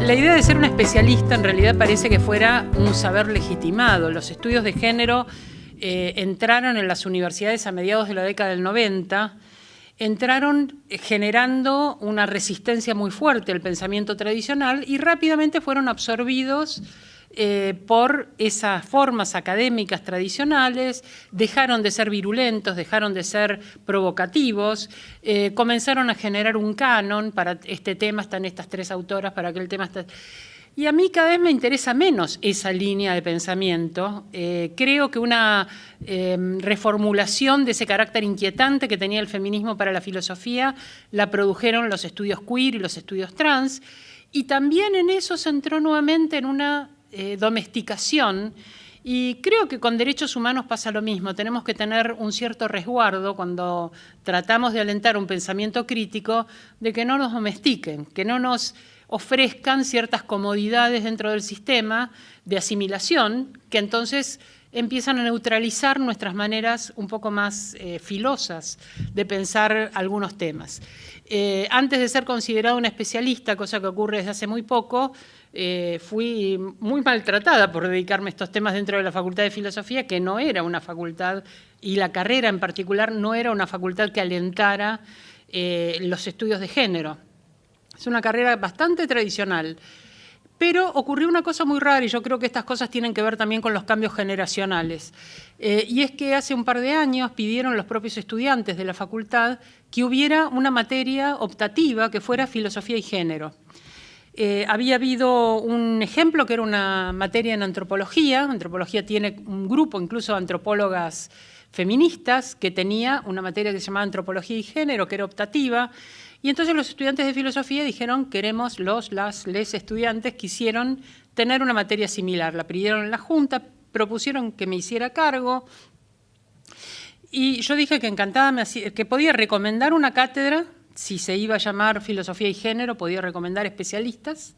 La idea de ser un especialista en realidad parece que fuera un saber legitimado. Los estudios de género entraron en las universidades a mediados de la década del 90, entraron generando una resistencia muy fuerte al pensamiento tradicional y rápidamente fueron absorbidos por esas formas académicas tradicionales, dejaron de ser virulentos, dejaron de ser provocativos, comenzaron a generar un canon, para este tema están estas tres autoras, para aquel tema está... Y a mí cada vez me interesa menos esa línea de pensamiento. Creo que una reformulación de ese carácter inquietante que tenía el feminismo para la filosofía la produjeron los estudios queer y los estudios trans, y también en eso se entró nuevamente en una domesticación, y creo que con derechos humanos pasa lo mismo. Tenemos que tener un cierto resguardo cuando tratamos de alentar un pensamiento crítico, de que no nos domestiquen, que no nos ofrezcan ciertas comodidades dentro del sistema de asimilación, que entonces empiezan a neutralizar nuestras maneras un poco más filosas de pensar algunos temas. Antes de ser considerado una especialista, cosa que ocurre desde hace muy poco, fui muy maltratada por dedicarme a estos temas dentro de la Facultad de Filosofía, que no era una facultad, y la carrera en particular no era una facultad que alentara los estudios de género. Es una carrera bastante tradicional, pero ocurrió una cosa muy rara, y yo creo que estas cosas tienen que ver también con los cambios generacionales. Y es que hace un par de años pidieron los propios estudiantes de la facultad que hubiera una materia optativa que fuera filosofía y género. Había habido un ejemplo que era una materia en antropología. Antropología tiene un grupo, incluso de antropólogas feministas, que tenía una materia que se llamaba antropología y género, que era optativa. Y entonces los estudiantes de filosofía dijeron, queremos, les estudiantes quisieron tener una materia similar. La pidieron en la Junta, propusieron que me hiciera cargo, y yo dije que encantada, que podía recomendar una cátedra. Si se iba a llamar filosofía y género, podía recomendar especialistas,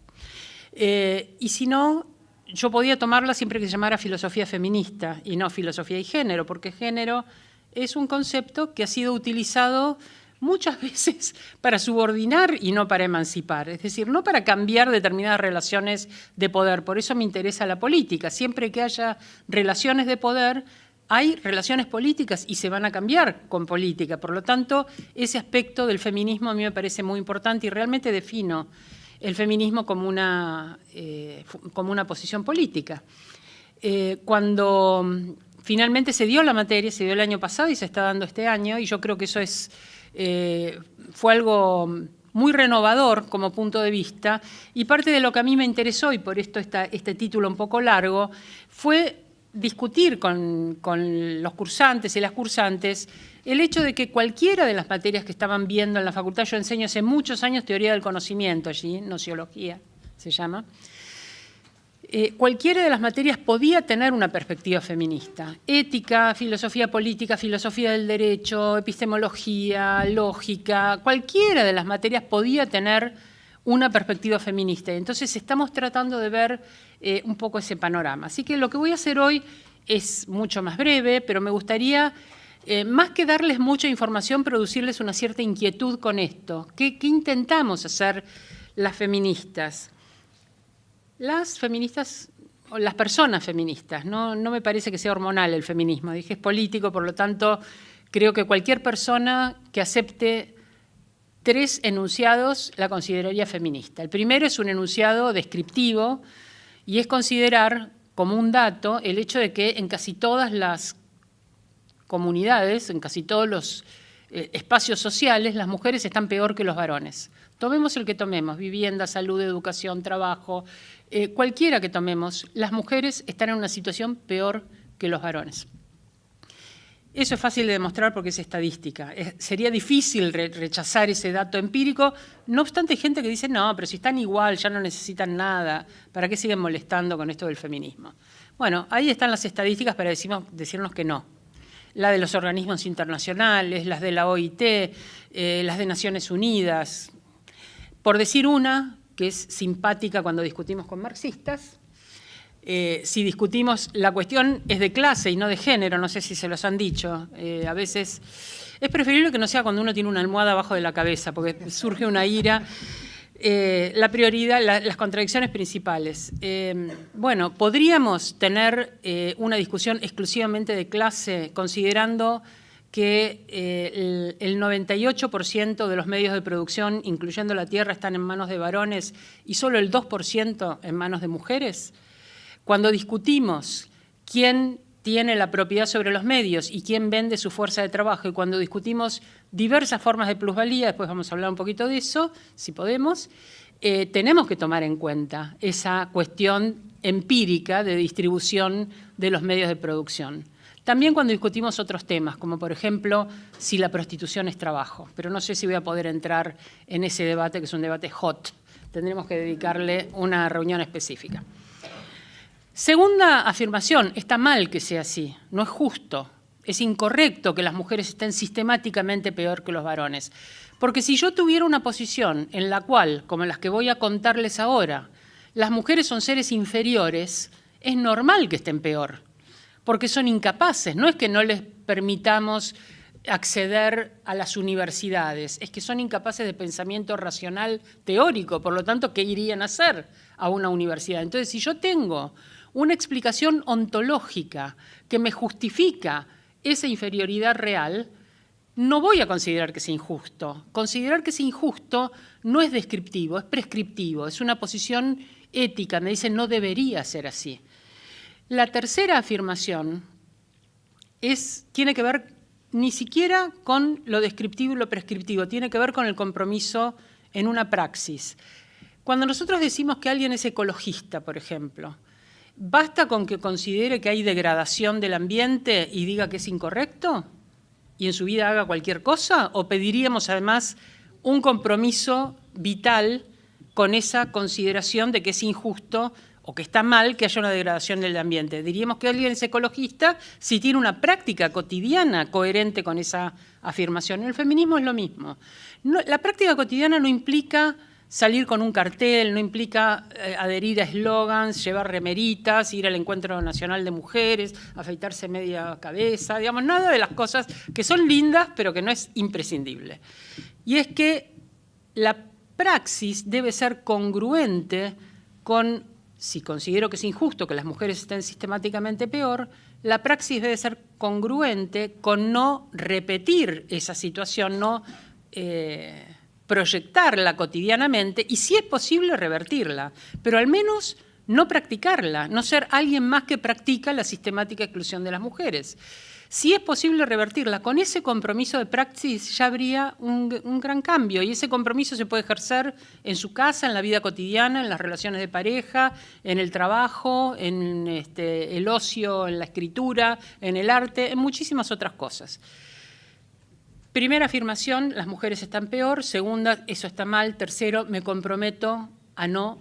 y si no, yo podía tomarla siempre que se llamara filosofía feminista y no filosofía y género, porque género es un concepto que ha sido utilizado muchas veces para subordinar y no para emancipar, es decir, no para cambiar determinadas relaciones de poder. Por eso me interesa la política. Siempre que haya relaciones de poder, hay relaciones políticas y se van a cambiar con política. Por lo tanto, ese aspecto del feminismo a mí me parece muy importante, y realmente defino el feminismo como una posición política. Cuando finalmente se dio la materia, se dio el año pasado y se está dando este año, y yo creo que eso fue algo muy renovador como punto de vista, y parte de lo que a mí me interesó, y por esto este título un poco largo, fue discutir con los cursantes y las cursantes el hecho de que cualquiera de las materias que estaban viendo en la facultad, yo enseño hace muchos años teoría del conocimiento allí, nociología se llama, cualquiera de las materias podía tener una perspectiva feminista. Ética, filosofía política, filosofía del derecho, epistemología, lógica, cualquiera de las materias podía tener una perspectiva feminista. Entonces estamos tratando de ver un poco ese panorama. Así que lo que voy a hacer hoy es mucho más breve, pero me gustaría, más que darles mucha información, producirles una cierta inquietud con esto. ¿Qué intentamos hacer las feministas? Las feministas, o las personas feministas, no me parece que sea hormonal el feminismo, dije es político, por lo tanto creo que cualquier persona que acepte tres enunciados la consideraría feminista. El primero es un enunciado descriptivo, y es considerar como un dato el hecho de que en casi todas las comunidades, en casi todos los espacios sociales, las mujeres están peor que los varones. Tomemos el que tomemos, vivienda, salud, educación, trabajo, cualquiera que tomemos, las mujeres están en una situación peor que los varones. Eso es fácil de demostrar porque es estadística. Sería difícil rechazar ese dato empírico. No obstante, hay gente que dice, no, pero si están igual, ya no necesitan nada, ¿para qué siguen molestando con esto del feminismo? Bueno, ahí están las estadísticas para decirnos que no. La de los organismos internacionales, las de la OIT, las de Naciones Unidas. Por decir una, que es simpática cuando discutimos con marxistas, si discutimos, la cuestión es de clase y no de género, no sé si se los han dicho, a veces es preferible que no sea cuando uno tiene una almohada abajo de la cabeza, porque surge una ira. La prioridad, las contradicciones principales. Bueno, podríamos tener una discusión exclusivamente de clase, considerando que el 98% de los medios de producción, incluyendo la tierra, están en manos de varones y solo el 2% en manos de mujeres. Cuando discutimos quién tiene la propiedad sobre los medios y quién vende su fuerza de trabajo, y cuando discutimos diversas formas de plusvalía, después vamos a hablar un poquito de eso, si podemos, tenemos que tomar en cuenta esa cuestión empírica de distribución de los medios de producción. También cuando discutimos otros temas, como por ejemplo, si la prostitución es trabajo, pero no sé si voy a poder entrar en ese debate, que es un debate hot, tendremos que dedicarle una reunión específica. Segunda afirmación, está mal que sea así, no es justo, es incorrecto que las mujeres estén sistemáticamente peor que los varones. Porque si yo tuviera una posición en la cual, como las que voy a contarles ahora, las mujeres son seres inferiores, es normal que estén peor, porque son incapaces, no es que no les permitamos acceder a las universidades, es que son incapaces de pensamiento racional teórico, por lo tanto, ¿qué irían a hacer a una universidad? Entonces, si yo tengo una explicación ontológica que me justifica esa inferioridad real, no voy a considerar que sea injusto. Considerar que es injusto no es descriptivo, es prescriptivo, es una posición ética, me dice no debería ser así. La tercera afirmación tiene que ver ni siquiera con lo descriptivo y lo prescriptivo, tiene que ver con el compromiso en una praxis. Cuando nosotros decimos que alguien es ecologista, por ejemplo, ¿basta con que considere que hay degradación del ambiente y diga que es incorrecto? ¿Y en su vida haga cualquier cosa? ¿O pediríamos además un compromiso vital con esa consideración de que es injusto o que está mal que haya una degradación del ambiente? Diríamos que alguien es ecologista si tiene una práctica cotidiana coherente con esa afirmación. En el feminismo es lo mismo. La práctica cotidiana no implica salir con un cartel, no implica adherir a eslogans, llevar remeritas, ir al Encuentro Nacional de Mujeres, afeitarse media cabeza, digamos, nada de las cosas que son lindas, pero que no es imprescindible. Y es que la praxis debe ser congruente con, si considero que es injusto que las mujeres estén sistemáticamente peor, la praxis debe ser congruente con no repetir esa situación, no proyectarla cotidianamente y, si es posible, revertirla, pero al menos no practicarla, no ser alguien más que practica la sistemática exclusión de las mujeres. Si es posible revertirla, con ese compromiso de praxis ya habría un gran cambio, y ese compromiso se puede ejercer en su casa, en la vida cotidiana, en las relaciones de pareja, en el trabajo, en el ocio, en la escritura, en el arte, en muchísimas otras cosas. Primera afirmación, las mujeres están peor. Segunda, eso está mal. Tercero, me comprometo a no,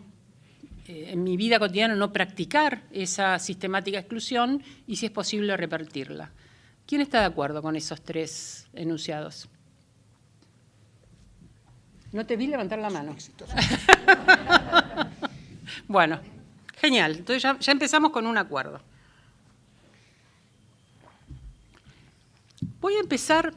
en mi vida cotidiana, no practicar esa sistemática exclusión y, si es posible, revertirla. ¿Quién está de acuerdo con esos tres enunciados? No te vi levantar la mano. Bueno, genial. Entonces ya empezamos con un acuerdo. Voy a empezar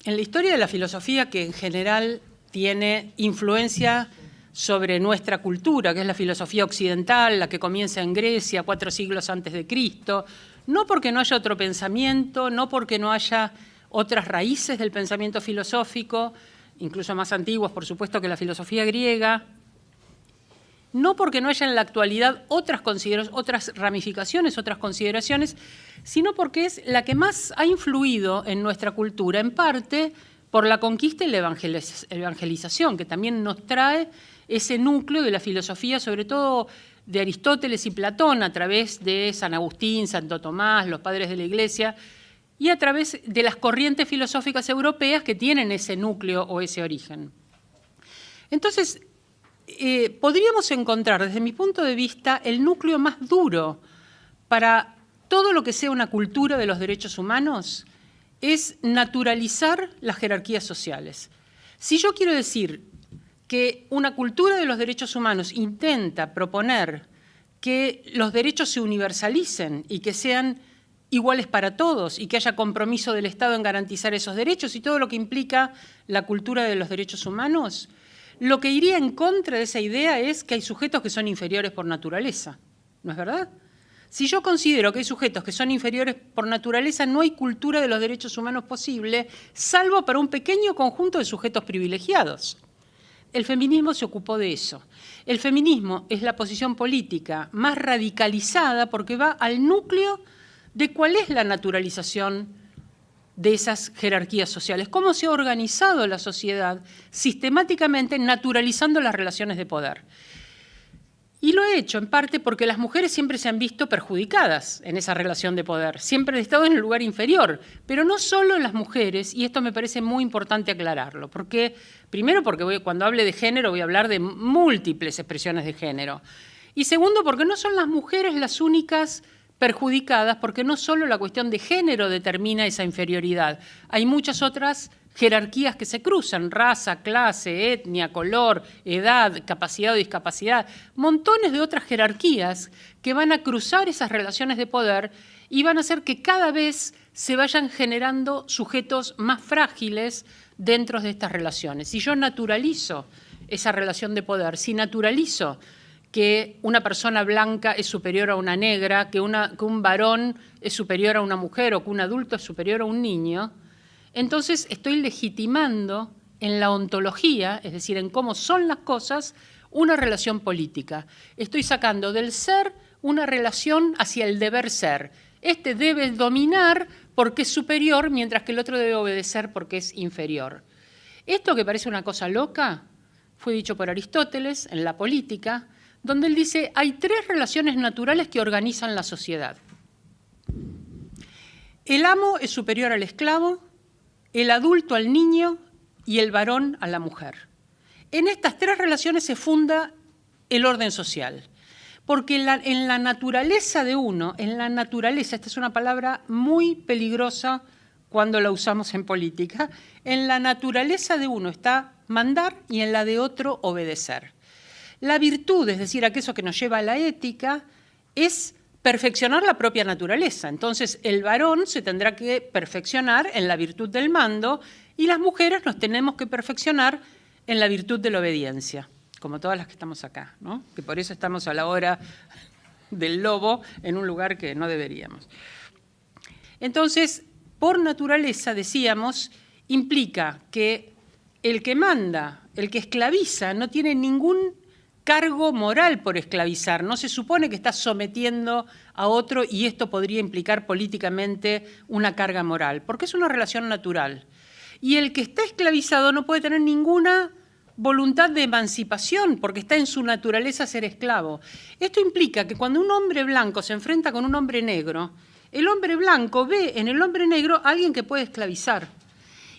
en la historia de la filosofía, que en general tiene influencia sobre nuestra cultura, que es la filosofía occidental, la que comienza en Grecia 4 siglos antes de Cristo, no porque no haya otro pensamiento, no porque no haya otras raíces del pensamiento filosófico, incluso más antiguas, por supuesto, que la filosofía griega, no porque no haya en la actualidad otras ramificaciones, otras consideraciones, sino porque es la que más ha influido en nuestra cultura, en parte por la conquista y la evangelización, que también nos trae ese núcleo de la filosofía, sobre todo de Aristóteles y Platón, a través de San Agustín, Santo Tomás, los padres de la Iglesia, y a través de las corrientes filosóficas europeas que tienen ese núcleo o ese origen. Entonces, podríamos encontrar, desde mi punto de vista, el núcleo más duro para todo lo que sea una cultura de los derechos humanos es naturalizar las jerarquías sociales. Si yo quiero decir que una cultura de los derechos humanos intenta proponer que los derechos se universalicen y que sean iguales para todos y que haya compromiso del Estado en garantizar esos derechos y todo lo que implica la cultura de los derechos humanos, Lo que iría en contra de esa idea es que hay sujetos que son inferiores por naturaleza, ¿no es verdad? Si yo considero que hay sujetos que son inferiores por naturaleza, no hay cultura de los derechos humanos posible, salvo para un pequeño conjunto de sujetos privilegiados. El feminismo se ocupó de eso. El feminismo es la posición política más radicalizada porque va al núcleo de cuál es la naturalización de esas jerarquías sociales, cómo se ha organizado la sociedad sistemáticamente naturalizando las relaciones de poder. Y lo he hecho en parte porque las mujeres siempre se han visto perjudicadas en esa relación de poder, siempre han estado en el lugar inferior, pero no solo las mujeres, y esto me parece muy importante aclararlo, porque primero porque cuando hable de género voy a hablar de múltiples expresiones de género, y segundo porque no son las mujeres las únicas perjudicadas, porque no solo la cuestión de género determina esa inferioridad, hay muchas otras jerarquías que se cruzan, raza, clase, etnia, color, edad, capacidad o discapacidad, montones de otras jerarquías que van a cruzar esas relaciones de poder y van a hacer que cada vez se vayan generando sujetos más frágiles dentro de estas relaciones. Si yo naturalizo esa relación de poder, si naturalizo que una persona blanca es superior a una negra, que un varón es superior a una mujer o que un adulto es superior a un niño, entonces estoy legitimando en la ontología, es decir, en cómo son las cosas, una relación política. Estoy sacando del ser una relación hacia el deber ser. Este debe dominar porque es superior, mientras que el otro debe obedecer porque es inferior. Esto que parece una cosa loca fue dicho por Aristóteles en La Política, donde él dice, hay tres relaciones naturales que organizan la sociedad. El amo es superior al esclavo, el adulto al niño y el varón a la mujer. En estas tres relaciones se funda el orden social, porque en la naturaleza de uno, esta es una palabra muy peligrosa cuando la usamos en política, en la naturaleza de uno está mandar y en la de otro obedecer. La virtud, es decir, aquello que nos lleva a la ética, es perfeccionar la propia naturaleza. Entonces, el varón se tendrá que perfeccionar en la virtud del mando y las mujeres nos tenemos que perfeccionar en la virtud de la obediencia, como todas las que estamos acá, ¿no? Que por eso estamos a la hora del lobo en un lugar que no deberíamos. Entonces, por naturaleza, decíamos, implica que el que manda, el que esclaviza, no tiene ningún cargo moral por esclavizar, no se supone que está sometiendo a otro y esto podría implicar políticamente una carga moral, porque es una relación natural. Y el que está esclavizado no puede tener ninguna voluntad de emancipación, porque está en su naturaleza ser esclavo. Esto implica que cuando un hombre blanco se enfrenta con un hombre negro, el hombre blanco ve en el hombre negro a alguien que puede esclavizar.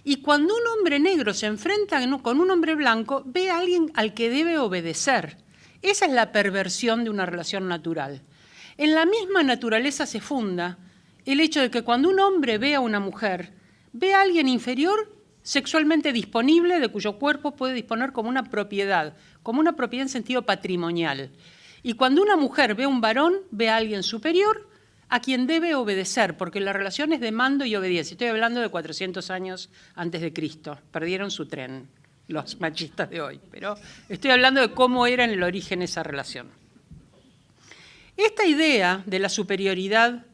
Y cuando un hombre negro se enfrenta con un hombre blanco, ve a alguien al que debe obedecer. Esa es la perversión de una relación natural. En la misma naturaleza se funda el hecho de que cuando un hombre ve a una mujer, ve a alguien inferior sexualmente disponible, de cuyo cuerpo puede disponer como una propiedad en sentido patrimonial. Y cuando una mujer ve a un varón, ve a alguien superior, a quien debe obedecer, porque la relación es de mando y obediencia. Estoy hablando de 400 años antes de Cristo. Perdieron su tren los machistas de hoy, pero estoy hablando de cómo era en el origen esa relación. Esta idea de la superioridad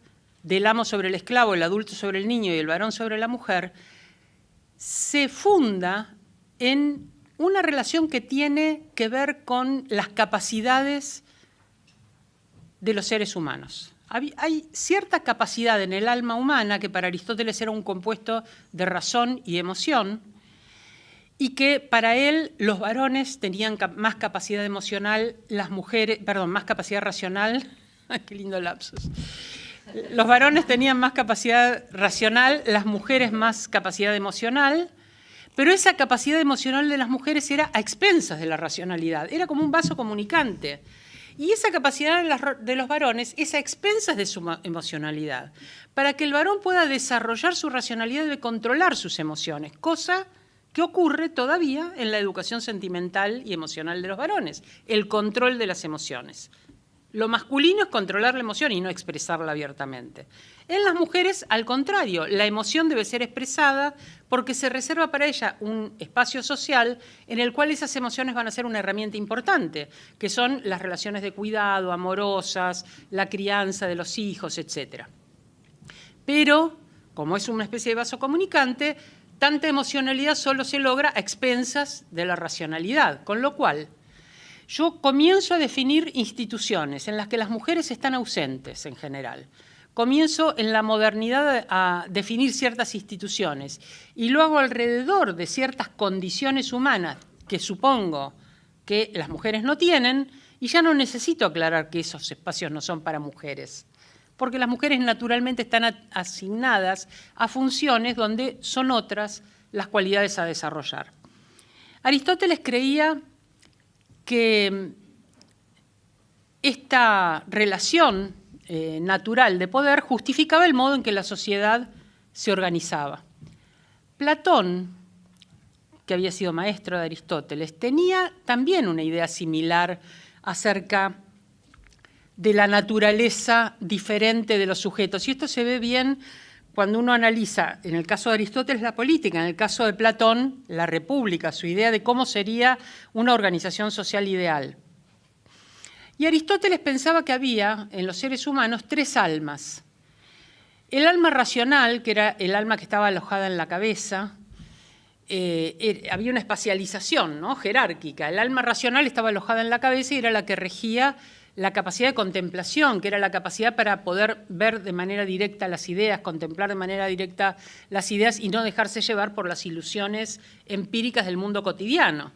del amo sobre el esclavo, el adulto sobre el niño y el varón sobre la mujer, se funda en una relación que tiene que ver con las capacidades de los seres humanos. Hay cierta capacidad en el alma humana que para Aristóteles era un compuesto de razón y emoción y que para él los varones tenían más capacidad emocional, las mujeres, perdón, más capacidad racional. Qué lindo lapsus. Los varones tenían más capacidad racional, las mujeres más capacidad emocional, pero esa capacidad emocional de las mujeres era a expensas de la racionalidad, era como un vaso comunicante. Y esa capacidad de los varones es a expensas de su emocionalidad. Para que el varón pueda desarrollar su racionalidad debe controlar sus emociones, cosa que ocurre todavía en la educación sentimental y emocional de los varones, el control de las emociones. Lo masculino es controlar la emoción y no expresarla abiertamente. En las mujeres, al contrario, la emoción debe ser expresada porque se reserva para ella un espacio social en el cual esas emociones van a ser una herramienta importante, que son las relaciones de cuidado, amorosas, la crianza de los hijos, etc. Pero, como es una especie de vaso comunicante, tanta emocionalidad solo se logra a expensas de la racionalidad, con lo cual yo comienzo a definir instituciones en las que las mujeres están ausentes en general. Comienzo en la modernidad a definir ciertas instituciones y lo hago alrededor de ciertas condiciones humanas que supongo que las mujeres no tienen y ya no necesito aclarar que esos espacios no son para mujeres, porque las mujeres naturalmente están asignadas a funciones donde son otras las cualidades a desarrollar. Aristóteles creía que esta relación natural de poder justificaba el modo en que la sociedad se organizaba. Platón, que había sido maestro de Aristóteles, tenía también una idea similar acerca de la naturaleza diferente de los sujetos. Y esto se ve bien cuando uno analiza, en el caso de Aristóteles, la política, en el caso de Platón, la república, su idea de cómo sería una organización social ideal. Y Aristóteles pensaba que había en los seres humanos tres almas. El alma racional, que era el alma que estaba alojada en la cabeza, había una espacialización, ¿no?, jerárquica. El alma racional estaba alojada en la cabeza y era la que regía la capacidad de contemplación, que era la capacidad para poder ver de manera directa las ideas, contemplar de manera directa las ideas y no dejarse llevar por las ilusiones empíricas del mundo cotidiano.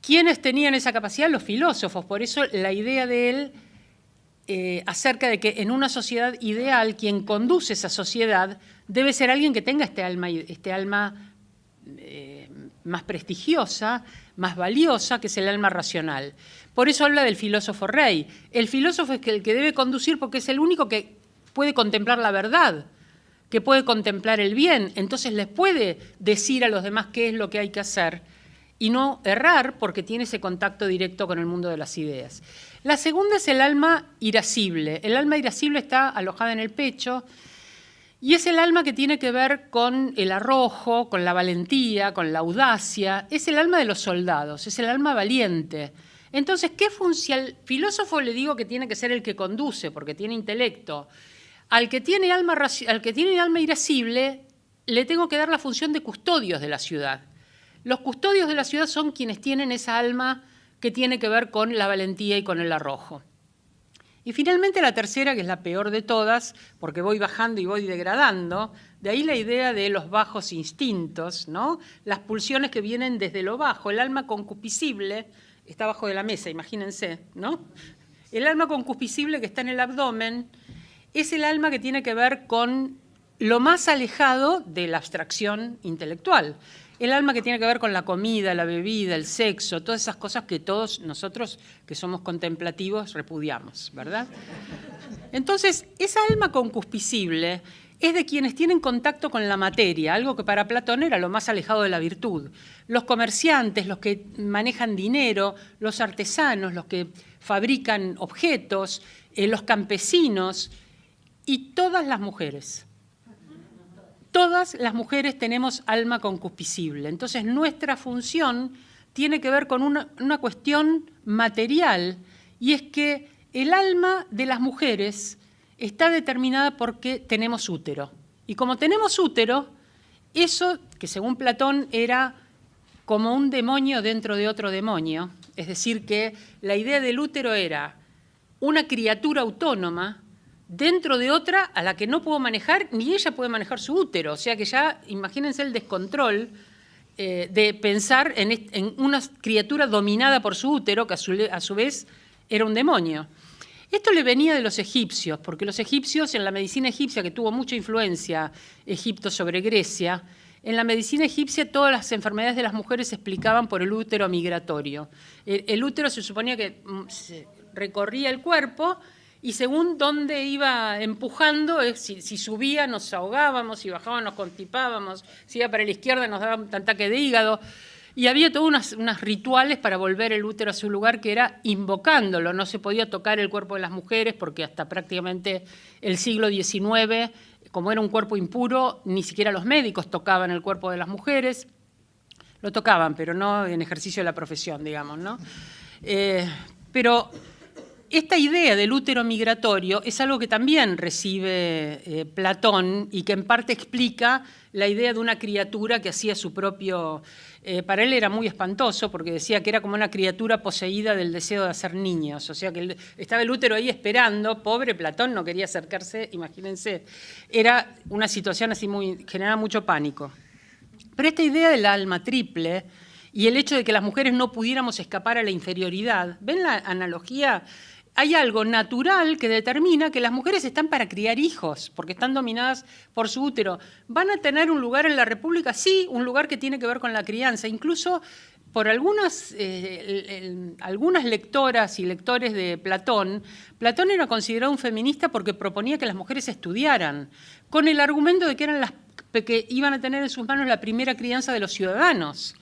¿Quiénes tenían esa capacidad? Los filósofos. Por eso la idea de él acerca de que en una sociedad ideal quien conduce esa sociedad debe ser alguien que tenga este alma más prestigiosa, más valiosa, que es el alma racional. Por eso habla del filósofo rey. El filósofo es el que debe conducir porque es el único que puede contemplar la verdad, que puede contemplar el bien. Entonces les puede decir a los demás qué es lo que hay que hacer y no errar porque tiene ese contacto directo con el mundo de las ideas. La segunda es el alma irascible. El alma irascible está alojada en el pecho y es el alma que tiene que ver con el arrojo, con la valentía, con la audacia. Es el alma de los soldados, es el alma valiente. Entonces, ¿qué función? Al filósofo le digo que tiene que ser el que conduce, porque tiene intelecto. Al que tiene alma irascible, le tengo que dar la función de custodios de la ciudad. Los custodios de la ciudad son quienes tienen esa alma que tiene que ver con la valentía y con el arrojo. Y finalmente la tercera, que es la peor de todas, porque voy bajando y voy degradando, de ahí la idea de los bajos instintos, ¿no? Las pulsiones que vienen desde lo bajo, el alma concupiscible. Está abajo de la mesa, imagínense, ¿no? El alma concupiscible que está en el abdomen es el alma que tiene que ver con lo más alejado de la abstracción intelectual. El alma que tiene que ver con la comida, la bebida, el sexo, todas esas cosas que todos nosotros que somos contemplativos repudiamos, ¿verdad? Entonces, esa alma concupiscible es de quienes tienen contacto con la materia, algo que para Platón era lo más alejado de la virtud. Los comerciantes, los que manejan dinero, los artesanos, los que fabrican objetos, los campesinos y todas las mujeres. Todas las mujeres tenemos alma concupiscible. Entonces, nuestra función tiene que ver con una cuestión material, y es que el alma de las mujeres está determinada porque tenemos útero. Y como tenemos útero, eso que según Platón era como un demonio dentro de otro demonio, es decir, que la idea del útero era una criatura autónoma dentro de otra a la que no puedo manejar, ni ella puede manejar su útero. O sea que ya imagínense el descontrol de pensar en una criatura dominada por su útero, que a su vez era un demonio. Esto le venía de los egipcios, porque los egipcios, en la medicina egipcia, que tuvo mucha influencia Egipto sobre Grecia, en la medicina egipcia todas las enfermedades de las mujeres se explicaban por el útero migratorio. El útero se suponía que recorría el cuerpo y según dónde iba empujando, si subía nos ahogábamos, si bajaba nos constipábamos, si iba para la izquierda nos daba un ataque de hígado. Y había todos unos rituales para volver el útero a su lugar, que era invocándolo. No se podía tocar el cuerpo de las mujeres porque hasta prácticamente el siglo XIX, como era un cuerpo impuro, ni siquiera los médicos tocaban el cuerpo de las mujeres. Lo tocaban, pero no en ejercicio de la profesión, digamos, ¿no? Pero esta idea del útero migratorio es algo que también recibe Platón y que en parte explica la idea de una criatura que hacía su propio... para él era muy espantoso porque decía que era como una criatura poseída del deseo de hacer niños. O sea que estaba el útero ahí esperando, pobre Platón no quería acercarse, imagínense. Era una situación así generaba mucho pánico. Pero esta idea del alma triple y el hecho de que las mujeres no pudiéramos escapar a la inferioridad, ¿ven la analogía? Hay algo natural que determina que las mujeres están para criar hijos, porque están dominadas por su útero. ¿Van a tener un lugar en la República? Sí, un lugar que tiene que ver con la crianza. Incluso por algunas lectoras y lectores de Platón, Platón era considerado un feminista porque proponía que las mujeres estudiaran, con el argumento de que eran las que iban a tener en sus manos la primera crianza de los ciudadanos.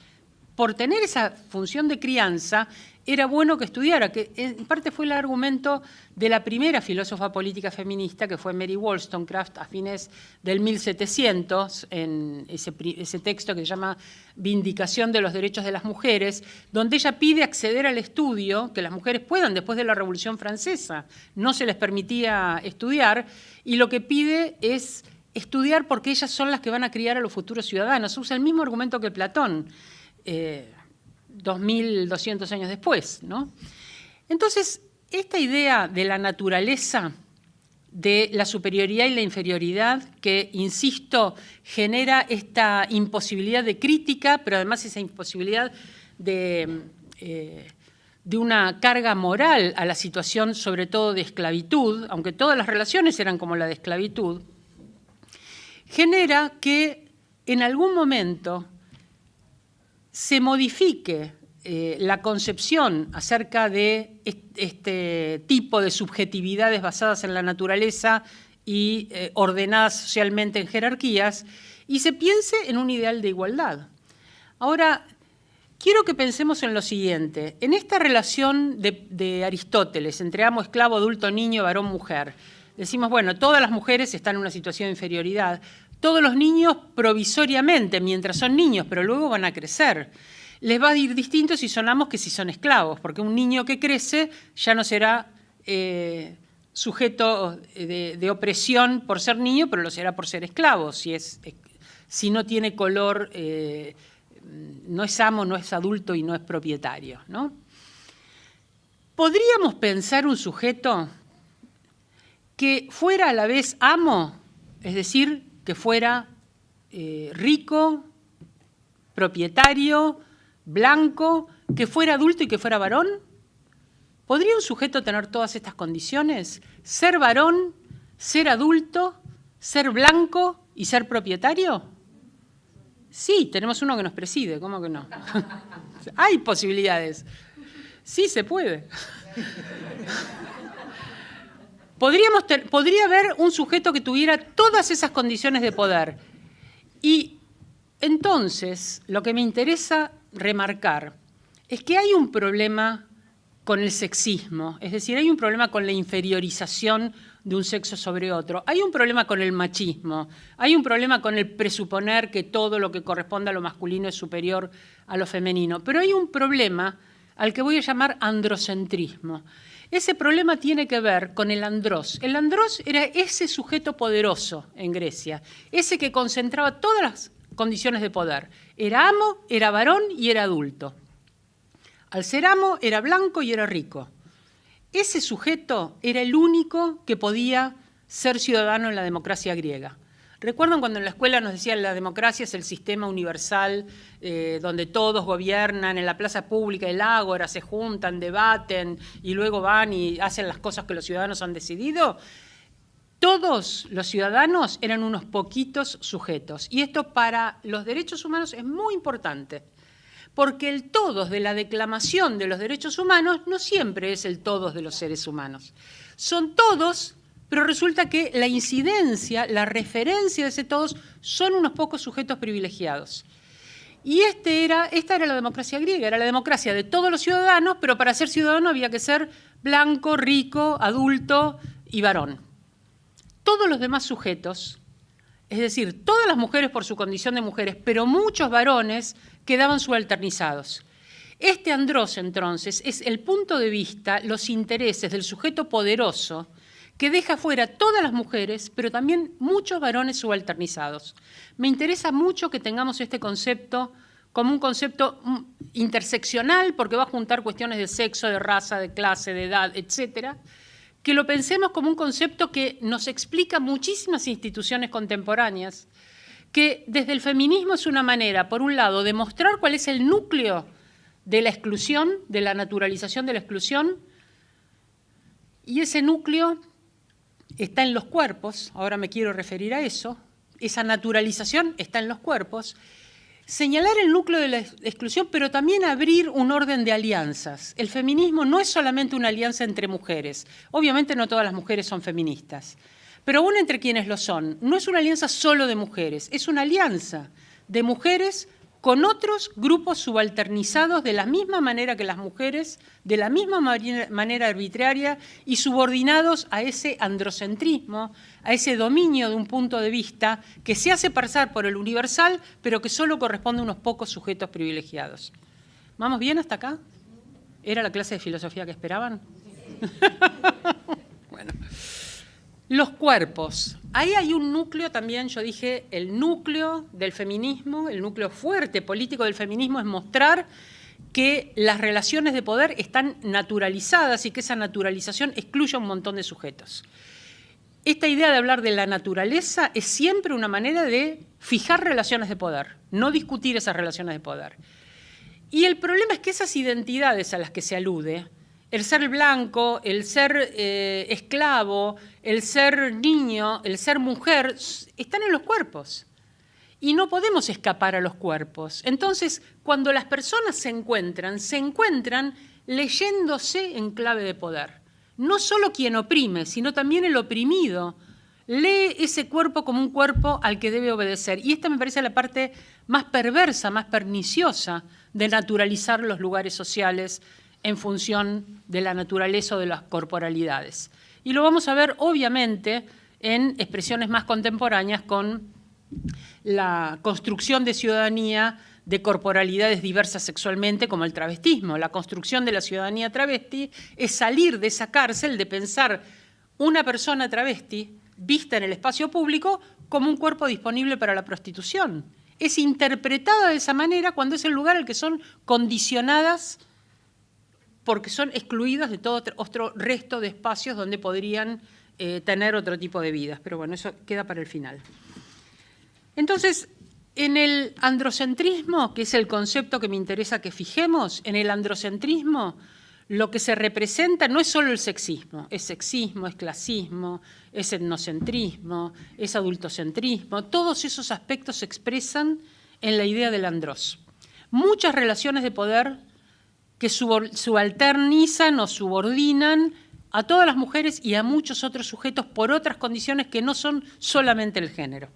Por tener esa función de crianza, era bueno que estudiara, que en parte fue el argumento de la primera filósofa política feminista, que fue Mary Wollstonecraft, a fines del 1700, en ese texto que se llama Vindicación de los Derechos de las Mujeres, donde ella pide acceder al estudio, que las mujeres puedan después de la Revolución Francesa. No se les permitía estudiar, y lo que pide es estudiar porque ellas son las que van a criar a los futuros ciudadanos. Usa el mismo argumento que Platón. 2200 años después, ¿no? Entonces, esta idea de la naturaleza, de la superioridad y la inferioridad, que, insisto, genera esta imposibilidad de crítica, pero además esa imposibilidad de una carga moral a la situación, sobre todo de esclavitud, aunque todas las relaciones eran como la de esclavitud, genera que en algún momento se modifique la concepción acerca de este tipo de subjetividades basadas en la naturaleza y ordenadas socialmente en jerarquías, y se piense en un ideal de igualdad. Ahora, quiero que pensemos en lo siguiente. En esta relación de Aristóteles entre amo, esclavo, adulto, niño, varón, mujer, decimos, bueno, todas las mujeres están en una situación de inferioridad. Todos los niños provisoriamente, mientras son niños, pero luego van a crecer. Les va a ir distinto si son amos que si son esclavos, porque un niño que crece ya no será sujeto de opresión por ser niño, pero lo será por ser esclavo. Si no tiene color, no es amo, no es adulto y no es propietario, ¿no? ¿Podríamos pensar un sujeto que fuera a la vez amo, es decir, que fuera rico, propietario, blanco, que fuera adulto y que fuera varón? ¿Podría un sujeto tener todas estas condiciones? ¿Ser varón, ser adulto, ser blanco y ser propietario? Sí, tenemos uno que nos preside, ¿cómo que no? Hay posibilidades. Sí, se puede. Podría haber un sujeto que tuviera todas esas condiciones de poder. Y entonces, lo que me interesa remarcar es que hay un problema con el sexismo, es decir, hay un problema con la inferiorización de un sexo sobre otro, hay un problema con el machismo, hay un problema con el presuponer que todo lo que corresponde a lo masculino es superior a lo femenino, pero hay un problema al que voy a llamar androcentrismo. Ese problema tiene que ver con el andrós. El andrós era ese sujeto poderoso en Grecia, ese que concentraba todas las condiciones de poder. Era amo, era varón y era adulto. Al ser amo, era blanco y era rico. Ese sujeto era el único que podía ser ciudadano en la democracia griega. ¿Recuerdan cuando en la escuela nos decían la democracia es el sistema universal donde todos gobiernan en la plaza pública, el ágora, se juntan, debaten y luego van y hacen las cosas que los ciudadanos han decidido? Todos los ciudadanos eran unos poquitos sujetos. Y esto para los derechos humanos es muy importante, porque el todos de la declamación de los derechos humanos no siempre es el todos de los seres humanos. Son todos, pero resulta que la incidencia, la referencia de ese todos son unos pocos sujetos privilegiados. Y esta era la democracia griega, era la democracia de todos los ciudadanos, pero para ser ciudadano había que ser blanco, rico, adulto y varón. Todos los demás sujetos, es decir, todas las mujeres por su condición de mujeres, pero muchos varones quedaban subalternizados. Este andros, entonces, es el punto de vista, los intereses del sujeto poderoso que deja fuera todas las mujeres, pero también muchos varones subalternizados. Me interesa mucho que tengamos este concepto como un concepto interseccional, porque va a juntar cuestiones de sexo, de raza, de clase, de edad, etcétera, que lo pensemos como un concepto que nos explica muchísimas instituciones contemporáneas, que desde el feminismo es una manera, por un lado, de mostrar cuál es el núcleo de la exclusión, de la naturalización de la exclusión, y ese núcleo está en los cuerpos, ahora me quiero referir a eso, esa naturalización está en los cuerpos, señalar el núcleo de la exclusión, pero también abrir un orden de alianzas. El feminismo no es solamente una alianza entre mujeres, obviamente no todas las mujeres son feministas, pero aún entre quienes lo son, no es una alianza solo de mujeres, es una alianza de mujeres con otros grupos subalternizados de la misma manera que las mujeres, de la misma manera arbitraria y subordinados a ese androcentrismo, a ese dominio de un punto de vista que se hace pasar por el universal, pero que solo corresponde a unos pocos sujetos privilegiados. ¿Vamos bien hasta acá? ¿Era la clase de filosofía que esperaban? Bueno. Los cuerpos. Ahí hay un núcleo también, yo dije, el núcleo del feminismo, el núcleo fuerte político del feminismo es mostrar que las relaciones de poder están naturalizadas y que esa naturalización excluye a un montón de sujetos. Esta idea de hablar de la naturaleza es siempre una manera de fijar relaciones de poder, no discutir esas relaciones de poder. Y el problema es que esas identidades a las que se alude, el ser blanco, el ser esclavo, el ser niño, el ser mujer, están en los cuerpos. Y no podemos escapar a los cuerpos. Entonces, cuando las personas se encuentran leyéndose en clave de poder. No solo quien oprime, sino también el oprimido lee ese cuerpo como un cuerpo al que debe obedecer. Y esta me parece la parte más perversa, más perniciosa de naturalizar los lugares sociales en función de la naturaleza o de las corporalidades. Y lo vamos a ver, obviamente, en expresiones más contemporáneas con la construcción de ciudadanía de corporalidades diversas sexualmente, como el travestismo. La construcción de la ciudadanía travesti es salir de esa cárcel de pensar una persona travesti vista en el espacio público como un cuerpo disponible para la prostitución. Es interpretada de esa manera cuando es el lugar al que son condicionadas porque son excluidas de todo otro resto de espacios donde podrían tener otro tipo de vidas. Pero bueno, eso queda para el final. Entonces, en el androcentrismo, que es el concepto que me interesa que fijemos, en el androcentrismo lo que se representa no es solo el sexismo, es clasismo, es etnocentrismo, es adultocentrismo. Todos esos aspectos se expresan en la idea del andros. Muchas relaciones de poder que subalternizan o subordinan a todas las mujeres y a muchos otros sujetos por otras condiciones que no son solamente el género.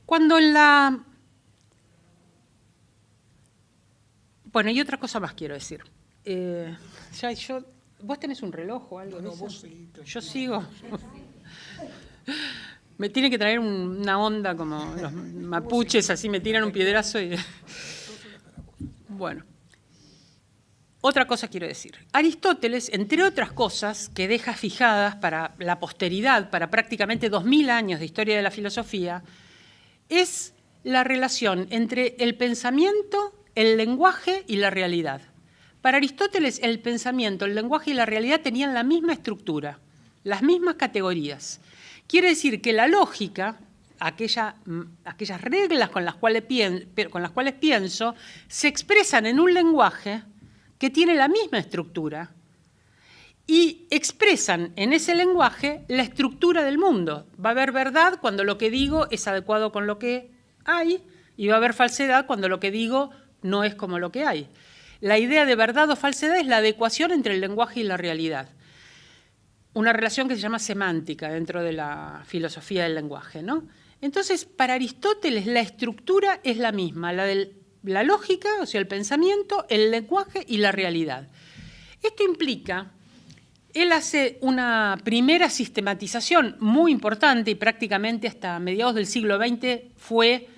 Cuando en la... Bueno, y otra cosa más quiero decir. ¿Vos tenés un reloj o algo? No, vos seguís. Yo sigo. Me tiene que traer una onda como los mapuches, así me tiran un piedrazo y... Bueno. Otra cosa quiero decir. Aristóteles, entre otras cosas, que deja fijadas para la posteridad, para prácticamente 2000 años de historia de la filosofía, es la relación entre el pensamiento, el lenguaje y la realidad. Para Aristóteles, el pensamiento, el lenguaje y la realidad tenían la misma estructura, las mismas categorías. Quiere decir que la lógica, aquellas reglas con las cuales pienso, se expresan en un lenguaje que tiene la misma estructura y expresan en ese lenguaje la estructura del mundo. Va a haber verdad cuando lo que digo es adecuado con lo que hay y va a haber falsedad cuando lo que digo no es como lo que hay. La idea de verdad o falsedad es la adecuación entre el lenguaje y la realidad. Una relación que se llama semántica dentro de la filosofía del lenguaje, ¿no? Entonces, para Aristóteles la estructura es la misma, la de la lógica, o sea, el pensamiento, el lenguaje y la realidad. Esto implica, él hace una primera sistematización muy importante y prácticamente hasta mediados del siglo XX fue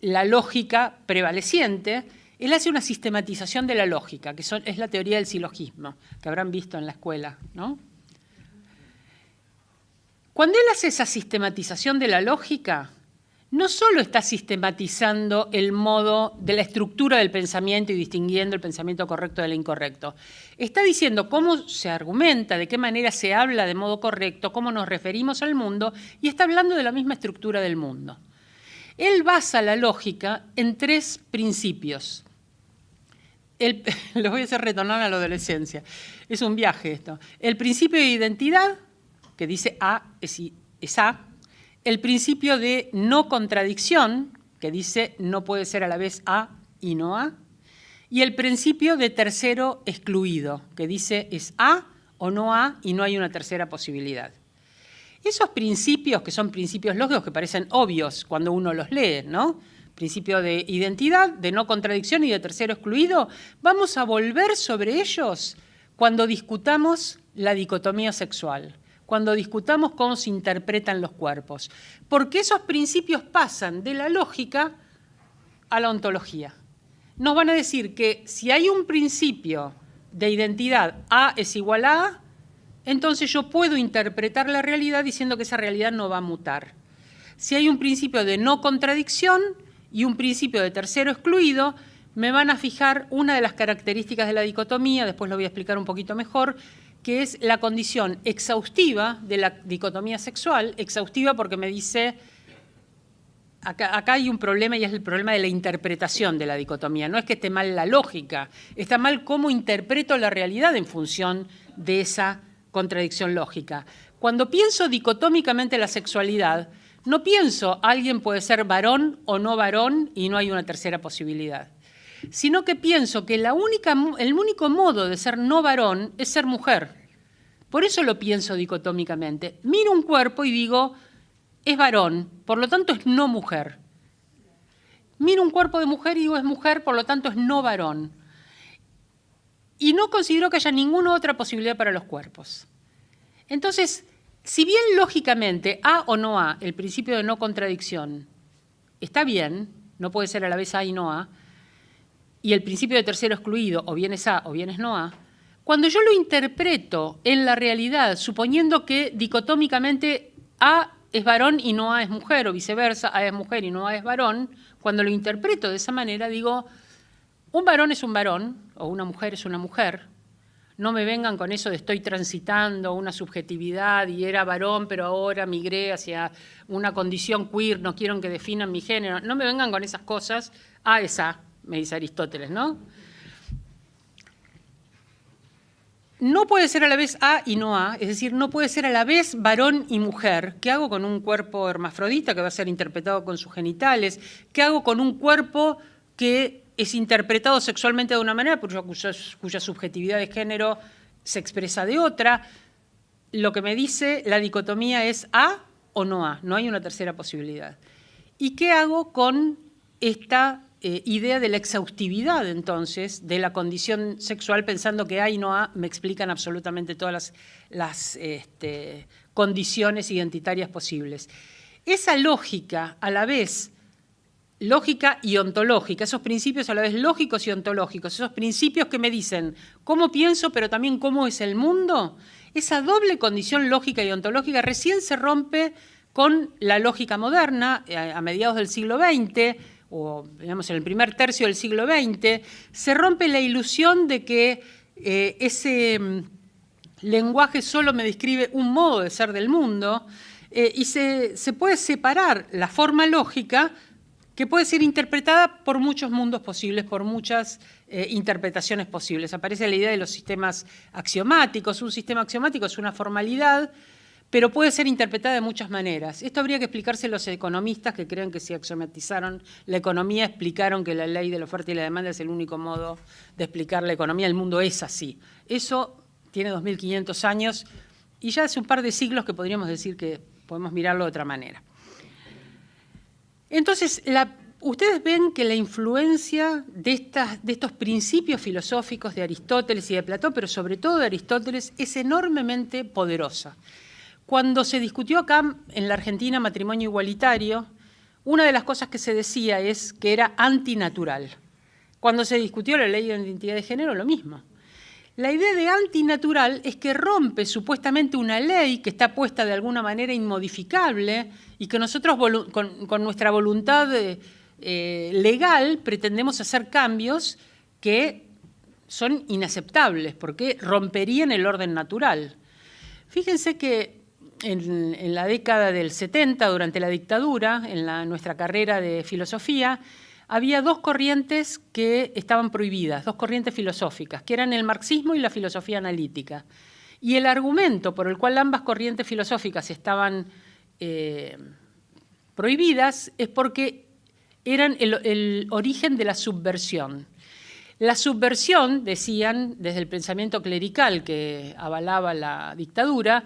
la lógica prevaleciente. Él hace una sistematización de la lógica, que es la teoría del silogismo, que habrán visto en la escuela, ¿no? Cuando él hace esa sistematización de la lógica, no solo está sistematizando el modo de la estructura del pensamiento y distinguiendo el pensamiento correcto del incorrecto. Está diciendo cómo se argumenta, de qué manera se habla de modo correcto, cómo nos referimos al mundo, y está hablando de la misma estructura del mundo. Él basa la lógica en 3 principios. Los voy a hacer retornar a la adolescencia. Es un viaje esto. El principio de identidad, que dice A es A. El principio de no contradicción, que dice no puede ser a la vez A y no A. Y el principio de tercero excluido, que dice es A o no A y no hay una tercera posibilidad. Esos principios, que son principios lógicos que parecen obvios cuando uno los lee, ¿no? Principio de identidad, de no contradicción y de tercero excluido, vamos a volver sobre ellos cuando discutamos la dicotomía sexual, cuando discutamos cómo se interpretan los cuerpos, porque esos principios pasan de la lógica a la ontología. Nos van a decir que si hay un principio de identidad A es igual a A, entonces yo puedo interpretar la realidad diciendo que esa realidad no va a mutar. Si hay un principio de no contradicción y un principio de tercero excluido, me van a fijar una de las características de la dicotomía, después lo voy a explicar un poquito mejor, que es la condición exhaustiva de la dicotomía sexual, exhaustiva porque me dice, acá hay un problema y es el problema de la interpretación de la dicotomía, no es que esté mal la lógica, está mal cómo interpreto la realidad en función de esa contradicción lógica. Cuando pienso dicotómicamente la sexualidad, no pienso alguien puede ser varón o no varón y no hay una tercera posibilidad, sino que pienso que el único modo de ser no varón es ser mujer. Por eso lo pienso dicotómicamente. Miro un cuerpo y digo, es varón, por lo tanto es no mujer. Miro un cuerpo de mujer y digo, es mujer, por lo tanto es no varón. Y no considero que haya ninguna otra posibilidad para los cuerpos. Entonces, si bien lógicamente A o no A, el principio de no contradicción, está bien, no puede ser a la vez A y no A, y el principio de tercero excluido, o bien es A o bien es no A, cuando yo lo interpreto en la realidad, suponiendo que dicotómicamente A es varón y no A es mujer, o viceversa, A es mujer y no A es varón, cuando lo interpreto de esa manera digo, un varón es un varón, o una mujer es una mujer, no me vengan con eso de estoy transitando una subjetividad y era varón, pero ahora migré hacia una condición queer, no quiero que definan mi género, no me vengan con esas cosas, A es A, me dice Aristóteles, ¿no? No puede ser a la vez A y no A, es decir, no puede ser a la vez varón y mujer. ¿Qué hago con un cuerpo hermafrodita que va a ser interpretado con sus genitales? ¿Qué hago con un cuerpo que es interpretado sexualmente de una manera, cuya subjetividad de género se expresa de otra? Lo que me dice la dicotomía es A o no A, no hay una tercera posibilidad. ¿Y qué hago con esta idea de la exhaustividad, entonces, de la condición sexual, pensando que A y no A me explican absolutamente todas las condiciones identitarias posibles? Esa lógica, a la vez lógica y ontológica, esos principios a la vez lógicos y ontológicos, esos principios que me dicen cómo pienso, pero también cómo es el mundo, esa doble condición lógica y ontológica recién se rompe con la lógica moderna a mediados del siglo XX, o digamos en el primer tercio del siglo XX, se rompe la ilusión de que ese lenguaje solo me describe un modo de ser del mundo, y se puede separar la forma lógica, que puede ser interpretada por muchos mundos posibles, por muchas interpretaciones posibles. Aparece la idea de los sistemas axiomáticos. Un sistema axiomático es una formalidad, pero puede ser interpretada de muchas maneras. Esto habría que explicarse a los economistas que creen que si axiomatizaron la economía, explicaron que la ley de la oferta y la demanda es el único modo de explicar la economía. El mundo es así. Eso tiene 2.500 años y ya hace un par de siglos que podríamos decir que podemos mirarlo de otra manera. Entonces, ustedes ven que la influencia de estos principios filosóficos de Aristóteles y de Platón, pero sobre todo de Aristóteles, es enormemente poderosa. Cuando se discutió acá en la Argentina matrimonio igualitario, una de las cosas que se decía es que era antinatural. Cuando se discutió la ley de identidad de género, lo mismo. La idea de antinatural es que rompe supuestamente una ley que está puesta de alguna manera inmodificable y que nosotros con nuestra voluntad legal pretendemos hacer cambios que son inaceptables porque romperían el orden natural. Fíjense que en la década del 70, durante la dictadura, en nuestra carrera de filosofía, había dos corrientes que estaban prohibidas, dos corrientes filosóficas, que eran el marxismo y la filosofía analítica. Y el argumento por el cual ambas corrientes filosóficas estaban prohibidas es porque eran el origen de la subversión. La subversión, decían desde el pensamiento clerical que avalaba la dictadura,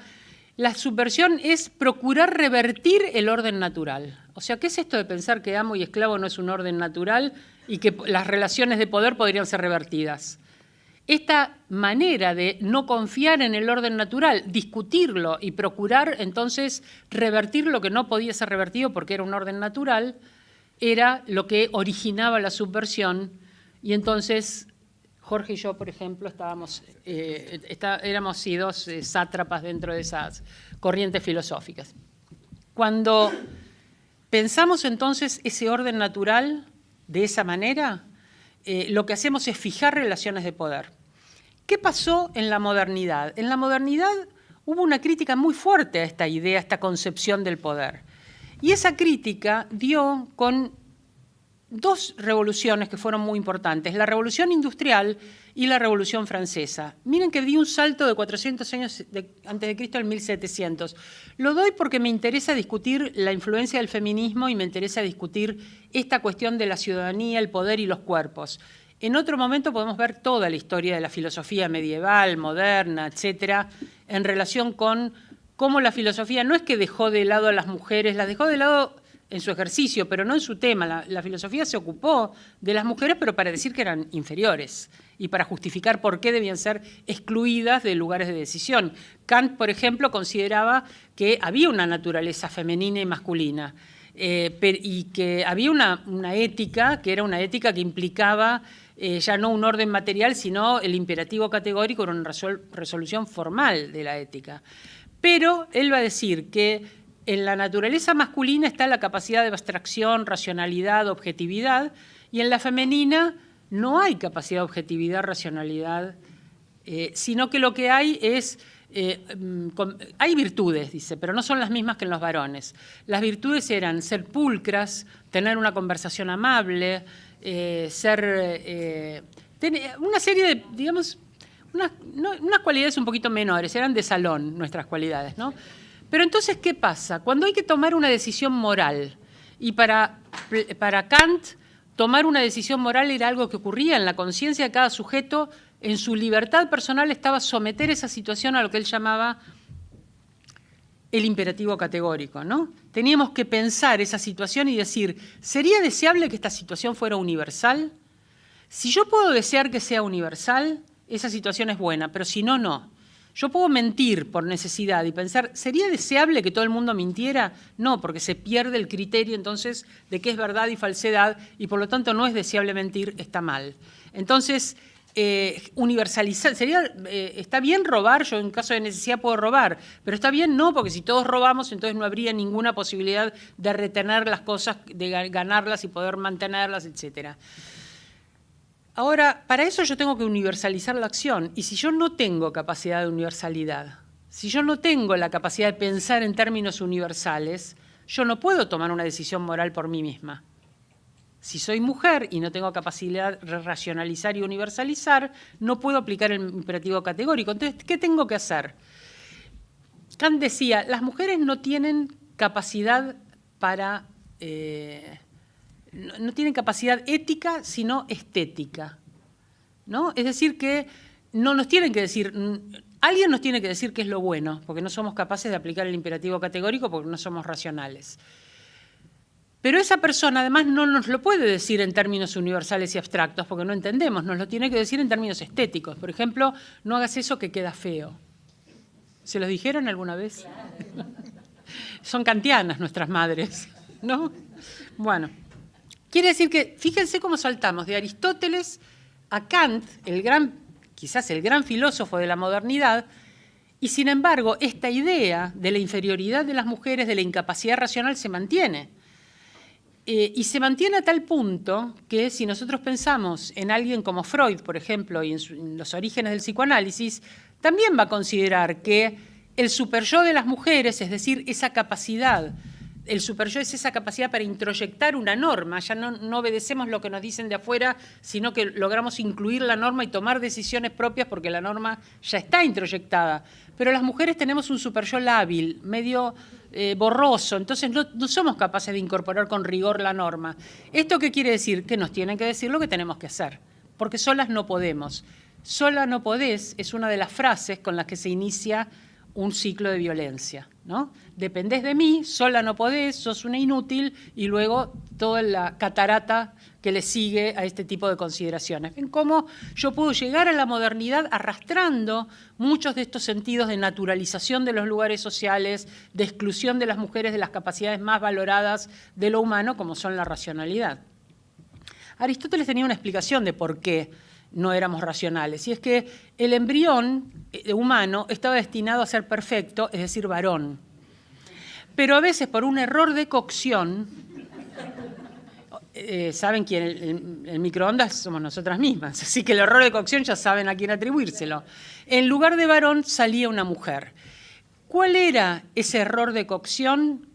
la subversión es procurar revertir el orden natural. O sea, ¿qué es esto de pensar que amo y esclavo no es un orden natural y que las relaciones de poder podrían ser revertidas? Esta manera de no confiar en el orden natural, discutirlo y procurar entonces revertir lo que no podía ser revertido porque era un orden natural, era lo que originaba la subversión. Y entonces Jorge y yo, por ejemplo, éramos dos sátrapas dentro de esas corrientes filosóficas. Cuando pensamos entonces ese orden natural de esa manera, lo que hacemos es fijar relaciones de poder. ¿Qué pasó en la modernidad? En la modernidad hubo una crítica muy fuerte a esta idea, a esta concepción del poder. Y esa crítica dio con dos revoluciones que fueron muy importantes, la Revolución Industrial y la Revolución Francesa. Miren que di un salto de 400 años antes de Cristo al 1700. Lo doy porque me interesa discutir la influencia del feminismo y me interesa discutir esta cuestión de la ciudadanía, el poder y los cuerpos. En otro momento podemos ver toda la historia de la filosofía medieval, moderna, etcétera, en relación con cómo la filosofía no es que dejó de lado a las mujeres, las dejó de lado en su ejercicio, pero no en su tema. La filosofía se ocupó de las mujeres, pero para decir que eran inferiores y para justificar por qué debían ser excluidas de lugares de decisión. Kant, por ejemplo, consideraba que había una naturaleza femenina y masculina y que había una ética, que era una ética que implicaba ya no un orden material, sino el imperativo categórico, era una resolución formal de la ética. Pero él va a decir que en la naturaleza masculina está la capacidad de abstracción, racionalidad, objetividad, y en la femenina no hay capacidad de objetividad, racionalidad, sino que lo que hay es, hay virtudes, dice, pero no son las mismas que en los varones. Las virtudes eran ser pulcras, tener una conversación amable, tener una serie de, digamos, unas cualidades un poquito menores, eran de salón nuestras cualidades, ¿no? Pero entonces, ¿qué pasa? Cuando hay que tomar una decisión moral, y para Kant, tomar una decisión moral era algo que ocurría en la conciencia de cada sujeto, en su libertad personal estaba someter esa situación a lo que él llamaba el imperativo categórico, ¿no? Teníamos que pensar esa situación y decir, ¿sería deseable que esta situación fuera universal? Si yo puedo desear que sea universal, esa situación es buena, pero si no, no. Yo puedo mentir por necesidad y pensar, ¿sería deseable que todo el mundo mintiera? No, porque se pierde el criterio entonces de qué es verdad y falsedad y por lo tanto no es deseable mentir, está mal. Entonces, universalizar, está bien robar, yo en caso de necesidad puedo robar, pero está bien no, porque si todos robamos entonces no habría ninguna posibilidad de retener las cosas, de ganarlas y poder mantenerlas, etcétera. Ahora, para eso yo tengo que universalizar la acción, y si yo no tengo capacidad de universalidad, si yo no tengo la capacidad de pensar en términos universales, yo no puedo tomar una decisión moral por mí misma. Si soy mujer y no tengo capacidad de racionalizar y universalizar, no puedo aplicar el imperativo categórico. Entonces, ¿qué tengo que hacer? Kant decía, las mujeres no tienen capacidad para... no tienen capacidad ética, sino estética, ¿no? Es decir, que no nos tienen que decir, alguien nos tiene que decir qué es lo bueno, porque no somos capaces de aplicar el imperativo categórico porque no somos racionales. Pero esa persona además no nos lo puede decir en términos universales y abstractos, porque no entendemos, nos lo tiene que decir en términos estéticos. Por ejemplo, no hagas eso que queda feo. ¿Se los dijeron alguna vez? Claro. Son kantianas nuestras madres, ¿no? Bueno, quiere decir que, fíjense cómo saltamos de Aristóteles a Kant, quizás el gran filósofo de la modernidad, y sin embargo, esta idea de la inferioridad de las mujeres, de la incapacidad racional, se mantiene. Y se mantiene a tal punto que si nosotros pensamos en alguien como Freud, por ejemplo, y en los orígenes del psicoanálisis, también va a considerar que el superyo de las mujeres, es decir, esa capacidad, el superyo es esa capacidad para introyectar una norma, ya no obedecemos lo que nos dicen de afuera, sino que logramos incluir la norma y tomar decisiones propias porque la norma ya está introyectada. Pero las mujeres tenemos un superyo lábil, medio borroso, entonces no somos capaces de incorporar con rigor la norma. ¿Esto qué quiere decir? Que nos tienen que decir lo que tenemos que hacer, porque solas no podemos. Sola no podés es una de las frases con las que se inicia un ciclo de violencia, ¿no? Dependés de mí, sola no podés, sos una inútil, y luego toda la catarata que le sigue a este tipo de consideraciones. Ven cómo yo puedo llegar a la modernidad arrastrando muchos de estos sentidos de naturalización de los lugares sociales, de exclusión de las mujeres de las capacidades más valoradas de lo humano, como son la racionalidad. Aristóteles tenía una explicación de por qué no éramos racionales, y es que el embrión humano estaba destinado a ser perfecto, es decir, varón. Pero a veces por un error de cocción, saben quién, el microondas somos nosotras mismas, así que el error de cocción ya saben a quién atribuírselo. En lugar de varón salía una mujer. ¿Cuál era ese error de cocción?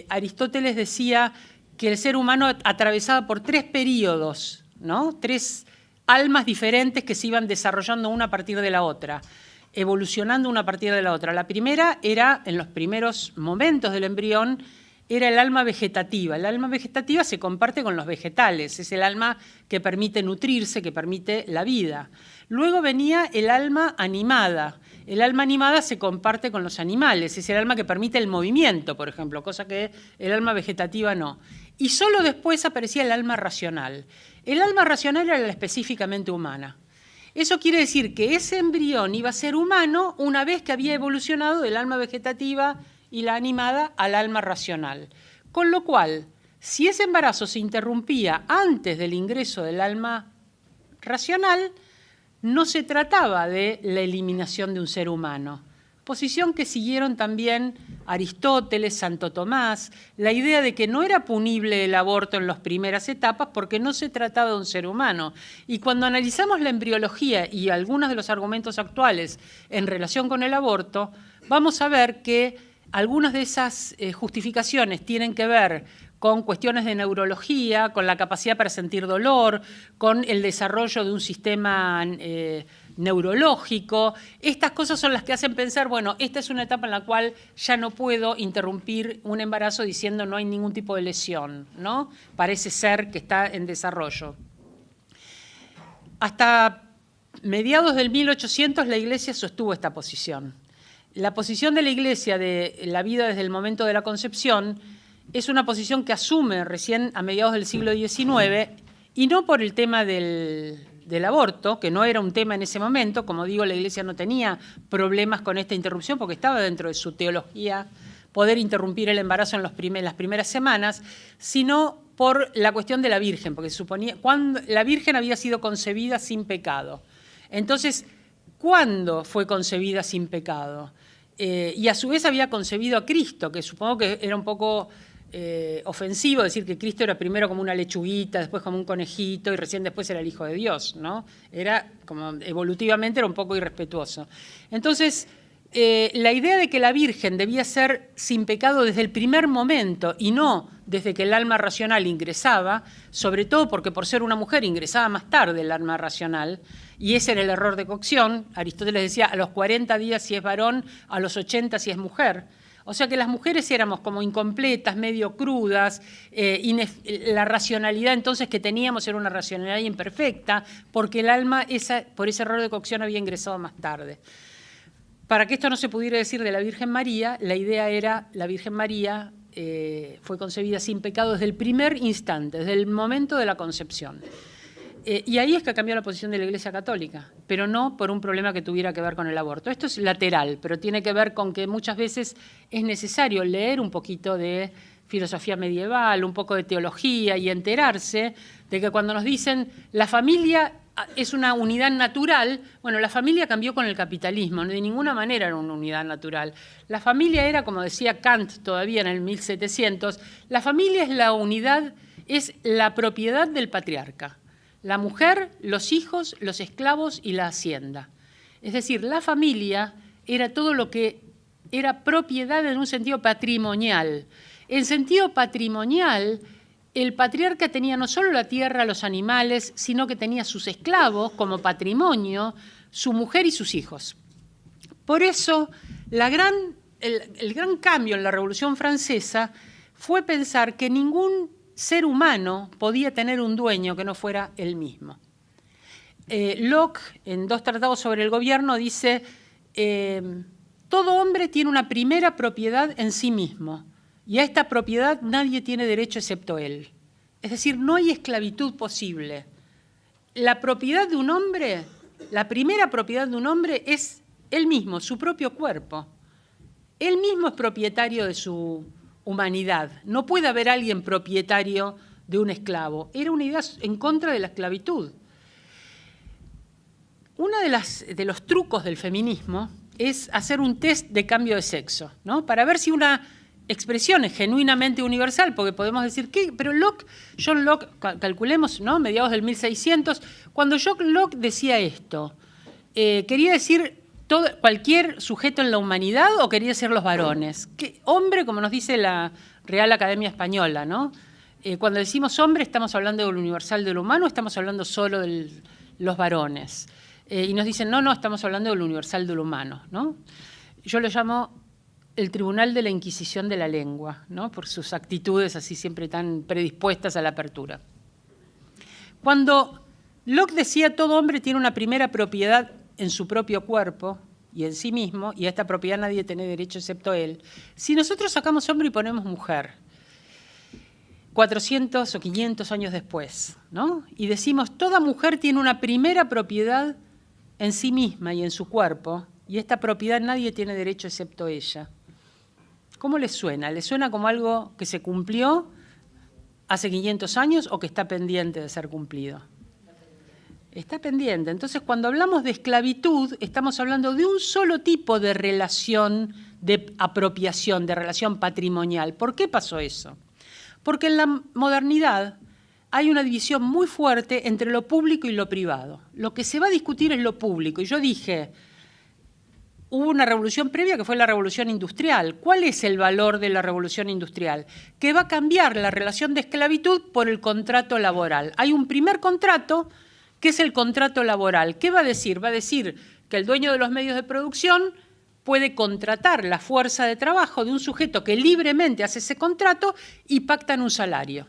Aristóteles decía que el ser humano atravesaba por 3 períodos, ¿no? 3 almas diferentes que se iban desarrollando una a partir de la otra, evolucionando una a partir de la otra. La primera era, en los primeros momentos del embrión, era el alma vegetativa. El alma vegetativa se comparte con los vegetales, es el alma que permite nutrirse, que permite la vida. Luego venía el alma animada. El alma animada se comparte con los animales, es el alma que permite el movimiento, por ejemplo, cosa que el alma vegetativa no. Y solo después aparecía el alma racional. El alma racional era la específicamente humana. Eso quiere decir que ese embrión iba a ser humano una vez que había evolucionado del alma vegetativa y la animada al alma racional. Con lo cual, si ese embarazo se interrumpía antes del ingreso del alma racional, no se trataba de la eliminación de un ser humano. Posición que siguieron también Aristóteles, Santo Tomás, la idea de que no era punible el aborto en las primeras etapas porque no se trataba de un ser humano. Y cuando analizamos la embriología y algunos de los argumentos actuales en relación con el aborto, vamos a ver que algunas de esas justificaciones tienen que ver con cuestiones de neurología, con la capacidad para sentir dolor, con el desarrollo de un sistema neurológico. Estas cosas son las que hacen pensar, bueno, esta es una etapa en la cual ya no puedo interrumpir un embarazo diciendo no hay ningún tipo de lesión, ¿no? Parece ser que está en desarrollo. Hasta mediados del 1800 la Iglesia sostuvo esta posición. La posición de la Iglesia de la vida desde el momento de la concepción es una posición que asume recién a mediados del siglo XIX, y no por el tema del aborto, que no era un tema en ese momento. Como digo, la Iglesia no tenía problemas con esta interrupción porque estaba dentro de su teología poder interrumpir el embarazo en las primeras semanas, sino por la cuestión de la Virgen, porque se suponía cuando la Virgen había sido concebida sin pecado. Entonces, ¿cuándo fue concebida sin pecado? Y a su vez había concebido a Cristo, que supongo que era un poco ofensivo decir que Cristo era primero como una lechuguita, después como un conejito y recién después era el Hijo de Dios, ¿no? Era como evolutivamente era un poco irrespetuoso. Entonces, la idea de que la Virgen debía ser sin pecado desde el primer momento y no desde que el alma racional ingresaba, sobre todo porque por ser una mujer ingresaba más tarde el alma racional, y ese era el error de cocción. Aristóteles decía a los 40 días si es varón, a los 80 si es mujer. O sea que las mujeres éramos como incompletas, medio crudas, la racionalidad entonces que teníamos era una racionalidad imperfecta, porque el alma por ese error de cocción había ingresado más tarde. Para que esto no se pudiera decir de la Virgen María, la idea era la Virgen María fue concebida sin pecado desde el primer instante, desde el momento de la concepción. Y ahí es que cambió la posición de la Iglesia Católica, pero no por un problema que tuviera que ver con el aborto. Esto es lateral, pero tiene que ver con que muchas veces es necesario leer un poquito de filosofía medieval, un poco de teología y enterarse de que cuando nos dicen la familia es una unidad natural, bueno, la familia cambió con el capitalismo, de ninguna manera era una unidad natural. La familia era, como decía Kant todavía en el 1700, la familia es la unidad, es la propiedad del patriarca. La mujer, los hijos, los esclavos y la hacienda. Es decir, la familia era todo lo que era propiedad en un sentido patrimonial. En sentido patrimonial, el patriarca tenía no solo la tierra, los animales, sino que tenía sus esclavos como patrimonio, su mujer y sus hijos. Por eso, el gran cambio en la Revolución Francesa fue pensar que ningún ser humano podía tener un dueño que no fuera él mismo. Locke, en 2 tratados sobre el gobierno, dice todo hombre tiene una primera propiedad en sí mismo y a esta propiedad nadie tiene derecho excepto él. Es decir, no hay esclavitud posible. La propiedad de un hombre, la primera propiedad de un hombre es él mismo, su propio cuerpo. Él mismo es propietario de su humanidad. No puede haber alguien propietario de un esclavo. Era una idea en contra de la esclavitud. Uno de los trucos del feminismo es hacer un test de cambio de sexo, ¿no? Para ver si una expresión es genuinamente universal, porque podemos decir que, pero John Locke, calculemos, ¿no? Mediados del 1600, cuando John Locke decía esto, quería decir cualquier sujeto en la humanidad o quería decir los varones. Hombre, como nos dice la Real Academia Española, ¿no? Cuando decimos hombre, ¿estamos hablando de lo universal de lo humano o estamos hablando solo de los varones? Y nos dicen, no, estamos hablando de lo universal de lo humano, ¿no? Yo lo llamo el Tribunal de la Inquisición de la Lengua, ¿no? Por sus actitudes así siempre tan predispuestas a la apertura. Cuando Locke decía todo hombre tiene una primera propiedad en su propio cuerpo y en sí mismo, y a esta propiedad nadie tiene derecho excepto él, si nosotros sacamos hombre y ponemos mujer, 400 o 500 años después, ¿no? Y decimos toda mujer tiene una primera propiedad en sí misma y en su cuerpo, y esta propiedad nadie tiene derecho excepto ella. ¿Cómo les suena? ¿Les suena como algo que se cumplió hace 500 años o que está pendiente de ser cumplido? Está pendiente. Entonces, cuando hablamos de esclavitud, estamos hablando de un solo tipo de relación de apropiación, de relación patrimonial. ¿Por qué pasó eso? Porque en la modernidad hay una división muy fuerte entre lo público y lo privado. Lo que se va a discutir es lo público. Y yo dije, hubo una revolución previa que fue la revolución industrial. ¿Cuál es el valor de la revolución industrial? Que va a cambiar la relación de esclavitud por el contrato laboral. Hay un primer contrato que es el contrato laboral. ¿Qué va a decir? Va a decir que el dueño de los medios de producción puede contratar la fuerza de trabajo de un sujeto que libremente hace ese contrato y pactan un salario,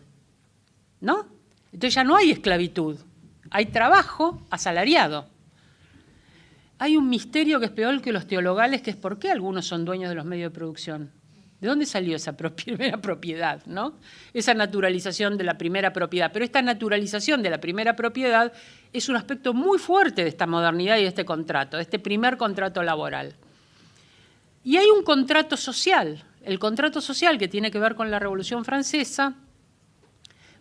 ¿no? Entonces ya no hay esclavitud, hay trabajo asalariado. Hay un misterio que es peor que los teologales, que es por qué algunos son dueños de los medios de producción. ¿De dónde salió esa primera propiedad, ¿no? Esa naturalización de la primera propiedad. Pero esta naturalización de la primera propiedad es un aspecto muy fuerte de esta modernidad y de este contrato, de este primer contrato laboral. Y hay un contrato social. El contrato social que tiene que ver con la Revolución Francesa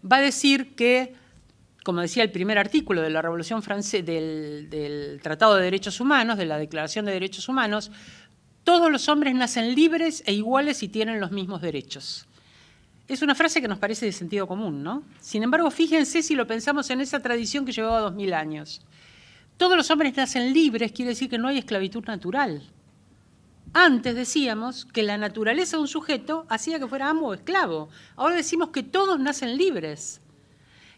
va a decir que, como decía el primer artículo de la Revolución Francesa, del Tratado de Derechos Humanos, de la Declaración de Derechos Humanos, todos los hombres nacen libres e iguales y tienen los mismos derechos. Es una frase que nos parece de sentido común, ¿no? Sin embargo, fíjense si lo pensamos en esa tradición que llevaba 2000 años. Todos los hombres nacen libres quiere decir que no hay esclavitud natural. Antes decíamos que la naturaleza de un sujeto hacía que fuera amo o esclavo. Ahora decimos que todos nacen libres.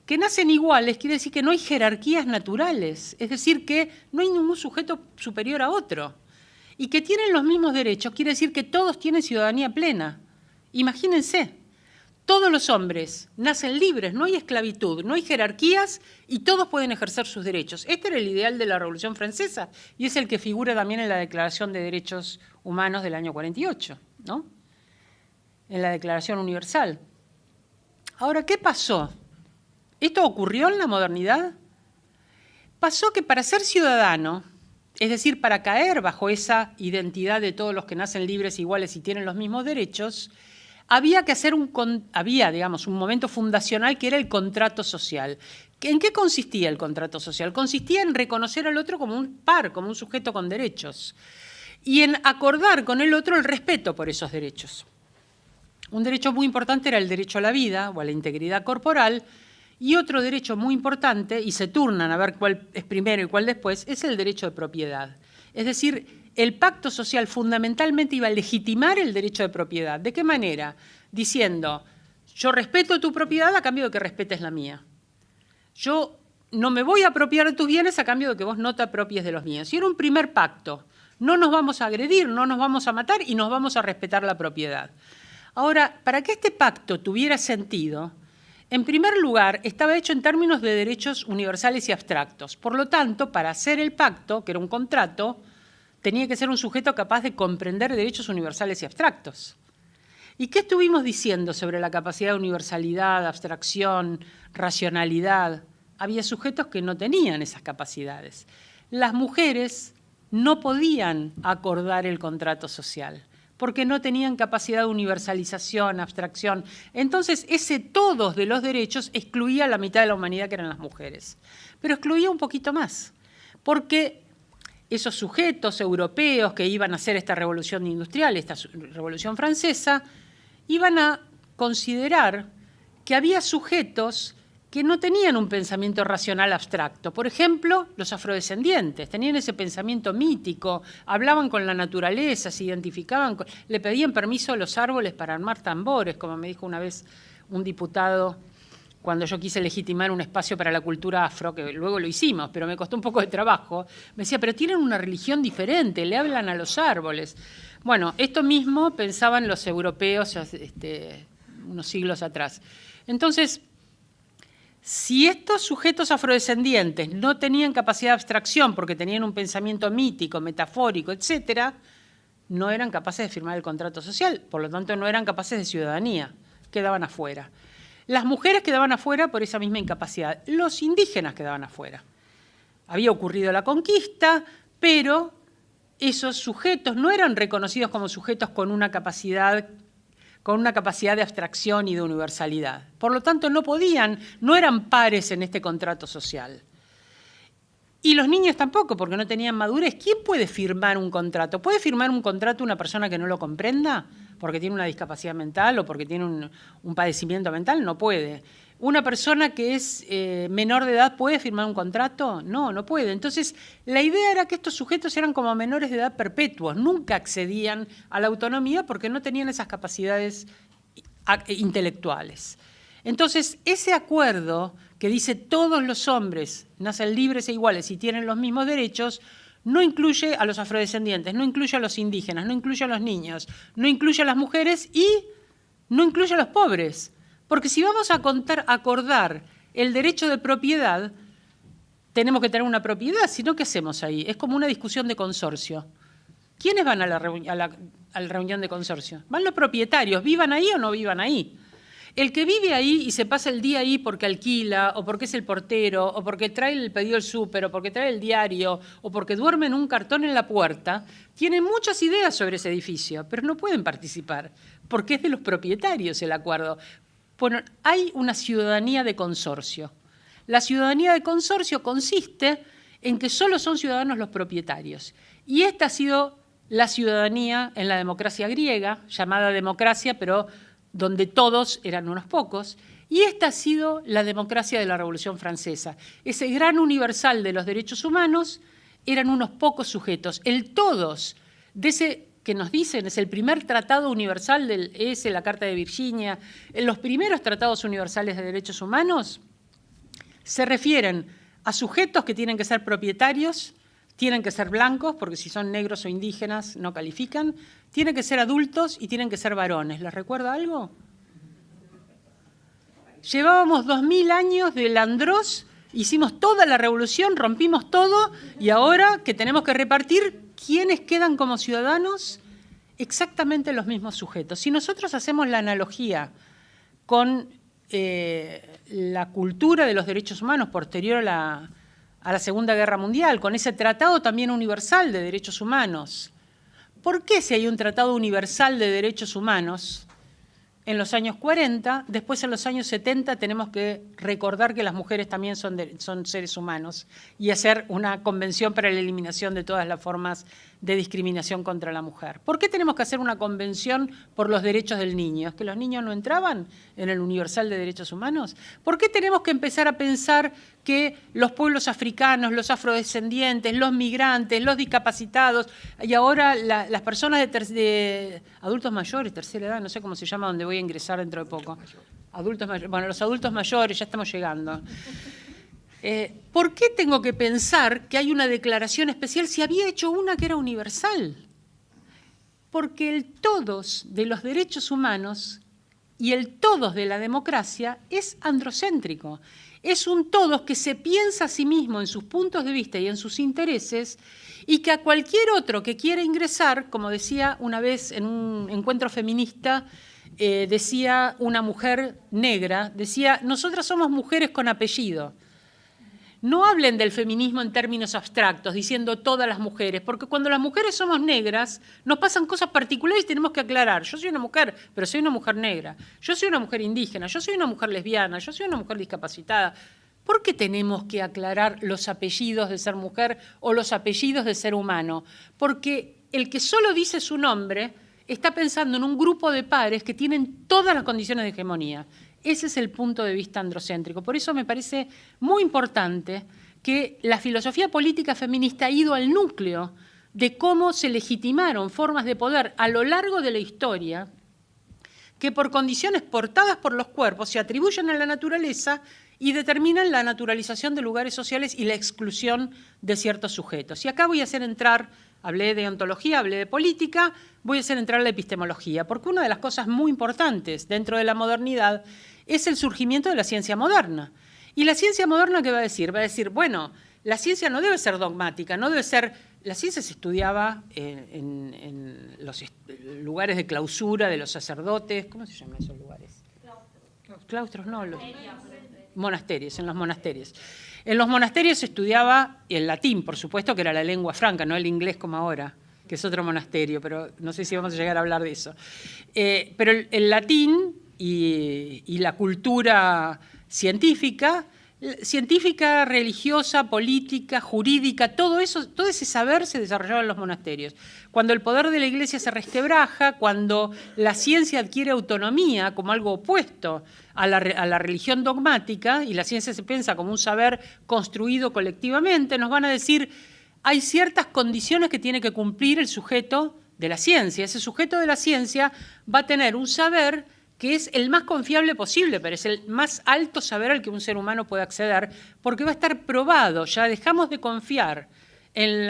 Que nacen iguales quiere decir que no hay jerarquías naturales, es decir, que no hay ningún sujeto superior a otro. Y que tienen los mismos derechos quiere decir que todos tienen ciudadanía plena. Imagínense, todos los hombres nacen libres, no hay esclavitud, no hay jerarquías y todos pueden ejercer sus derechos. Este era el ideal de la Revolución Francesa y es el que figura también en la Declaración de Derechos Humanos del año 48, ¿no? en la Declaración Universal. Ahora, ¿qué pasó? ¿Esto ocurrió en la modernidad? Pasó que para ser ciudadano, es decir, para caer bajo esa identidad de todos los que nacen libres, iguales y tienen los mismos derechos, había que hacer un momento fundacional que era el contrato social. ¿En qué consistía el contrato social? Consistía en reconocer al otro como un par, como un sujeto con derechos, y en acordar con el otro el respeto por esos derechos. Un derecho muy importante era el derecho a la vida o a la integridad corporal, y otro derecho muy importante, y se turnan a ver cuál es primero y cuál después, es el derecho de propiedad. Es decir, el pacto social fundamentalmente iba a legitimar el derecho de propiedad. ¿De qué manera? Diciendo, yo respeto tu propiedad a cambio de que respetes la mía. Yo no me voy a apropiar de tus bienes a cambio de que vos no te apropies de los míos. Y era un primer pacto. No nos vamos a agredir, no nos vamos a matar y nos vamos a respetar la propiedad. Ahora, para que este pacto tuviera sentido, en primer lugar, estaba hecho en términos de derechos universales y abstractos. Por lo tanto, para hacer el pacto, que era un contrato, tenía que ser un sujeto capaz de comprender derechos universales y abstractos. ¿Y qué estuvimos diciendo sobre la capacidad de universalidad, abstracción, racionalidad? Había sujetos que no tenían esas capacidades. Las mujeres no podían acordar el contrato social, porque no tenían capacidad de universalización, abstracción. Entonces, ese todos de los derechos excluía a la mitad de la humanidad, que eran las mujeres. Pero excluía un poquito más, porque esos sujetos europeos que iban a hacer esta revolución industrial, esta revolución francesa, iban a considerar que había sujetos que no tenían un pensamiento racional abstracto. Por ejemplo, los afrodescendientes tenían ese pensamiento mítico, hablaban con la naturaleza, se identificaban, le pedían permiso a los árboles para armar tambores, como me dijo una vez un diputado cuando yo quise legitimar un espacio para la cultura afro, que luego lo hicimos, pero me costó un poco de trabajo. Me decía, pero tienen una religión diferente, le hablan a los árboles. Bueno, esto mismo pensaban los europeos unos siglos atrás. Entonces, si estos sujetos afrodescendientes no tenían capacidad de abstracción porque tenían un pensamiento mítico, metafórico, etcétera, no eran capaces de firmar el contrato social, por lo tanto no eran capaces de ciudadanía, quedaban afuera. Las mujeres quedaban afuera por esa misma incapacidad, los indígenas quedaban afuera. Había ocurrido la conquista, pero esos sujetos no eran reconocidos como sujetos con una capacidad de abstracción y de universalidad. Por lo tanto, no eran pares en este contrato social. Y los niños tampoco, porque no tenían madurez. ¿Quién puede firmar un contrato? ¿Puede firmar un contrato una persona que no lo comprenda? ¿Porque tiene una discapacidad mental o porque tiene un padecimiento mental? No puede. ¿Una persona que es menor de edad puede firmar un contrato? No, no puede. Entonces, la idea era que estos sujetos eran como menores de edad perpetuos, nunca accedían a la autonomía porque no tenían esas capacidades intelectuales. Entonces, ese acuerdo que dice todos los hombres nacen libres e iguales y tienen los mismos derechos, no incluye a los afrodescendientes, no incluye a los indígenas, no incluye a los niños, no incluye a las mujeres y no incluye a los pobres. Porque si vamos a acordar el derecho de propiedad, tenemos que tener una propiedad, si no, ¿qué hacemos ahí? Es como una discusión de consorcio. ¿Quiénes van a la reunión de consorcio? Van los propietarios, vivan ahí o no vivan ahí. El que vive ahí y se pasa el día ahí porque alquila, o porque es el portero, o porque trae el pedido del súper, o porque trae el diario, o porque duerme en un cartón en la puerta, tiene muchas ideas sobre ese edificio, pero no pueden participar, porque es de los propietarios el acuerdo. Bueno, hay una ciudadanía de consorcio. La ciudadanía de consorcio consiste en que solo son ciudadanos los propietarios. Y esta ha sido la ciudadanía en la democracia griega, llamada democracia, pero donde todos eran unos pocos. Y esta ha sido la democracia de la Revolución Francesa. Ese gran universal de los derechos humanos eran unos pocos sujetos. El todos de ese que nos dicen es el primer tratado universal la Carta de Virginia, en los primeros tratados universales de derechos humanos, se refieren a sujetos que tienen que ser propietarios, tienen que ser blancos, porque si son negros o indígenas no califican, tienen que ser adultos y tienen que ser varones. ¿Les recuerda algo? Llevábamos 2000 años de Landros, hicimos toda la revolución, rompimos todo, y ahora que tenemos que repartir, ¿quiénes quedan como ciudadanos? exactamente los mismos sujetos. Si nosotros hacemos la analogía con la cultura de los derechos humanos posterior a la Segunda Guerra Mundial, con ese tratado también universal de derechos humanos, ¿por qué si hay un tratado universal de derechos humanos en los años 40, después en los años 70 tenemos que recordar que las mujeres también son seres humanos y hacer una convención para la eliminación de todas las formas de discriminación contra la mujer? ¿Por qué tenemos que hacer una convención por los derechos del niño? ¿Es que los niños no entraban en el Universal de Derechos Humanos? ¿Por qué tenemos que empezar a pensar que los pueblos africanos, los afrodescendientes, los migrantes, los discapacitados y ahora las personas de adultos mayores, tercera edad, no sé cómo se llama, donde voy a ingresar dentro de poco? Adultos mayores, bueno, los adultos mayores, ya estamos llegando. ¿Por qué tengo que pensar que hay una declaración especial si había hecho una que era universal? Porque el todos de los derechos humanos y el todos de la democracia es androcéntrico. Es un todos que se piensa a sí mismo en sus puntos de vista y en sus intereses y que a cualquier otro que quiera ingresar, como decía una vez en un encuentro feminista, decía una mujer negra, decía, nosotras somos mujeres con apellido. No hablen del feminismo en términos abstractos, diciendo todas las mujeres, porque cuando las mujeres somos negras, nos pasan cosas particulares y tenemos que aclarar. Yo soy una mujer, pero soy una mujer negra. Yo soy una mujer indígena, yo soy una mujer lesbiana, yo soy una mujer discapacitada. ¿Por qué tenemos que aclarar los apellidos de ser mujer o los apellidos de ser humano? Porque el que solo dice su nombre está pensando en un grupo de pares que tienen todas las condiciones de hegemonía. Ese es el punto de vista androcéntrico. Por eso me parece muy importante que la filosofía política feminista ha ido al núcleo de cómo se legitimaron formas de poder a lo largo de la historia que por condiciones portadas por los cuerpos se atribuyen a la naturaleza y determinan la naturalización de lugares sociales y la exclusión de ciertos sujetos. Y acá voy a hacer entrar, hablé de ontología, hablé de política, voy a hacer entrar la epistemología, porque una de las cosas muy importantes dentro de la modernidad es el surgimiento de la ciencia moderna. ¿Y la ciencia moderna qué va a decir? Va a decir, bueno, la ciencia no debe ser dogmática, no debe ser... La ciencia se estudiaba en los lugares de clausura de los sacerdotes. ¿Cómo se llaman esos lugares? Claustros, no, los monasterios, en los monasterios. En los monasterios se estudiaba el latín, por supuesto, que era la lengua franca, no el inglés como ahora, que es otro monasterio, pero no sé si vamos a llegar a hablar de eso. Pero el latín y la cultura científica, religiosa, política, jurídica, todo eso, todo ese saber se desarrollaba en los monasterios. Cuando el poder de la Iglesia se resquebraja, cuando la ciencia adquiere autonomía como algo opuesto a la religión dogmática, y la ciencia se piensa como un saber construido colectivamente, nos van a decir, hay ciertas condiciones que tiene que cumplir el sujeto de la ciencia. Ese sujeto de la ciencia va a tener un saber que es el más confiable posible, pero es el más alto saber al que un ser humano puede acceder, porque va a estar probado. Ya dejamos de confiar en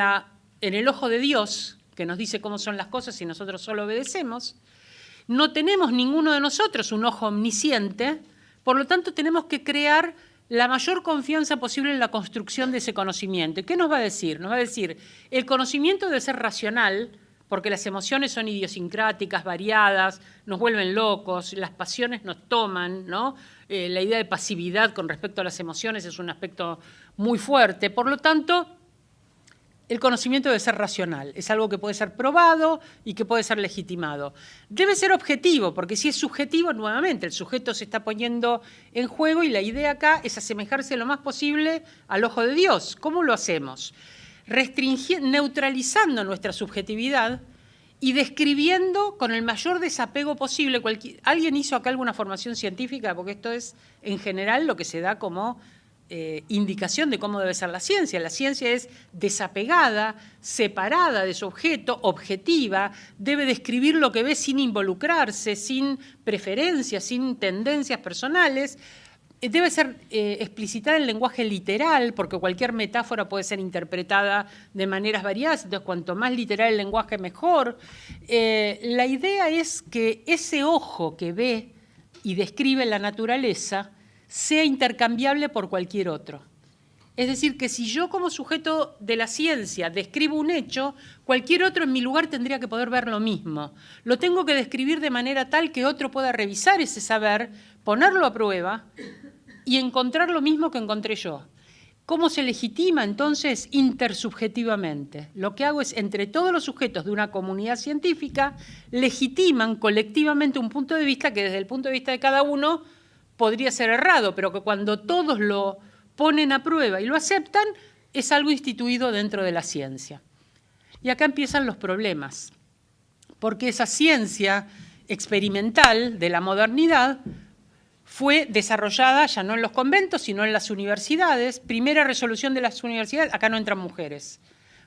el ojo de Dios, que nos dice cómo son las cosas y nosotros solo obedecemos. No tenemos ninguno de nosotros un ojo omnisciente, por lo tanto tenemos que crear la mayor confianza posible en la construcción de ese conocimiento. ¿Y qué nos va a decir? Nos va a decir, el conocimiento debe ser racional, porque las emociones son idiosincráticas, variadas, nos vuelven locos, las pasiones nos toman, ¿no? La idea de pasividad con respecto a las emociones es un aspecto muy fuerte. Por lo tanto, el conocimiento debe ser racional, es algo que puede ser probado y que puede ser legitimado. Debe ser objetivo, porque si es subjetivo, nuevamente, el sujeto se está poniendo en juego y la idea acá es asemejarse lo más posible al ojo de Dios. ¿Cómo lo hacemos? Neutralizando nuestra subjetividad y describiendo con el mayor desapego posible. ¿Alguien hizo acá alguna formación científica? Porque esto es, en general, lo que se da como indicación de cómo debe ser la ciencia. La ciencia es desapegada, separada de su objeto, objetiva, debe describir lo que ve sin involucrarse, sin preferencias, sin tendencias personales. Debe ser explicitada en lenguaje literal, porque cualquier metáfora puede ser interpretada de maneras variadas, entonces cuanto más literal el lenguaje, mejor. La idea es que ese ojo que ve y describe la naturaleza sea intercambiable por cualquier otro. Es decir, que si yo como sujeto de la ciencia describo un hecho, cualquier otro en mi lugar tendría que poder ver lo mismo. Lo tengo que describir de manera tal que otro pueda revisar ese saber, ponerlo a prueba y encontrar lo mismo que encontré yo. ¿Cómo se legitima entonces? Intersubjetivamente. Lo que hago es, entre todos los sujetos de una comunidad científica, legitiman colectivamente un punto de vista que desde el punto de vista de cada uno podría ser errado, pero que cuando todos lo ponen a prueba y lo aceptan, es algo instituido dentro de la ciencia. Y acá empiezan los problemas, porque esa ciencia experimental de la modernidad fue desarrollada ya no en los conventos, sino en las universidades. Primera resolución de las universidades, acá no entran mujeres.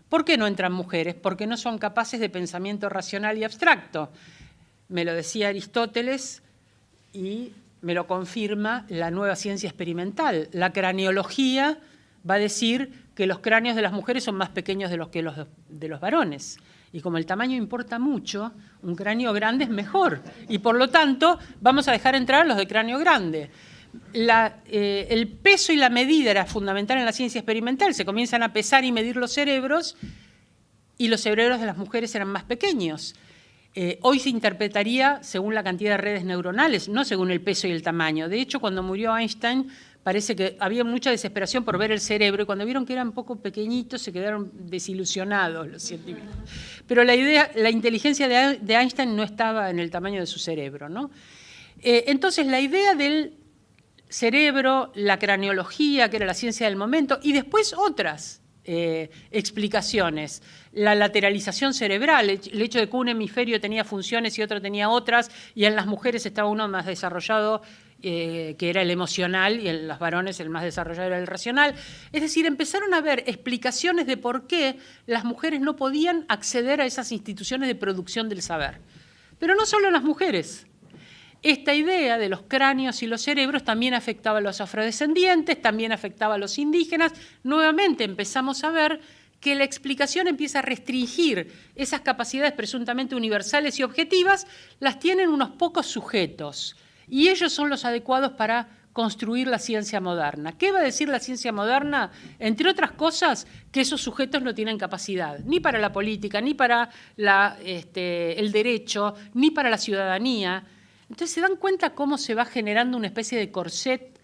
¿Por qué no entran mujeres? Porque no son capaces de pensamiento racional y abstracto. Me lo decía Aristóteles y me lo confirma la nueva ciencia experimental. La craneología va a decir que los cráneos de las mujeres son más pequeños de los varones. Y como el tamaño importa mucho, un cráneo grande es mejor. Y por lo tanto, vamos a dejar entrar a los de cráneo grande. El peso y la medida era fundamental en la ciencia experimental. Se comienzan a pesar y medir los cerebros, y los cerebros de las mujeres eran más pequeños. Hoy se interpretaría según la cantidad de redes neuronales, no según el peso y el tamaño. De hecho, cuando murió Einstein, parece que había mucha desesperación por ver el cerebro, y cuando vieron que eran un poco pequeñitos se quedaron desilusionados los científicos. Pero la inteligencia de Einstein no estaba en el tamaño de su cerebro, ¿no? Entonces, la idea del cerebro, la craneología, que era la ciencia del momento, y después otras explicaciones. La lateralización cerebral, el hecho de que un hemisferio tenía funciones y otro tenía otras, y en las mujeres estaba uno más desarrollado, que era el emocional, y en los varones el más desarrollado era el racional. Es decir, empezaron a haber explicaciones de por qué las mujeres no podían acceder a esas instituciones de producción del saber. Pero no solo las mujeres. Esta idea de los cráneos y los cerebros también afectaba a los afrodescendientes, también afectaba a los indígenas. Nuevamente empezamos a ver que la explicación empieza a restringir esas capacidades presuntamente universales y objetivas, las tienen unos pocos sujetos, y ellos son los adecuados para construir la ciencia moderna. ¿Qué va a decir la ciencia moderna? Entre otras cosas, que esos sujetos no tienen capacidad, ni para la política, ni para el derecho, ni para la ciudadanía. Entonces se dan cuenta cómo se va generando una especie de corset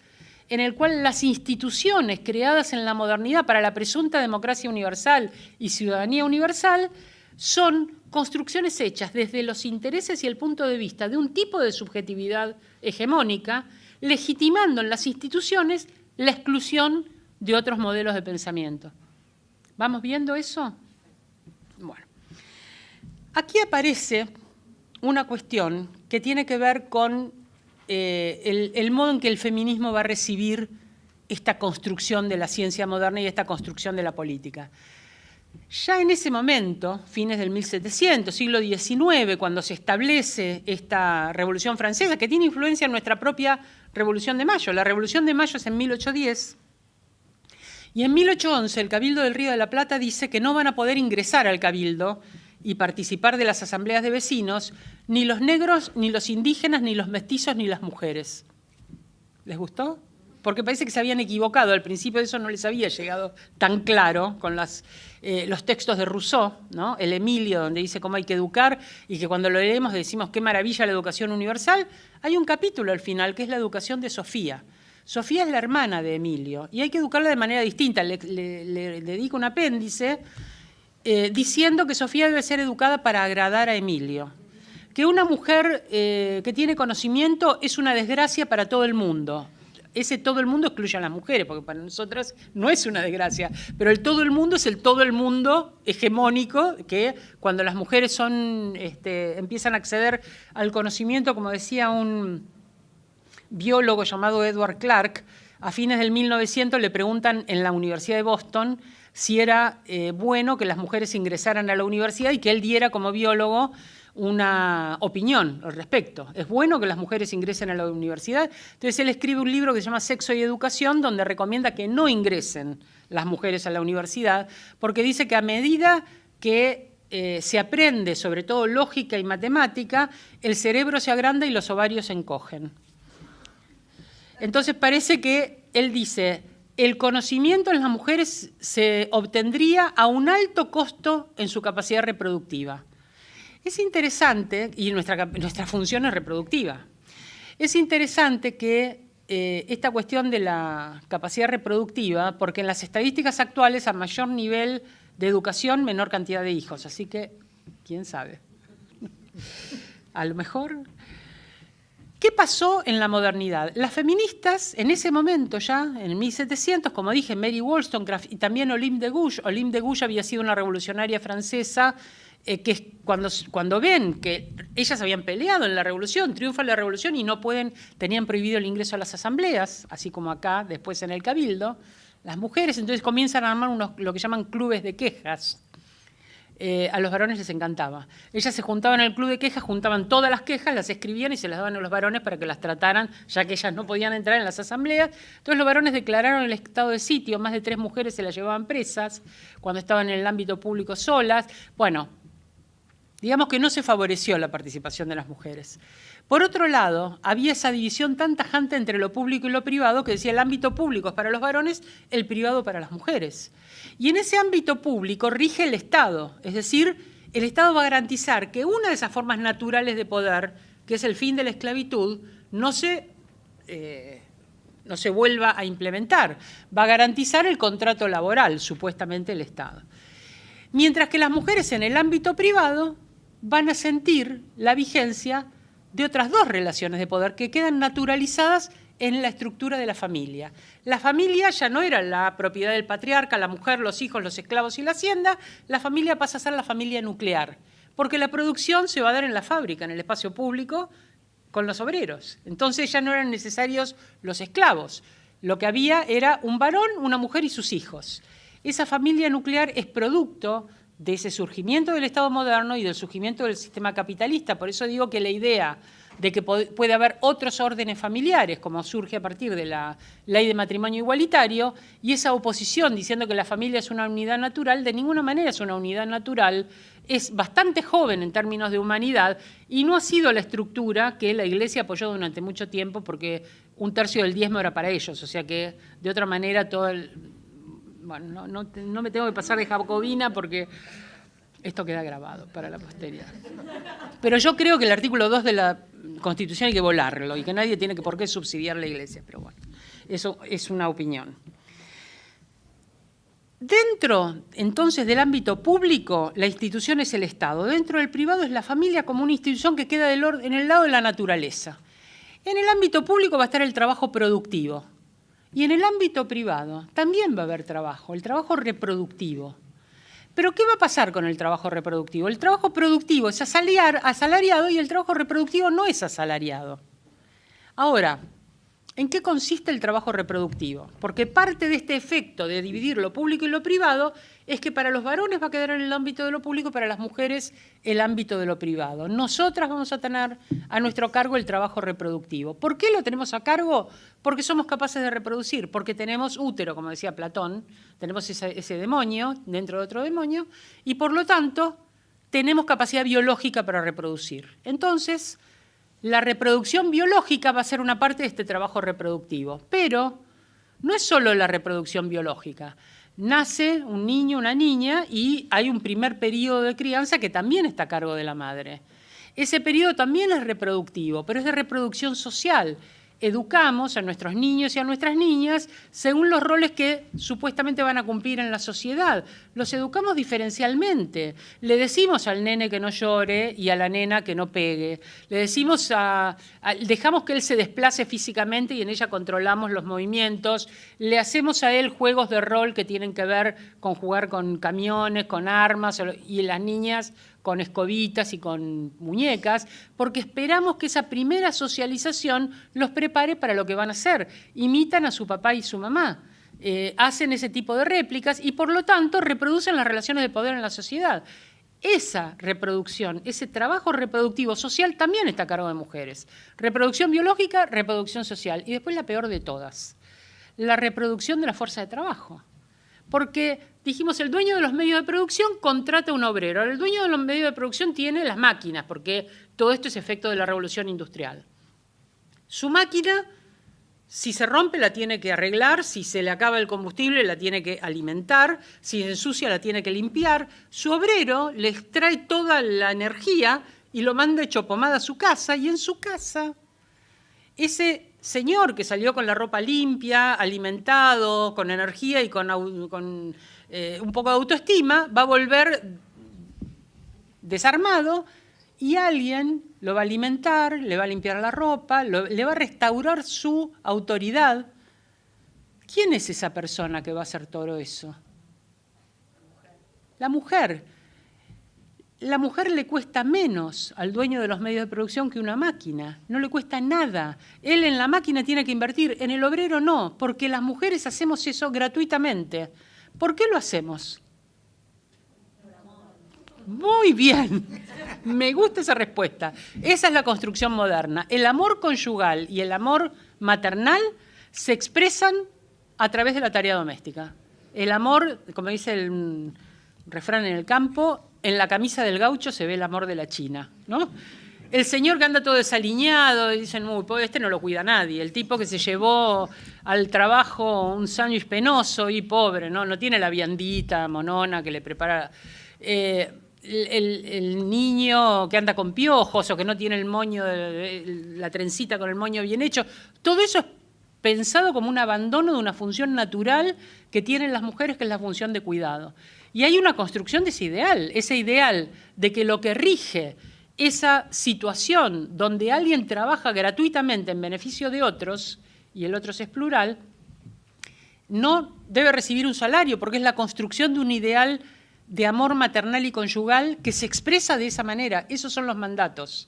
en el cual las instituciones creadas en la modernidad para la presunta democracia universal y ciudadanía universal son construcciones hechas desde los intereses y el punto de vista de un tipo de subjetividad hegemónica, legitimando en las instituciones la exclusión de otros modelos de pensamiento. ¿Vamos viendo eso? Bueno, aquí aparece una cuestión que tiene que ver con el modo en que el feminismo va a recibir esta construcción de la ciencia moderna y esta construcción de la política. Ya en ese momento, fines del 1700, siglo XIX, cuando se establece esta Revolución Francesa, que tiene influencia en nuestra propia Revolución de Mayo. La Revolución de Mayo es en 1810, y en 1811 el Cabildo del Río de la Plata dice que no van a poder ingresar al Cabildo y participar de las asambleas de vecinos ni los negros, ni los indígenas, ni los mestizos, ni las mujeres. ¿Les gustó? Porque parece que se habían equivocado. Al principio eso no les había llegado tan claro con los textos de Rousseau, ¿no? El Emilio, donde dice cómo hay que educar, y que cuando lo leemos decimos qué maravilla la educación universal. Hay un capítulo al final que es la educación de Sofía. Sofía es la hermana de Emilio y hay que educarla de manera distinta. Le dedica un apéndice diciendo que Sofía debe ser educada para agradar a Emilio. Que una mujer que tiene conocimiento es una desgracia para todo el mundo. Ese todo el mundo excluye a las mujeres, porque para nosotras no es una desgracia, pero el todo el mundo es el todo el mundo hegemónico, que cuando las mujeres empiezan a acceder al conocimiento, como decía un biólogo llamado Edward Clark, a fines del 1900 le preguntan en la Universidad de Boston si era bueno que las mujeres ingresaran a la universidad y que él diera como biólogo una opinión al respecto. ¿Es bueno que las mujeres ingresen a la universidad? Entonces él escribe un libro que se llama Sexo y Educación, donde recomienda que no ingresen las mujeres a la universidad, porque dice que a medida que se aprende, sobre todo lógica y matemática, el cerebro se agranda y los ovarios se encogen. Entonces parece que él dice, el conocimiento en las mujeres se obtendría a un alto costo en su capacidad reproductiva. Es interesante, y nuestra función es reproductiva, es interesante que esta cuestión de la capacidad reproductiva, porque en las estadísticas actuales, a mayor nivel de educación, menor cantidad de hijos. Así que, quién sabe. A lo mejor. ¿Qué pasó en la modernidad? Las feministas, en ese momento ya, en 1700, como dije, Mary Wollstonecraft y también Olympe de Gouges. Olympe de Gouges había sido una revolucionaria francesa que cuando ven que ellas habían peleado en la revolución, triunfa la revolución y no tenían prohibido el ingreso a las asambleas, así como acá, después en el Cabildo, las mujeres, entonces comienzan a armar lo que llaman clubes de quejas. A los varones les encantaba. Ellas se juntaban en el club de quejas, juntaban todas las quejas, las escribían y se las daban a los varones para que las trataran, ya que ellas no podían entrar en las asambleas. Entonces los varones declararon el estado de sitio, más de 3 mujeres se las llevaban presas cuando estaban en el ámbito público solas. Bueno, digamos que no se favoreció la participación de las mujeres. Por otro lado, había esa división tan tajante entre lo público y lo privado que decía el ámbito público es para los varones, el privado para las mujeres. Y en ese ámbito público rige el Estado, es decir, el Estado va a garantizar que una de esas formas naturales de poder, que es el fin de la esclavitud, no se vuelva a implementar. Va a garantizar el contrato laboral, supuestamente el Estado. Mientras que las mujeres en el ámbito privado van a sentir la vigencia de otras 2 relaciones de poder que quedan naturalizadas en la estructura de la familia. La familia ya no era la propiedad del patriarca, la mujer, los hijos, los esclavos y la hacienda, la familia pasa a ser la familia nuclear, porque la producción se va a dar en la fábrica, en el espacio público, con los obreros. Entonces ya no eran necesarios los esclavos. Lo que había era un varón, una mujer y sus hijos. Esa familia nuclear es producto de ese surgimiento del Estado moderno y del surgimiento del sistema capitalista. Por eso digo que la idea de que puede haber otros órdenes familiares, como surge a partir de la ley de matrimonio igualitario, y esa oposición diciendo que la familia es una unidad natural, de ninguna manera es una unidad natural, es bastante joven en términos de humanidad y no ha sido la estructura que la Iglesia apoyó durante mucho tiempo porque 1/3 del diezmo era para ellos, o sea que de otra manera todo bueno, no me tengo que pasar de jacobina porque esto queda grabado para la posteridad. Pero yo creo que el artículo 2 de la Constitución hay que volarlo y que nadie tiene por qué subsidiar la Iglesia, pero bueno, eso es una opinión. Dentro, entonces, del ámbito público, la institución es el Estado. Dentro del privado es la familia como una institución que queda en el lado de la naturaleza. En el ámbito público va a estar el trabajo productivo. Y en el ámbito privado también va a haber trabajo, el trabajo reproductivo. Pero ¿qué va a pasar con el trabajo reproductivo? El trabajo productivo es asalariado y el trabajo reproductivo no es asalariado. Ahora, ¿en qué consiste el trabajo reproductivo? Porque parte de este efecto de dividir lo público y lo privado es que para los varones va a quedar en el ámbito de lo público, para las mujeres el ámbito de lo privado. Nosotras vamos a tener a nuestro cargo el trabajo reproductivo. ¿Por qué lo tenemos a cargo? Porque somos capaces de reproducir, porque tenemos útero, como decía Platón, tenemos ese demonio dentro de otro demonio, y por lo tanto tenemos capacidad biológica para reproducir. Entonces, la reproducción biológica va a ser una parte de este trabajo reproductivo, pero no es solo la reproducción biológica. Nace un niño, una niña, y hay un primer periodo de crianza que también está a cargo de la madre. Ese periodo también es reproductivo, pero es de reproducción social. Educamos a nuestros niños y a nuestras niñas según los roles que supuestamente van a cumplir en la sociedad. Los educamos diferencialmente. Le decimos al nene que no llore y a la nena que no pegue. Le decimos dejamos que él se desplace físicamente y en ella controlamos los movimientos. Le hacemos a él juegos de rol que tienen que ver con jugar con camiones, con armas, y las niñas con escobitas y con muñecas, porque esperamos que esa primera socialización los prepare para lo que van a hacer. Imitan a su papá y su mamá, hacen ese tipo de réplicas y por lo tanto reproducen las relaciones de poder en la sociedad. Esa reproducción, ese trabajo reproductivo social también está a cargo de mujeres. Reproducción biológica, reproducción social. Y después la peor de todas, la reproducción de la fuerza de trabajo. Porque dijimos, el dueño de los medios de producción contrata a un obrero. Ahora, el dueño de los medios de producción tiene las máquinas, porque todo esto es efecto de la revolución industrial. Su máquina Si se rompe, la tiene que arreglar, si se le acaba el combustible, la tiene que alimentar, si se ensucia, la tiene que limpiar. Su obrero le extrae toda la energía y lo manda hecho pomada a su casa, y en su casa, ese señor que salió con la ropa limpia, alimentado, con energía y con un poco de autoestima, va a volver desarmado y alguien lo va a alimentar, le va a limpiar la ropa, le va a restaurar su autoridad. ¿Quién es esa persona que va a hacer todo eso? La mujer. La mujer le cuesta menos al dueño de los medios de producción que una máquina. No le cuesta nada. Él en la máquina tiene que invertir, en el obrero no, porque las mujeres hacemos eso gratuitamente. ¿Por qué lo hacemos? Muy bien, me gusta esa respuesta. Esa es la construcción moderna. El amor conyugal y el amor maternal se expresan a través de la tarea doméstica. El amor, como dice el refrán en el campo, en la camisa del gaucho se ve el amor de la china, ¿no? El señor que anda todo desaliñado y dicen, uy, pues este no lo cuida nadie. El tipo que se llevó al trabajo un sándwich penoso y pobre, ¿no? No tiene la viandita monona que le prepara... El niño que anda con piojos o que no tiene el moño, la trencita con el moño bien hecho, todo eso es pensado como un abandono de una función natural que tienen las mujeres, que es la función de cuidado. Y hay una construcción de ese ideal de que lo que rige esa situación donde alguien trabaja gratuitamente en beneficio de otros, y el otros es plural, no debe recibir un salario, porque es la construcción de un ideal de amor maternal y conyugal que se expresa de esa manera. Esos son los mandatos.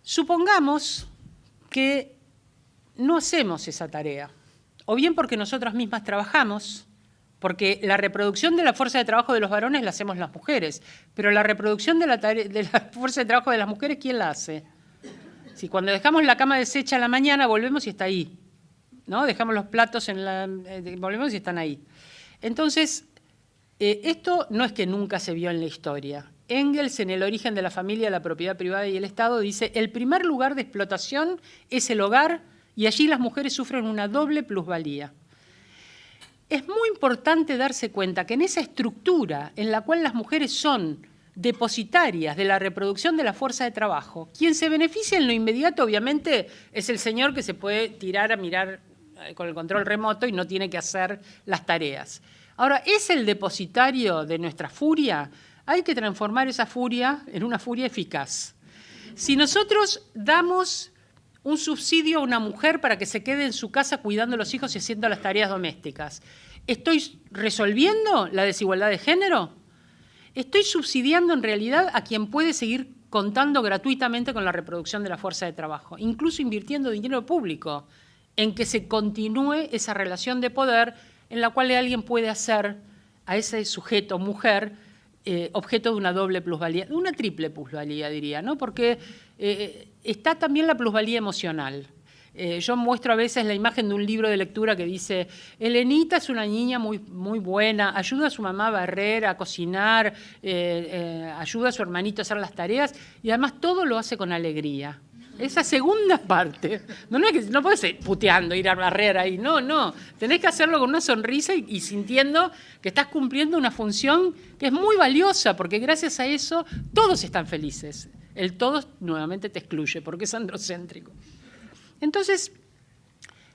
Supongamos que no hacemos esa tarea, o bien porque nosotras mismas trabajamos, porque la reproducción de la fuerza de trabajo de los varones la hacemos las mujeres, pero la reproducción de la fuerza de trabajo de las mujeres, ¿quién la hace? Si cuando dejamos la cama deshecha a la mañana, volvemos y está ahí, ¿no? Dejamos los platos volvemos y están ahí. Entonces, esto no es que nunca se vio en la historia. Engels, en El origen de la familia, la propiedad privada y el Estado, dice: el primer lugar de explotación es el hogar y allí las mujeres sufren una doble plusvalía. Es muy importante darse cuenta que en esa estructura en la cual las mujeres son depositarias de la reproducción de la fuerza de trabajo, quien se beneficia en lo inmediato, obviamente, es el señor que se puede tirar a mirar con el control remoto y no tiene que hacer las tareas. Ahora, ¿es el depositario de nuestra furia? Hay que transformar esa furia en una furia eficaz. Si nosotros damos un subsidio a una mujer para que se quede en su casa cuidando a los hijos y haciendo las tareas domésticas, ¿estoy resolviendo la desigualdad de género? Estoy subsidiando en realidad a quien puede seguir contando gratuitamente con la reproducción de la fuerza de trabajo, incluso invirtiendo dinero público en que se continúe esa relación de poder en la cual alguien puede hacer a ese sujeto, mujer, objeto de una doble plusvalía, de una triple plusvalía, diría, ¿no? Porque está también la plusvalía emocional. Yo muestro a veces la imagen de un libro de lectura que dice: Elenita es una niña muy, muy buena, ayuda a su mamá a barrer, a cocinar, ayuda a su hermanito a hacer las tareas y además todo lo hace con alegría. Esa segunda parte, no es que no puedes ir puteando, ir a barrer ahí, no, tenés que hacerlo con una sonrisa y sintiendo que estás cumpliendo una función que es muy valiosa, porque gracias a eso todos están felices. El todos nuevamente te excluye, porque es androcéntrico. Entonces,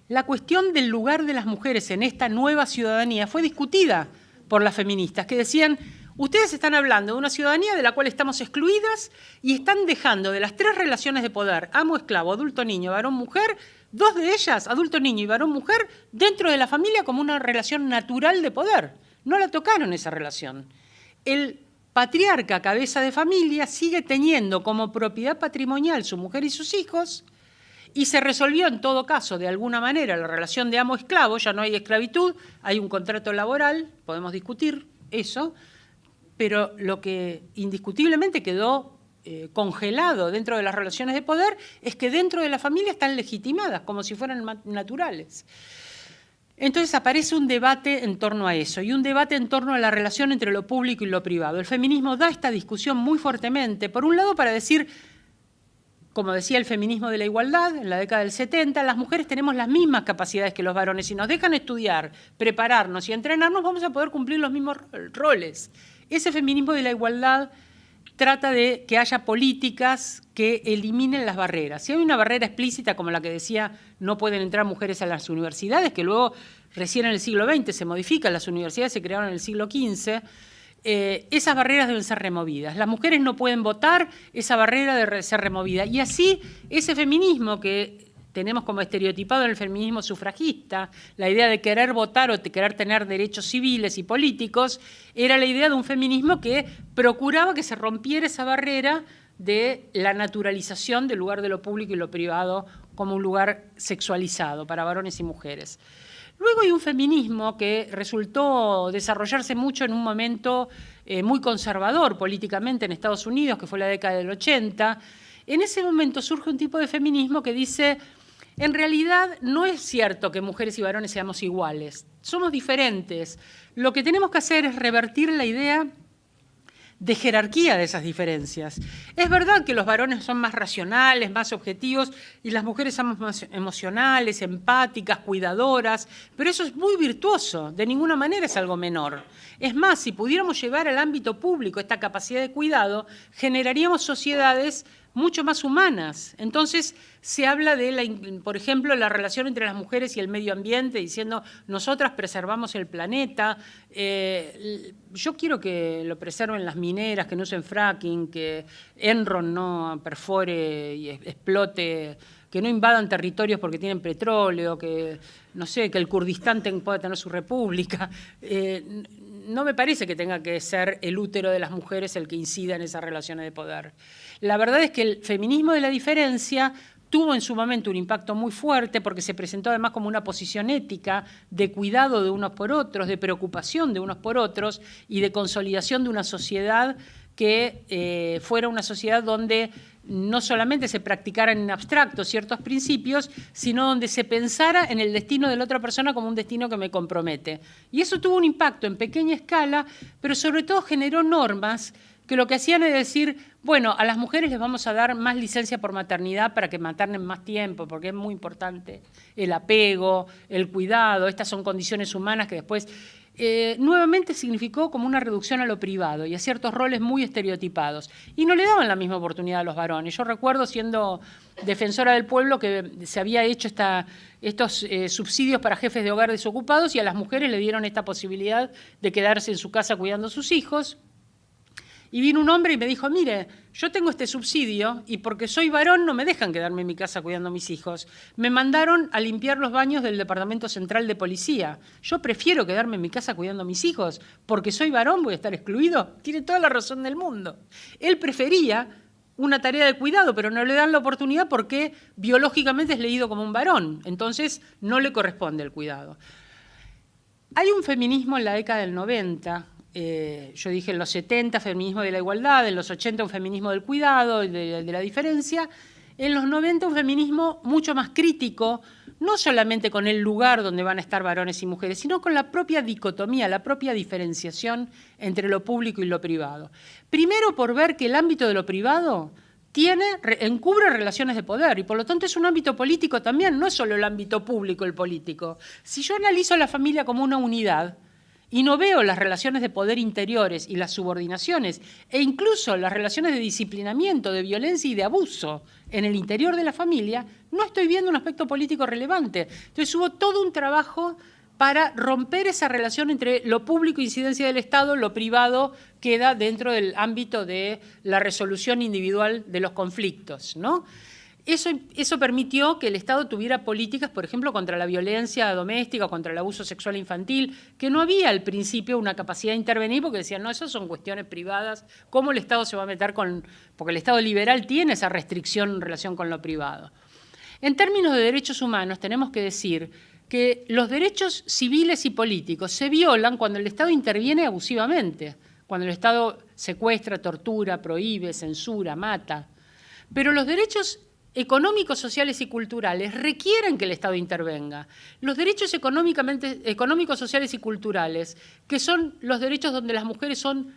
la cuestión del lugar de las mujeres en esta nueva ciudadanía fue discutida por las feministas, que decían: ustedes están hablando de una ciudadanía de la cual estamos excluidas y están dejando de las 3 relaciones de poder, amo-esclavo, adulto-niño, varón-mujer, 2 de ellas, adulto-niño y varón-mujer, dentro de la familia como una relación natural de poder. No la tocaron esa relación. El patriarca, cabeza de familia, sigue teniendo como propiedad patrimonial su mujer y sus hijos, y se resolvió en todo caso, de alguna manera, la relación de amo-esclavo. Ya no hay esclavitud, hay un contrato laboral, podemos discutir eso, pero lo que indiscutiblemente quedó congelado dentro de las relaciones de poder es que dentro de la familia están legitimadas, como si fueran naturales. Entonces aparece un debate en torno a eso, y un debate en torno a la relación entre lo público y lo privado. El feminismo da esta discusión muy fuertemente, por un lado para decir: como decía el feminismo de la igualdad, en la década del 70, las mujeres tenemos las mismas capacidades que los varones. Si nos dejan estudiar, prepararnos y entrenarnos, vamos a poder cumplir los mismos roles. Ese feminismo de la igualdad trata de que haya políticas que eliminen las barreras. Si hay una barrera explícita, como la que decía, no pueden entrar mujeres a las universidades, que luego recién en el siglo XX se modifican, las universidades se crearon en el siglo XV, esas barreras deben ser removidas. Las mujeres no pueden votar, esa barrera debe ser removida. Y así ese feminismo que tenemos como estereotipado en el feminismo sufragista, la idea de querer votar o de querer tener derechos civiles y políticos, era la idea de un feminismo que procuraba que se rompiera esa barrera de la naturalización del lugar de lo público y lo privado como un lugar sexualizado para varones y mujeres. Luego hay un feminismo que resultó desarrollarse mucho en un momento muy conservador políticamente en Estados Unidos, que fue la década del 80. En ese momento surge un tipo de feminismo que dice, en realidad no es cierto que mujeres y varones seamos iguales, somos diferentes. Lo que tenemos que hacer es revertir la idea de jerarquía de esas diferencias. Es verdad que los varones son más racionales, más objetivos, y las mujeres somos más emocionales, empáticas, cuidadoras, pero eso es muy virtuoso, de ninguna manera es algo menor. Es más, si pudiéramos llevar al ámbito público esta capacidad de cuidado, generaríamos sociedades mucho más humanas. Entonces, se habla de, por ejemplo, la relación entre las mujeres y el medio ambiente, diciendo, nosotras preservamos el planeta. Yo quiero que lo preserven las mineras, que no usen fracking, que Enron no perfore y explote, que no invadan territorios porque tienen petróleo, que, no sé, que el Kurdistán pueda tener su república. No me parece que tenga que ser el útero de las mujeres el que incida en esas relaciones de poder. La verdad es que el feminismo de la diferencia tuvo en su momento un impacto muy fuerte porque se presentó además como una posición ética de cuidado de unos por otros, de preocupación de unos por otros y de consolidación de una sociedad que fuera una sociedad donde no solamente se practicaran en abstracto ciertos principios, sino donde se pensara en el destino de la otra persona como un destino que me compromete. Y eso tuvo un impacto en pequeña escala, pero sobre todo generó normas que lo que hacían es decir, bueno, a las mujeres les vamos a dar más licencia por maternidad para que maternen más tiempo, porque es muy importante el apego, el cuidado, estas son condiciones humanas que después nuevamente significó como una reducción a lo privado y a ciertos roles muy estereotipados. Y no le daban la misma oportunidad a los varones. Yo recuerdo, siendo defensora del pueblo, que se había hecho estos subsidios para jefes de hogar desocupados y a las mujeres le dieron esta posibilidad de quedarse en su casa cuidando a sus hijos. Y vino un hombre y me dijo, mire, yo tengo este subsidio y porque soy varón no me dejan quedarme en mi casa cuidando a mis hijos. Me mandaron a limpiar los baños del Departamento Central de Policía. Yo prefiero quedarme en mi casa cuidando a mis hijos porque soy varón, voy a estar excluido. Tiene toda la razón del mundo. Él prefería una tarea de cuidado, pero no le dan la oportunidad porque biológicamente es leído como un varón. Entonces no le corresponde el cuidado. Hay un feminismo en la década del 90, yo dije en los 70 feminismo de la igualdad, en los 80 un feminismo del cuidado, de la diferencia, en los 90 un feminismo mucho más crítico, no solamente con el lugar donde van a estar varones y mujeres, sino con la propia dicotomía, la propia diferenciación entre lo público y lo privado. Primero por ver que el ámbito de lo privado encubre relaciones de poder y por lo tanto es un ámbito político también, no es solo el ámbito público el político. Si yo analizo la familia como una unidad, y no veo las relaciones de poder interiores y las subordinaciones e incluso las relaciones de disciplinamiento, de violencia y de abuso en el interior de la familia, no estoy viendo un aspecto político relevante. Entonces hubo todo un trabajo para romper esa relación entre lo público, incidencia del Estado, lo privado queda dentro del ámbito de la resolución individual de los conflictos, ¿no? Eso permitió que el Estado tuviera políticas, por ejemplo, contra la violencia doméstica, contra el abuso sexual infantil, que no había al principio una capacidad de intervenir porque decían, no, eso son cuestiones privadas, ¿cómo el Estado se va a meter con...? Porque el Estado liberal tiene esa restricción en relación con lo privado. En términos de derechos humanos tenemos que decir que los derechos civiles y políticos se violan cuando el Estado interviene abusivamente, cuando el Estado secuestra, tortura, prohíbe, censura, mata. Pero los derechos económicos, sociales y culturales requieren que el Estado intervenga. Los derechos económicos, sociales y culturales, que son los derechos donde las mujeres son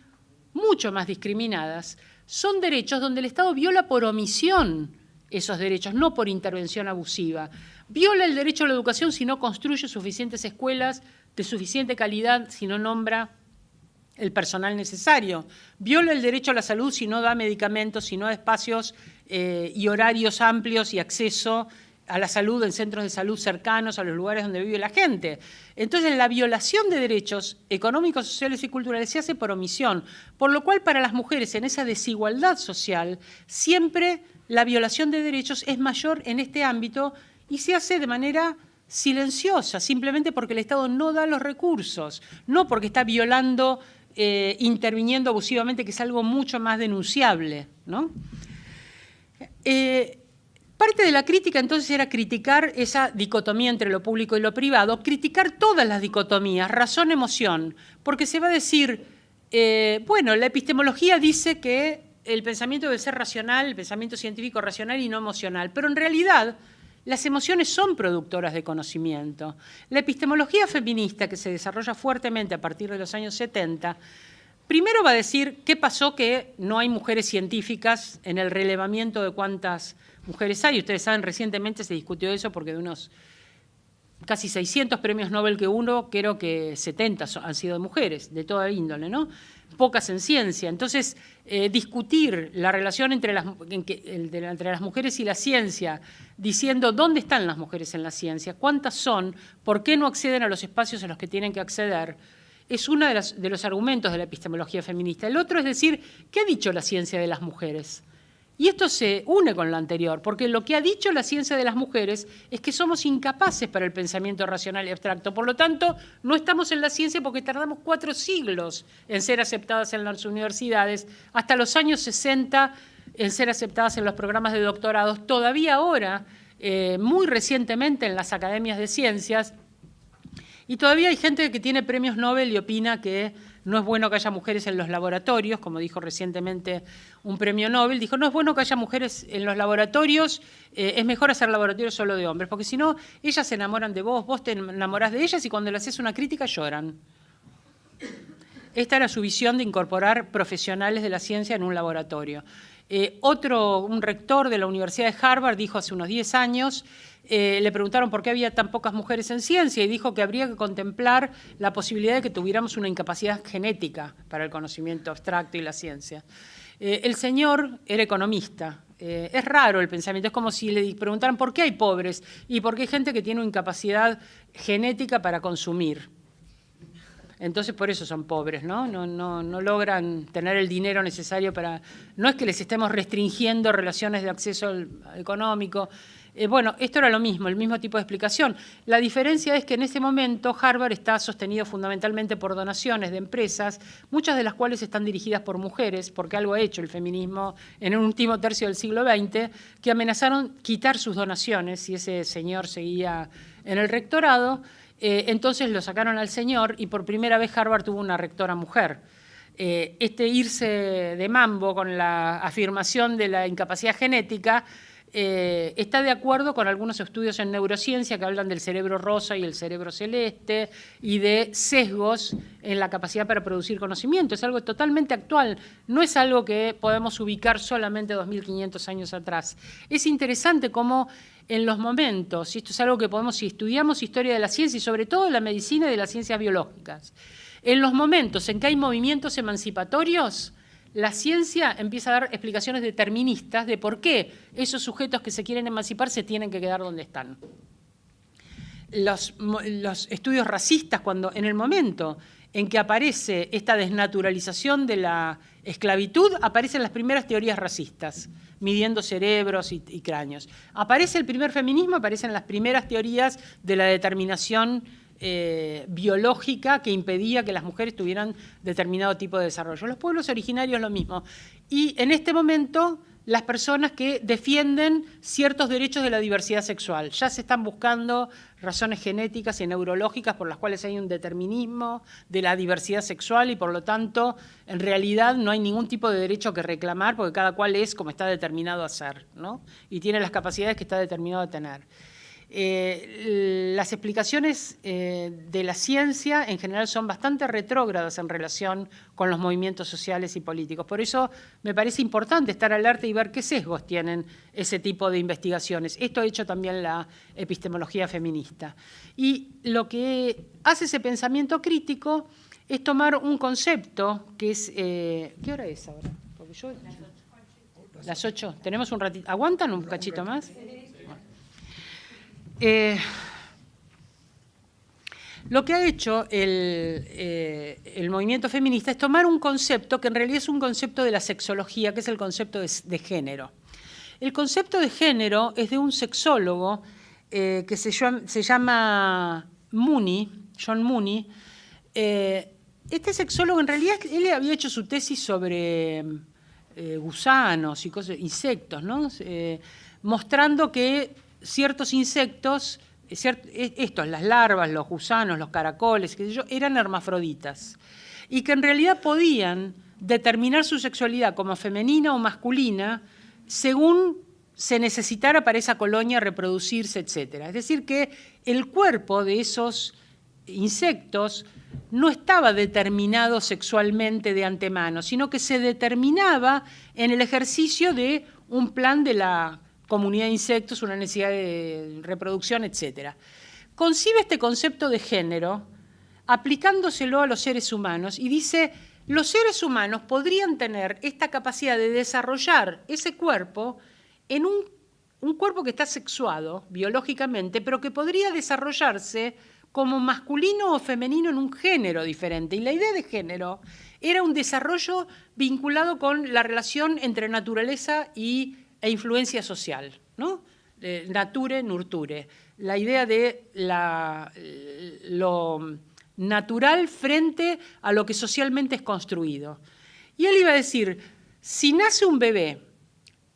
mucho más discriminadas, son derechos donde el Estado viola por omisión esos derechos, no por intervención abusiva. Viola el derecho a la educación si no construye suficientes escuelas de suficiente calidad, si no nombra el personal necesario. Viola el derecho a la salud si no da medicamentos, si no da espacios y horarios amplios y acceso a la salud en centros de salud cercanos a los lugares donde vive la gente. Entonces, la violación de derechos económicos, sociales y culturales se hace por omisión, por lo cual para las mujeres en esa desigualdad social siempre la violación de derechos es mayor en este ámbito y se hace de manera silenciosa, simplemente porque el Estado no da los recursos, no porque está violando, interviniendo abusivamente, que es algo mucho más denunciable, ¿no? Parte de la crítica entonces era criticar esa dicotomía entre lo público y lo privado, criticar todas las dicotomías, razón-emoción, porque se va a decir, bueno, la epistemología dice que el pensamiento debe ser racional, el pensamiento científico racional y no emocional, pero en realidad las emociones son productoras de conocimiento. La epistemología feminista, que se desarrolla fuertemente a partir de los años 70, primero va a decir qué pasó que no hay mujeres científicas en el relevamiento de cuántas mujeres hay. Ustedes saben, recientemente se discutió eso porque de unos casi 600 premios Nobel que uno, creo que 70 han sido de mujeres, de toda índole, ¿no? Pocas en ciencia. Entonces, discutir la relación entre las mujeres y la ciencia, diciendo dónde están las mujeres en la ciencia, cuántas son, por qué no acceden a los espacios a los que tienen que acceder, es uno de los argumentos de la epistemología feminista. El otro es decir, ¿qué ha dicho la ciencia de las mujeres? Y esto se une con lo anterior, porque lo que ha dicho la ciencia de las mujeres es que somos incapaces para el pensamiento racional y abstracto. Por lo tanto, no estamos en la ciencia porque tardamos 4 siglos en ser aceptadas en las universidades, hasta los años 60 en ser aceptadas en los programas de doctorados. Todavía ahora, muy recientemente en las academias de ciencias, y todavía hay gente que tiene premios Nobel y opina que no es bueno que haya mujeres en los laboratorios, como dijo recientemente un premio Nobel, dijo, no es bueno que haya mujeres en los laboratorios, es mejor hacer laboratorios solo de hombres, porque si no, ellas se enamoran de vos, vos te enamorás de ellas y cuando le haces una crítica lloran. Esta era su visión de incorporar profesionales de la ciencia en un laboratorio. Un rector de la Universidad de Harvard dijo hace unos 10 años, le preguntaron por qué había tan pocas mujeres en ciencia y dijo que habría que contemplar la posibilidad de que tuviéramos una incapacidad genética para el conocimiento abstracto y la ciencia. El señor era economista. Es raro el pensamiento, es como si le preguntaran por qué hay pobres y por qué hay gente que tiene una incapacidad genética para consumir. Entonces, por eso son pobres, ¿no? No logran tener el dinero necesario para... No es que les estemos restringiendo relaciones de acceso económico. Bueno, esto era lo mismo, el mismo tipo de explicación. La diferencia es que en este momento Harvard está sostenido fundamentalmente por donaciones de empresas, muchas de las cuales están dirigidas por mujeres, porque algo ha hecho el feminismo en el último tercio del siglo XX, que amenazaron quitar sus donaciones si ese señor seguía en el rectorado. Entonces lo sacaron al señor y por primera vez Harvard tuvo una rectora mujer. Irse de mambo con la afirmación de la incapacidad genética está de acuerdo con algunos estudios en neurociencia que hablan del cerebro rosa y el cerebro celeste y de sesgos en la capacidad para producir conocimiento. Es algo totalmente actual, no es algo que podemos ubicar solamente 2.500 años atrás. Es interesante cómo en los momentos, y esto es algo que podemos, si estudiamos historia de la ciencia y sobre todo de la medicina y de las ciencias biológicas, en los momentos en que hay movimientos emancipatorios, la ciencia empieza a dar explicaciones deterministas de por qué esos sujetos que se quieren emancipar se tienen que quedar donde están. Los estudios racistas, cuando en el momento en que aparece esta desnaturalización de la esclavitud, aparecen las primeras teorías racistas, midiendo cerebros y cráneos. Aparece el primer feminismo, aparecen las primeras teorías de la determinación biológica que impedía que las mujeres tuvieran determinado tipo de desarrollo. Los pueblos originarios lo mismo. Y en este momento las personas que defienden ciertos derechos de la diversidad sexual. Ya se están buscando razones genéticas y neurológicas por las cuales hay un determinismo de la diversidad sexual y por lo tanto en realidad no hay ningún tipo de derecho que reclamar porque cada cual es como está determinado a ser, ¿no? Y tiene las capacidades que está determinado a tener. Las explicaciones de la ciencia en general son bastante retrógradas en relación con los movimientos sociales y políticos. Por eso me parece importante estar alerta y ver qué sesgos tienen ese tipo de investigaciones. Esto ha hecho también la epistemología feminista. Y lo que hace ese pensamiento crítico es tomar un concepto que es... ¿Qué hora es ahora? Porque yo... Las 8. ¿Tenemos un ratito? ¿Aguantan un cachito más? Lo que ha hecho el movimiento feminista es tomar un concepto que en realidad es un concepto de la sexología, que es el concepto de género. El concepto de género es de un sexólogo que se llama Mooney, John Mooney. Este sexólogo, en realidad, él había hecho su tesis sobre gusanos y cosas, insectos, ¿no? Mostrando que ciertos insectos, las larvas, los gusanos, los caracoles, qué sé yo, eran hermafroditas y que en realidad podían determinar su sexualidad como femenina o masculina según se necesitara para esa colonia reproducirse, etc. Es decir, que el cuerpo de esos insectos no estaba determinado sexualmente de antemano, sino que se determinaba en el ejercicio de un plan de la comunidad de insectos, una necesidad de reproducción, etc. Concibe este concepto de género aplicándoselo a los seres humanos y dice, los seres humanos podrían tener esta capacidad de desarrollar ese cuerpo en un cuerpo que está sexuado biológicamente, pero que podría desarrollarse como masculino o femenino en un género diferente. Y la idea de género era un desarrollo vinculado con la relación entre naturaleza e influencia social, ¿no? Nature, nurture. La idea de lo natural frente a lo que socialmente es construido. Y él iba a decir, si nace un bebé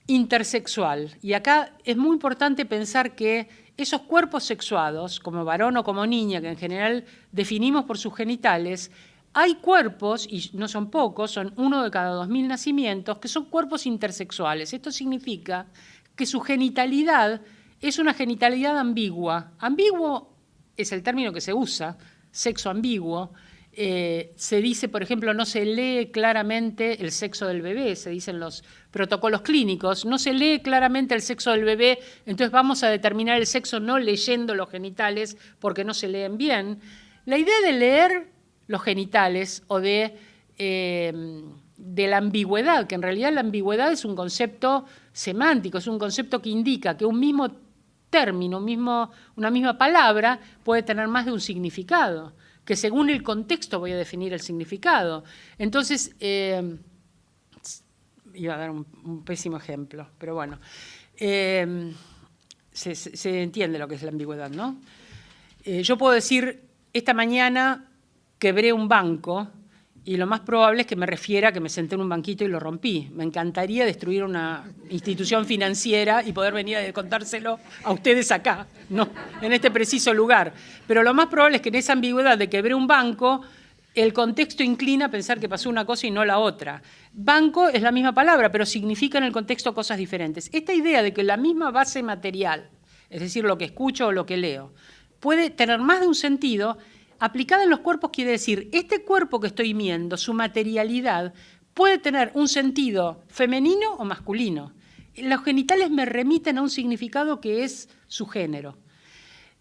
intersexual, y acá es muy importante pensar que esos cuerpos sexuados, como varón o como niña, que en general definimos por sus genitales, hay cuerpos, y no son pocos, son 1 de cada 2000 nacimientos, que son cuerpos intersexuales. Esto significa que su genitalidad es una genitalidad ambigua. Ambiguo es el término que se usa, sexo ambiguo. Se dice, por ejemplo, no se lee claramente el sexo del bebé, se dicen los protocolos clínicos, no se lee claramente el sexo del bebé, entonces vamos a determinar el sexo no leyendo los genitales porque no se leen bien. La idea de leer los genitales o de la ambigüedad, que en realidad la ambigüedad es un concepto semántico, es un concepto que indica que un mismo término, una misma palabra puede tener más de un significado, que según el contexto voy a definir el significado. Entonces, iba a dar un pésimo ejemplo, pero bueno, se entiende lo que es la ambigüedad, ¿no? Yo puedo decir, esta mañana quebré un banco y lo más probable es que me refiera a que me senté en un banquito y lo rompí. Me encantaría destruir una institución financiera y poder venir a contárselo a ustedes acá, no, en este preciso lugar. Pero lo más probable es que en esa ambigüedad de quebré un banco, el contexto inclina a pensar que pasó una cosa y no la otra. Banco es la misma palabra, pero significa en el contexto cosas diferentes. Esta idea de que la misma base material, es decir, lo que escucho o lo que leo, puede tener más de un sentido. Aplicada en los cuerpos quiere decir, este cuerpo que estoy viendo, su materialidad, puede tener un sentido femenino o masculino. Los genitales me remiten a un significado que es su género.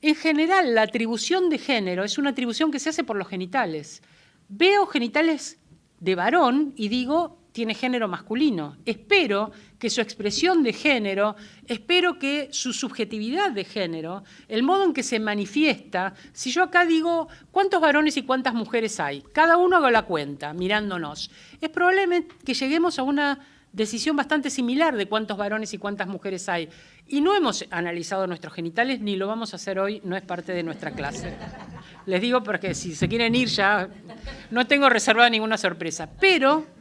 En general, la atribución de género es una atribución que se hace por los genitales. Veo genitales de varón y digo, tiene género masculino. Espero que su expresión de género, espero que su subjetividad de género, el modo en que se manifiesta, si yo acá digo cuántos varones y cuántas mujeres hay, cada uno haga la cuenta mirándonos, es probable que lleguemos a una decisión bastante similar de cuántos varones y cuántas mujeres hay. Y no hemos analizado nuestros genitales, ni lo vamos a hacer hoy, no es parte de nuestra clase. Les digo porque si se quieren ir ya no tengo reservada ninguna sorpresa, pero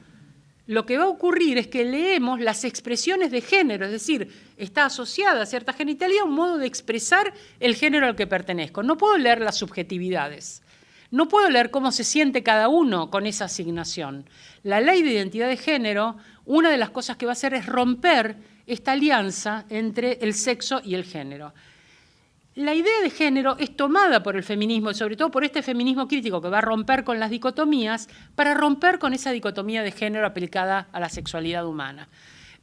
lo que va a ocurrir es que leemos las expresiones de género, es decir, está asociada a cierta genitalidad un modo de expresar el género al que pertenezco. No puedo leer las subjetividades, no puedo leer cómo se siente cada uno con esa asignación. La ley de identidad de género, una de las cosas que va a hacer es romper esta alianza entre el sexo y el género. La idea de género es tomada por el feminismo, y sobre todo por este feminismo crítico que va a romper con las dicotomías, para romper con esa dicotomía de género aplicada a la sexualidad humana.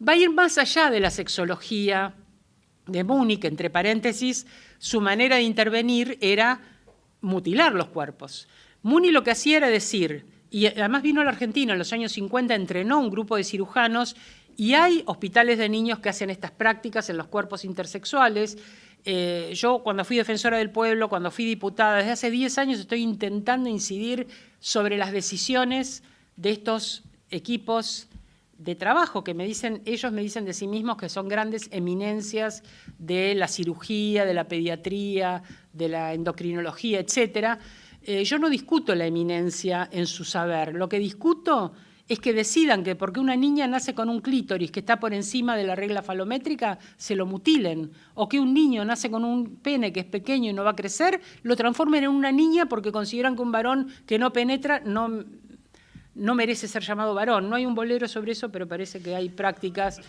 Va a ir más allá de la sexología de Múnich, entre paréntesis, su manera de intervenir era mutilar los cuerpos. Múnich lo que hacía era decir, y además vino a la Argentina en los años 50, entrenó un grupo de cirujanos, y hay hospitales de niños que hacen estas prácticas en los cuerpos intersexuales. Yo, cuando fui defensora del pueblo, cuando fui diputada, desde hace 10 años estoy intentando incidir sobre las decisiones de estos equipos de trabajo que ellos me dicen de sí mismos que son grandes eminencias de la cirugía, de la pediatría, de la endocrinología, etc. Yo no discuto la eminencia en su saber, lo que discuto es que decidan que porque una niña nace con un clítoris que está por encima de la regla falométrica, se lo mutilen, o que un niño nace con un pene que es pequeño y no va a crecer, lo transformen en una niña porque consideran que un varón que no penetra no merece ser llamado varón. No hay un bolero sobre eso, pero parece que hay prácticas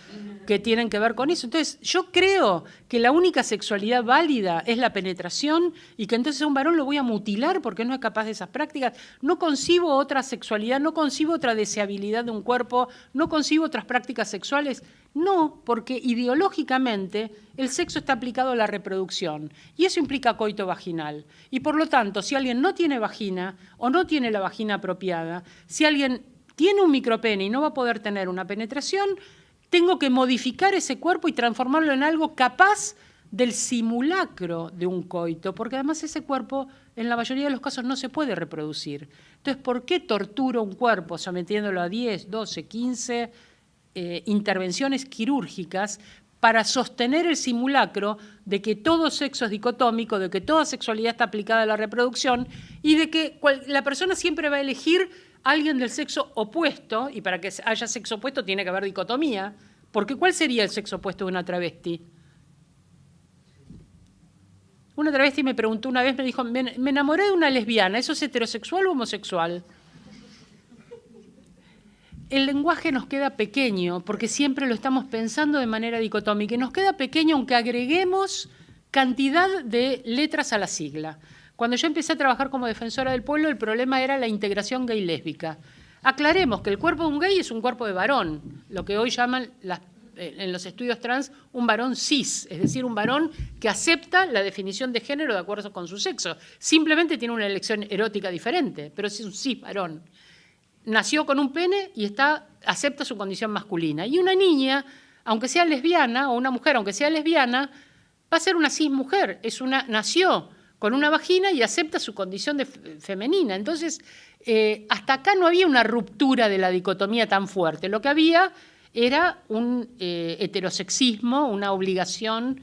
que tienen que ver con eso. Entonces, yo creo que la única sexualidad válida es la penetración y que entonces a un varón lo voy a mutilar porque no es capaz de esas prácticas. No concibo otra sexualidad, no concibo otra deseabilidad de un cuerpo, no concibo otras prácticas sexuales. No, porque ideológicamente el sexo está aplicado a la reproducción y eso implica coito vaginal. Y por lo tanto, si alguien no tiene vagina o no tiene la vagina apropiada, si alguien tiene un micropene y no va a poder tener una penetración, tengo que modificar ese cuerpo y transformarlo en algo capaz del simulacro de un coito, porque además ese cuerpo en la mayoría de los casos no se puede reproducir. Entonces, ¿por qué torturo un cuerpo sometiéndolo a 10, 12, 15 intervenciones quirúrgicas para sostener el simulacro de que todo sexo es dicotómico, de que toda sexualidad está aplicada a la reproducción y de que la persona siempre va a elegir a alguien del sexo opuesto, y para que haya sexo opuesto tiene que haber dicotomía, porque ¿cuál sería el sexo opuesto de una travesti? Una travesti me preguntó una vez, me dijo, me enamoré de una lesbiana, ¿eso es heterosexual o homosexual? El lenguaje nos queda pequeño porque siempre lo estamos pensando de manera dicotómica y nos queda pequeño aunque agreguemos cantidad de letras a la sigla. Cuando yo empecé a trabajar como defensora del pueblo, el problema era la integración gay-lésbica. Aclaremos que el cuerpo de un gay es un cuerpo de varón, lo que hoy llaman en los estudios trans un varón cis, es decir, un varón que acepta la definición de género de acuerdo con su sexo. Simplemente tiene una elección erótica diferente, pero es un cis varón. Nació con un pene y acepta su condición masculina. Y una niña, aunque sea lesbiana, o una mujer, aunque sea lesbiana, va a ser una cis mujer. Nació con una vagina y acepta su condición de femenina. Entonces, hasta acá no había una ruptura de la dicotomía tan fuerte. Lo que había era un heterosexismo, una obligación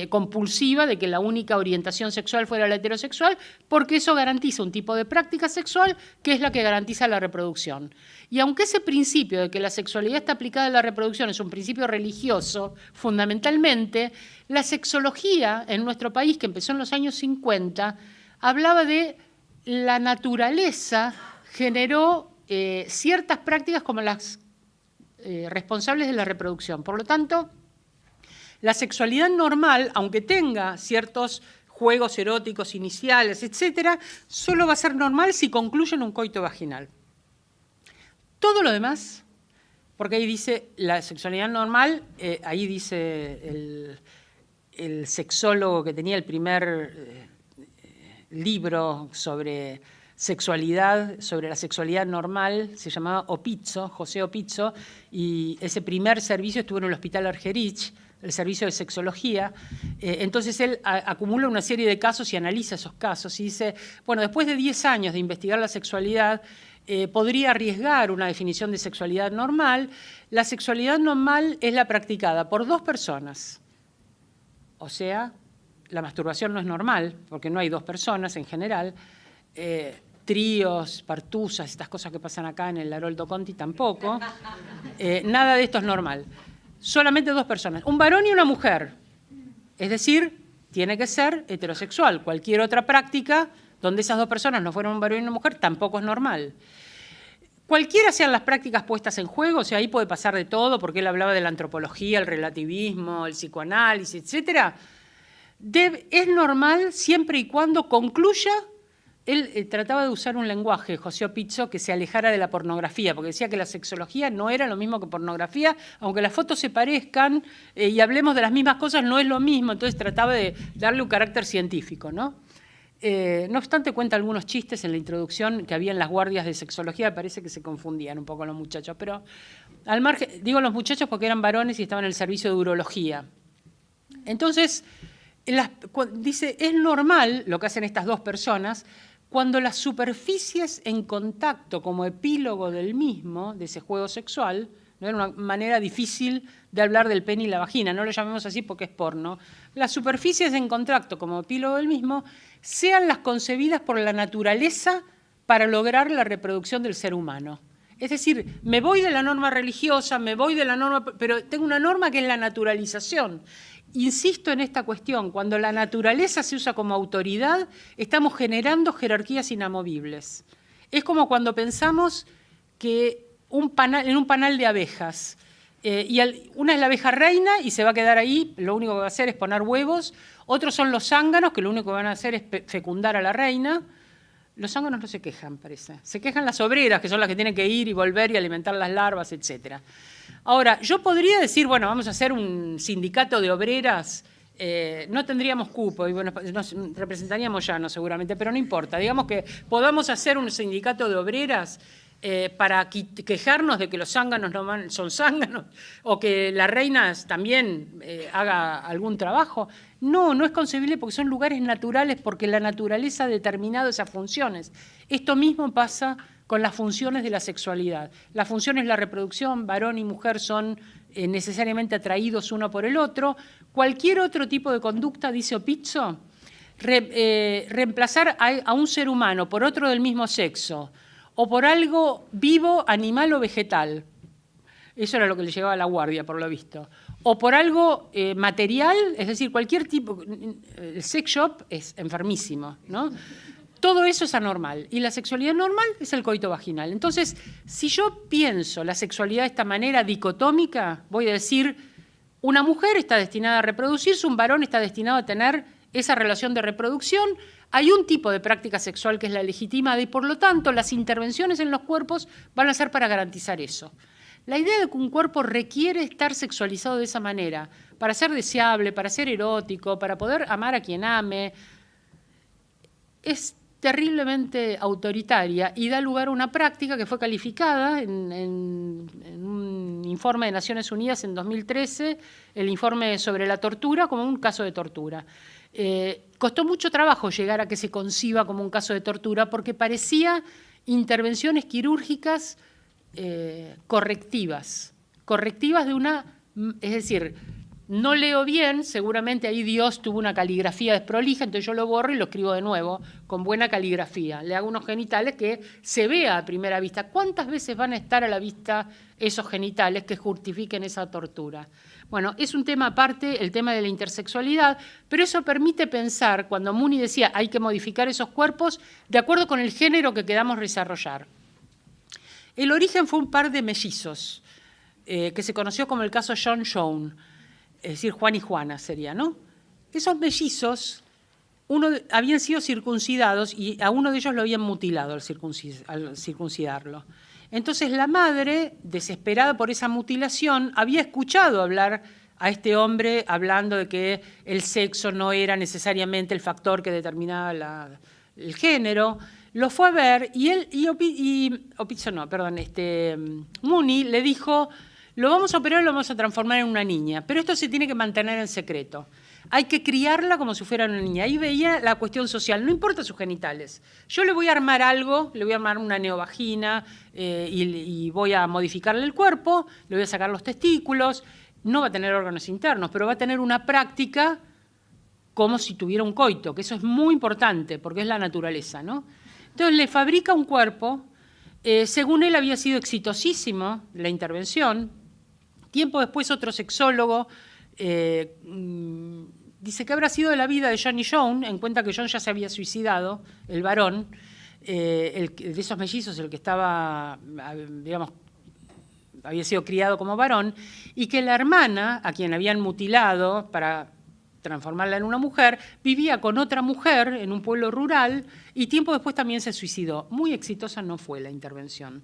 compulsiva de que la única orientación sexual fuera la heterosexual, porque eso garantiza un tipo de práctica sexual que es la que garantiza la reproducción. Y aunque ese principio de que la sexualidad está aplicada a la reproducción es un principio religioso, fundamentalmente, la sexología en nuestro país, que empezó en los años 50, hablaba de la naturaleza generó ciertas prácticas como las responsables de la reproducción. Por lo tanto, la sexualidad normal, aunque tenga ciertos juegos eróticos iniciales, etcétera, solo va a ser normal si concluye en un coito vaginal. Todo lo demás, porque ahí dice la sexualidad normal, ahí dice el sexólogo que tenía el primer libro sobre sexualidad, sobre la sexualidad normal, se llamaba Opizzo, José Opizzo, y ese primer servicio estuvo en el Hospital Argerich, el servicio de sexología. Entonces él acumula una serie de casos y analiza esos casos y dice, bueno, después de 10 años de investigar la sexualidad, podría arriesgar una definición de sexualidad normal. La sexualidad normal es la practicada por 2 personas, o sea, la masturbación no es normal, porque no hay 2 personas en general, tríos, partusas, estas cosas que pasan acá en el Haroldo Conti tampoco, nada de esto es normal. Solamente 2 personas, un varón y una mujer, es decir, tiene que ser heterosexual. Cualquier otra práctica donde esas 2 personas no fueran un varón y una mujer tampoco es normal. Cualquiera sean las prácticas puestas en juego, o sea, ahí puede pasar de todo, porque él hablaba de la antropología, el relativismo, el psicoanálisis, etcétera. es normal siempre y cuando concluya. Él trataba de usar un lenguaje, José Pizzo, que se alejara de la pornografía, porque decía que la sexología no era lo mismo que pornografía, aunque las fotos se parezcan y hablemos de las mismas cosas, no es lo mismo, entonces trataba de darle un carácter científico, ¿no? No obstante, cuenta algunos chistes en la introducción que había en las guardias de sexología, parece que se confundían un poco los muchachos, pero al margen, digo los muchachos porque eran varones y estaban en el servicio de urología. Entonces, dice, es normal lo que hacen estas dos personas, cuando las superficies en contacto como epílogo del mismo, de ese juego sexual, no era una manera difícil de hablar del pene y la vagina, no lo llamemos así porque es porno, las superficies en contacto como epílogo del mismo sean las concebidas por la naturaleza para lograr la reproducción del ser humano. Es decir, me voy de la norma religiosa, me voy de la norma, pero tengo una norma que es la naturalización. Insisto en esta cuestión, cuando la naturaleza se usa como autoridad, estamos generando jerarquías inamovibles. Es como cuando pensamos que en un panal de abejas, una es la abeja reina y se va a quedar ahí, lo único que va a hacer es poner huevos, otros son los zánganos, que lo único que van a hacer es fecundar a la reina. Los zánganos no se quejan, parece. Se quejan las obreras, que son las que tienen que ir y volver y alimentar las larvas, etc. Ahora, yo podría decir, bueno, vamos a hacer un sindicato de obreras, no tendríamos cupo, y bueno, nos representaríamos ya, no seguramente, pero no importa. Digamos que podamos hacer un sindicato de obreras para quejarnos de que los zánganos no son zánganos, o que la reina también haga algún trabajo. No, no es concebible porque son lugares naturales, porque la naturaleza ha determinado esas funciones. Esto mismo pasa con las funciones de la sexualidad. La función es la reproducción, varón y mujer son necesariamente atraídos uno por el otro. Cualquier otro tipo de conducta, dice Pizzo, reemplazar a un ser humano por otro del mismo sexo o por algo vivo, animal o vegetal, eso era lo que le llegaba a la guardia, por lo visto, o por algo material, es decir, cualquier tipo, el sex shop es enfermísimo, ¿no? Todo eso es anormal, y la sexualidad normal es el coito vaginal. Entonces, si yo pienso la sexualidad de esta manera dicotómica, voy a decir, una mujer está destinada a reproducirse, un varón está destinado a tener esa relación de reproducción. Hay un tipo de práctica sexual que es la legitimada y, por lo tanto, las intervenciones en los cuerpos van a ser para garantizar eso. La idea de que un cuerpo requiere estar sexualizado de esa manera, para ser deseable, para ser erótico, para poder amar a quien ame, es terriblemente autoritaria y da lugar a una práctica que fue calificada en un informe de Naciones Unidas en 2013, el informe sobre la tortura, como un caso de tortura. Costó mucho trabajo llegar a que se conciba como un caso de tortura porque parecía intervenciones quirúrgicas correctivas de una, es decir, no leo bien, seguramente ahí Dios tuvo una caligrafía desprolija, entonces yo lo borro y lo escribo de nuevo con buena caligrafía. Le hago unos genitales que se vea a primera vista. ¿Cuántas veces van a estar a la vista esos genitales que justifiquen esa tortura? Bueno, es un tema aparte, el tema de la intersexualidad, pero eso permite pensar, cuando Mooney decía hay que modificar esos cuerpos, de acuerdo con el género que queramos desarrollar. El origen fue un par de mellizos, que se conoció como el caso John Joan, es decir, Juan y Juana sería, ¿no? Esos mellizos habían sido circuncidados y a uno de ellos lo habían mutilado al circuncidarlo. Entonces la madre, desesperada por esa mutilación, había escuchado hablar a este hombre hablando de que el sexo no era necesariamente el factor que determinaba el género. Lo fue a ver Mooney le dijo: lo vamos a operar y lo vamos a transformar en una niña, pero esto se tiene que mantener en secreto. Hay que criarla como si fuera una niña. Ahí veía la cuestión social, no importa sus genitales. Yo le voy a armar algo, le voy a armar una neovagina y voy a modificarle el cuerpo, le voy a sacar los testículos, no va a tener órganos internos, pero va a tener una práctica como si tuviera un coito, que eso es muy importante porque es la naturaleza, ¿no? Entonces le fabrica un cuerpo, según él había sido exitosísimo la intervención. Tiempo después otro sexólogo dice que habrá sido de la vida de John y Joan, en cuenta que John ya se había suicidado, el varón, de esos mellizos, el que estaba, digamos, había sido criado como varón, y que la hermana, a quien habían mutilado para transformarla en una mujer, vivía con otra mujer en un pueblo rural y tiempo después también se suicidó. Muy exitosa no fue la intervención.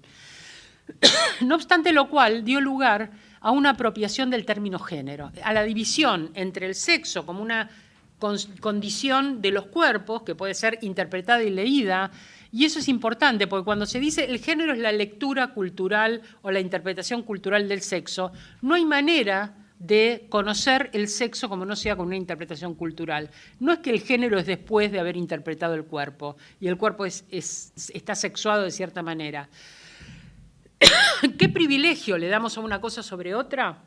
No obstante lo cual dio lugar a una apropiación del término género, a la división entre el sexo como una condición de los cuerpos que puede ser interpretada y leída, y eso es importante porque cuando se dice el género es la lectura cultural o la interpretación cultural del sexo, no hay manera de conocer el sexo como no sea con una interpretación cultural. No es que el género es después de haber interpretado el cuerpo y el cuerpo está sexuado de cierta manera. ¿Qué privilegio le damos a una cosa sobre otra?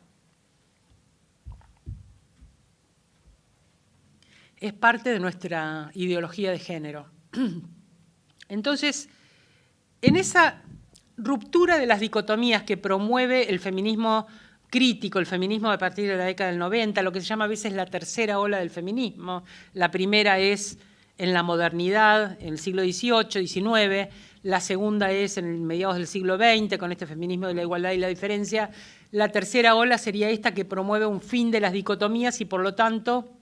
Es parte de nuestra ideología de género. Entonces, en esa ruptura de las dicotomías que promueve el feminismo crítico, el feminismo a partir de la década del 90, lo que se llama a veces la tercera ola del feminismo, la primera es en la modernidad, en el siglo XVIII, XIX, la segunda es en mediados del siglo XX, con este feminismo de la igualdad y la diferencia, la tercera ola sería esta que promueve un fin de las dicotomías y por lo tanto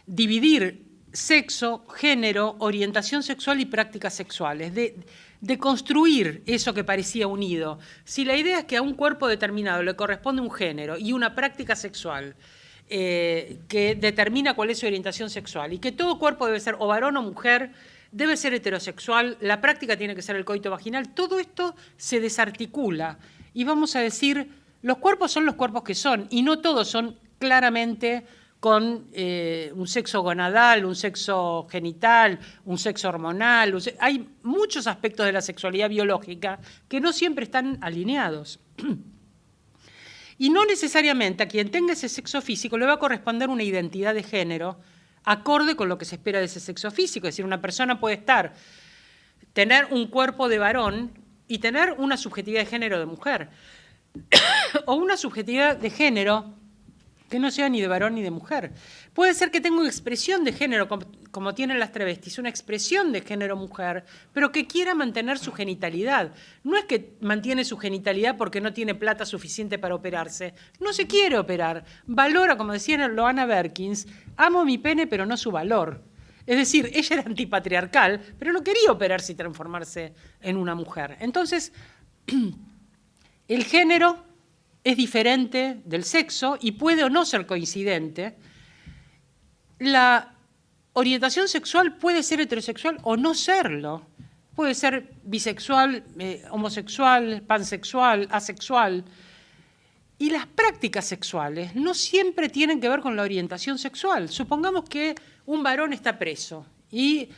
dividir sexo, género, orientación sexual y prácticas sexuales, de construir eso que parecía unido. Si la idea es que a un cuerpo determinado le corresponde un género y una práctica sexual que determina cuál es su orientación sexual y que todo cuerpo debe ser o varón o mujer, debe ser heterosexual, la práctica tiene que ser el coito vaginal, todo esto se desarticula y vamos a decir, los cuerpos son los cuerpos que son y no todos son claramente con un sexo gonadal, un sexo genital, un sexo hormonal. Hay muchos aspectos de la sexualidad biológica que no siempre están alineados. Y no necesariamente a quien tenga ese sexo físico le va a corresponder una identidad de género acorde con lo que se espera de ese sexo físico. Es decir, una persona puede tener un cuerpo de varón y tener una subjetividad de género de mujer. O una subjetividad de género que no sea ni de varón ni de mujer. Puede ser que tenga una expresión de género, como tienen las travestis, una expresión de género mujer, pero que quiera mantener su genitalidad. No es que mantiene su genitalidad porque no tiene plata suficiente para operarse. No se quiere operar. Valora, como decía Loana Berkins, amo mi pene pero no su valor. Es decir, ella era antipatriarcal, pero no quería operarse y transformarse en una mujer. Entonces, el género es diferente del sexo y puede o no ser coincidente. La orientación sexual puede ser heterosexual o no serlo. Puede ser bisexual, homosexual, pansexual, asexual. Y las prácticas sexuales no siempre tienen que ver con la orientación sexual. Supongamos que un varón está preso y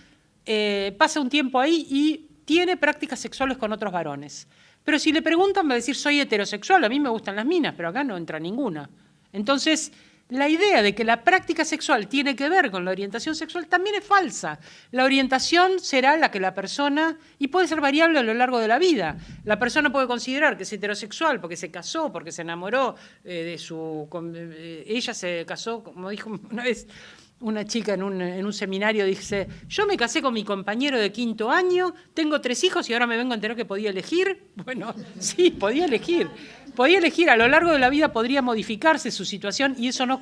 pasa un tiempo ahí y tiene prácticas sexuales con otros varones. Pero si le preguntan va a decir soy heterosexual, a mí me gustan las minas, pero acá no entra ninguna. Entonces, la idea de que la práctica sexual tiene que ver con la orientación sexual también es falsa. La orientación será la que la persona, y puede ser variable a lo largo de la vida. La persona puede considerar que es heterosexual porque se casó, porque se enamoró de su... ella se casó, como dijo una vez una chica en un seminario, dice, yo me casé con mi compañero de 5º año, tengo 3 hijos y ahora me vengo a enterar que podía elegir. Bueno, sí, podía elegir. Podía elegir, a lo largo de la vida podría modificarse su situación y eso no...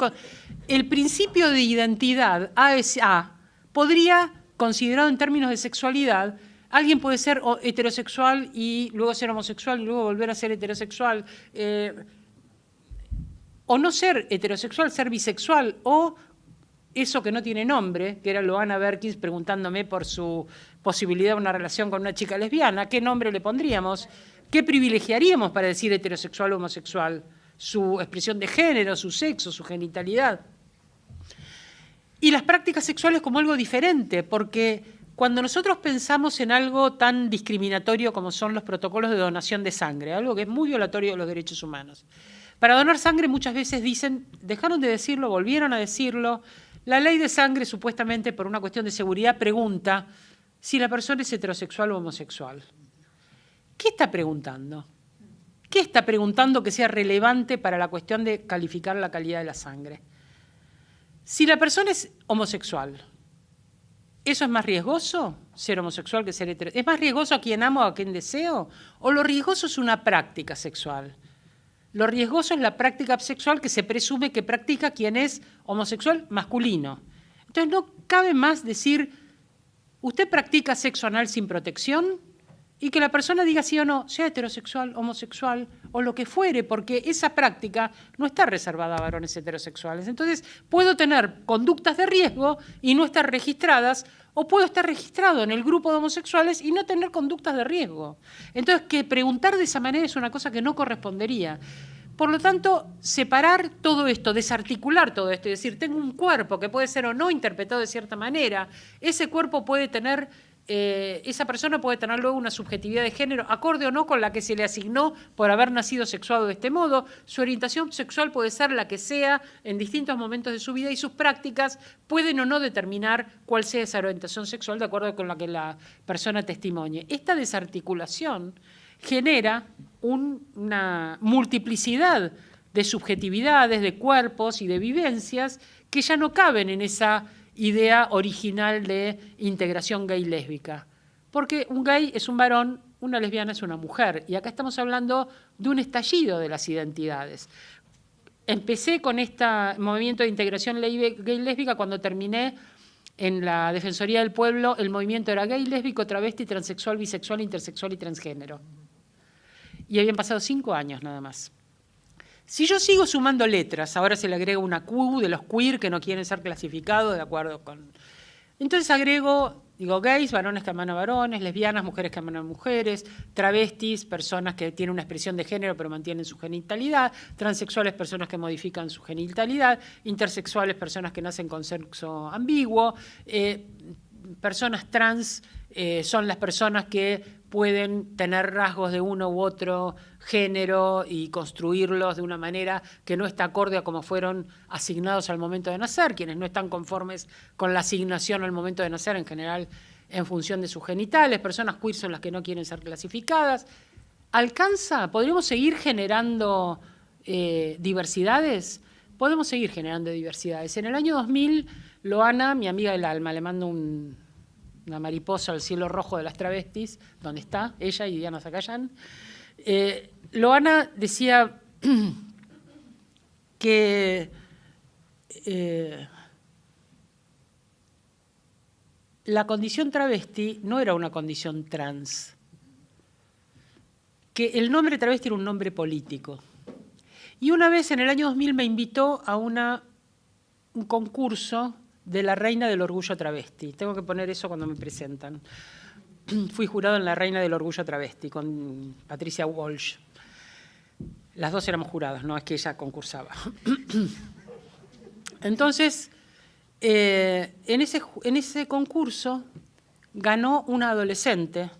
El principio de identidad, ASA, podría, considerado en términos de sexualidad, alguien puede ser heterosexual y luego ser homosexual y luego volver a ser heterosexual, o no ser heterosexual, ser bisexual, o eso que no tiene nombre, que era Loana Berkins preguntándome por su posibilidad de una relación con una chica lesbiana, ¿qué nombre le pondríamos? ¿Qué privilegiaríamos para decir heterosexual o homosexual? Su expresión de género, su sexo, su genitalidad. Y las prácticas sexuales como algo diferente, porque cuando nosotros pensamos en algo tan discriminatorio como son los protocolos de donación de sangre, algo que es muy violatorio de los derechos humanos, para donar sangre muchas veces dicen, dejaron de decirlo, volvieron a decirlo. La ley de sangre, supuestamente por una cuestión de seguridad, pregunta si la persona es heterosexual o homosexual. ¿Qué está preguntando? ¿Qué está preguntando que sea relevante para la cuestión de calificar la calidad de la sangre? Si la persona es homosexual, ¿eso es más riesgoso, ser homosexual, que ser heterosexual? ¿Es más riesgoso a quien amo o a quien deseo? ¿O lo riesgoso es una práctica sexual? Lo riesgoso es la práctica sexual que se presume que practica quien es homosexual masculino. Entonces no cabe más decir, usted practica sexo anal sin protección y que la persona diga sí o no, sea heterosexual, homosexual o lo que fuere, porque esa práctica no está reservada a varones heterosexuales. Entonces puedo tener conductas de riesgo y no estar registradas, o puedo estar registrado en el grupo de homosexuales y no tener conductas de riesgo. Entonces, que preguntar de esa manera es una cosa que no correspondería. Por lo tanto, separar todo esto, desarticular todo esto, y decir, tengo un cuerpo que puede ser o no interpretado de cierta manera, ese cuerpo puede tener, esa persona puede tener luego una subjetividad de género, acorde o no con la que se le asignó por haber nacido sexuado de este modo, su orientación sexual puede ser la que sea en distintos momentos de su vida y sus prácticas pueden o no determinar cuál sea esa orientación sexual de acuerdo con la que la persona testimonie. Esta desarticulación genera una multiplicidad de subjetividades, de cuerpos y de vivencias que ya no caben en esa idea original de integración gay-lésbica. Porque un gay es un varón, una lesbiana es una mujer. Y acá estamos hablando de un estallido de las identidades. Empecé con este movimiento de integración gay-lésbica cuando terminé en la Defensoría del Pueblo. El movimiento era gay, lésbico, travesti, transexual, bisexual, intersexual y transgénero. Y habían pasado 5 años nada más. Si yo sigo sumando letras, ahora se le agrega una Q de los queer que no quieren ser clasificados de acuerdo con... Entonces agrego, digo, gays, varones que aman a varones, lesbianas, mujeres que aman a mujeres, travestis, personas que tienen una expresión de género pero mantienen su genitalidad, transexuales, personas que modifican su genitalidad, intersexuales, personas que nacen con sexo ambiguo, personas trans son las personas que pueden tener rasgos de uno u otro género y construirlos de una manera que no está acorde a cómo fueron asignados al momento de nacer, quienes no están conformes con la asignación al momento de nacer, en general en función de sus genitales, personas queer son las que no quieren ser clasificadas. ¿Alcanza? ¿Podríamos seguir generando diversidades? Podemos seguir generando diversidades. En el año 2000, Loana, mi amiga del alma, le mando una mariposa al cielo rojo de las travestis, donde está ella y Diana Zacayán. Loana decía que la condición travesti no era una condición trans, que el nombre travesti era un nombre político. Y una vez en el año 2000 me invitó a un concurso de la Reina del Orgullo Travesti. Tengo que poner eso cuando me presentan. Fui jurado en la Reina del Orgullo Travesti con Patricia Walsh. Las dos éramos juradas, no es que ella concursaba. Entonces, en ese concurso ganó una adolescente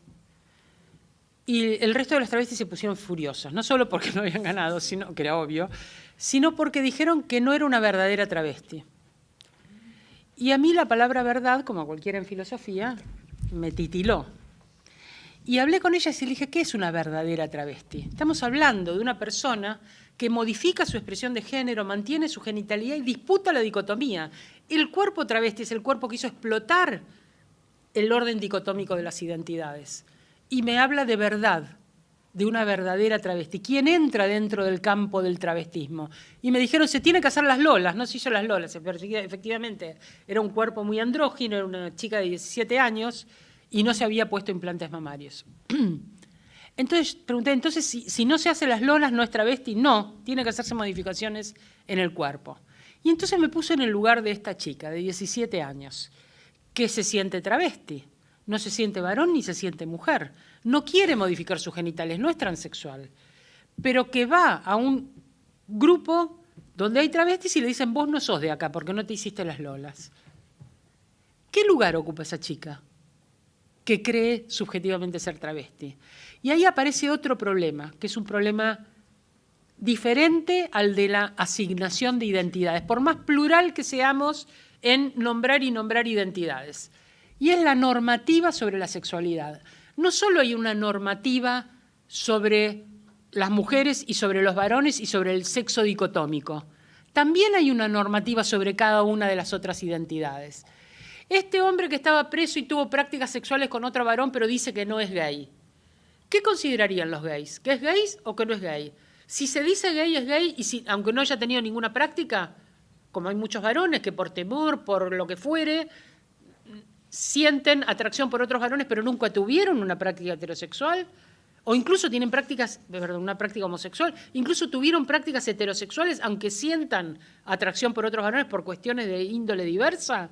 y el resto de los travestis se pusieron furiosos, no solo porque no habían ganado, sino, que era obvio, sino porque dijeron que no era una verdadera travesti. Y a mí la palabra verdad, como a cualquiera en filosofía, me titiló. Y hablé con ella y le dije, ¿qué es una verdadera travesti? Estamos hablando de una persona que modifica su expresión de género, mantiene su genitalidad y disputa la dicotomía. El cuerpo travesti es el cuerpo que hizo explotar el orden dicotómico de las identidades. Y me habla de verdad, de una verdadera travesti. ¿Quién entra dentro del campo del travestismo? Y me dijeron, se tiene que hacer las lolas. No se hizo las lolas, efectivamente. Era un cuerpo muy andrógino, era una chica de 17 años y no se había puesto implantes mamarios. Entonces pregunté, entonces si no se hace las lolas, ¿no es travesti? No, tiene que hacerse modificaciones en el cuerpo. Y entonces me puse en el lugar de esta chica de 17 años, que se siente travesti. No se siente varón ni se siente mujer. No quiere modificar sus genitales, no es transexual. Pero que va a un grupo donde hay travestis y le dicen, vos no sos de acá porque no te hiciste las lolas. ¿Qué lugar ocupa esa chica que cree subjetivamente ser travesti? Y ahí aparece otro problema, que es un problema diferente al de la asignación de identidades, por más plural que seamos en nombrar y nombrar identidades. Y es la normativa sobre la sexualidad. No solo hay una normativa sobre las mujeres y sobre los varones y sobre el sexo dicotómico, también hay una normativa sobre cada una de las otras identidades. Este hombre que estaba preso y tuvo prácticas sexuales con otro varón, pero dice que no es gay. ¿Qué considerarían los gays? ¿Que es gay o que no es gay? Si se dice gay es gay, y si, aunque no haya tenido ninguna práctica, como hay muchos varones que por temor, por lo que fuere, sienten atracción por otros varones, pero nunca tuvieron una práctica heterosexual, o incluso tienen una práctica homosexual, incluso tuvieron prácticas heterosexuales, aunque sientan atracción por otros varones por cuestiones de índole diversa.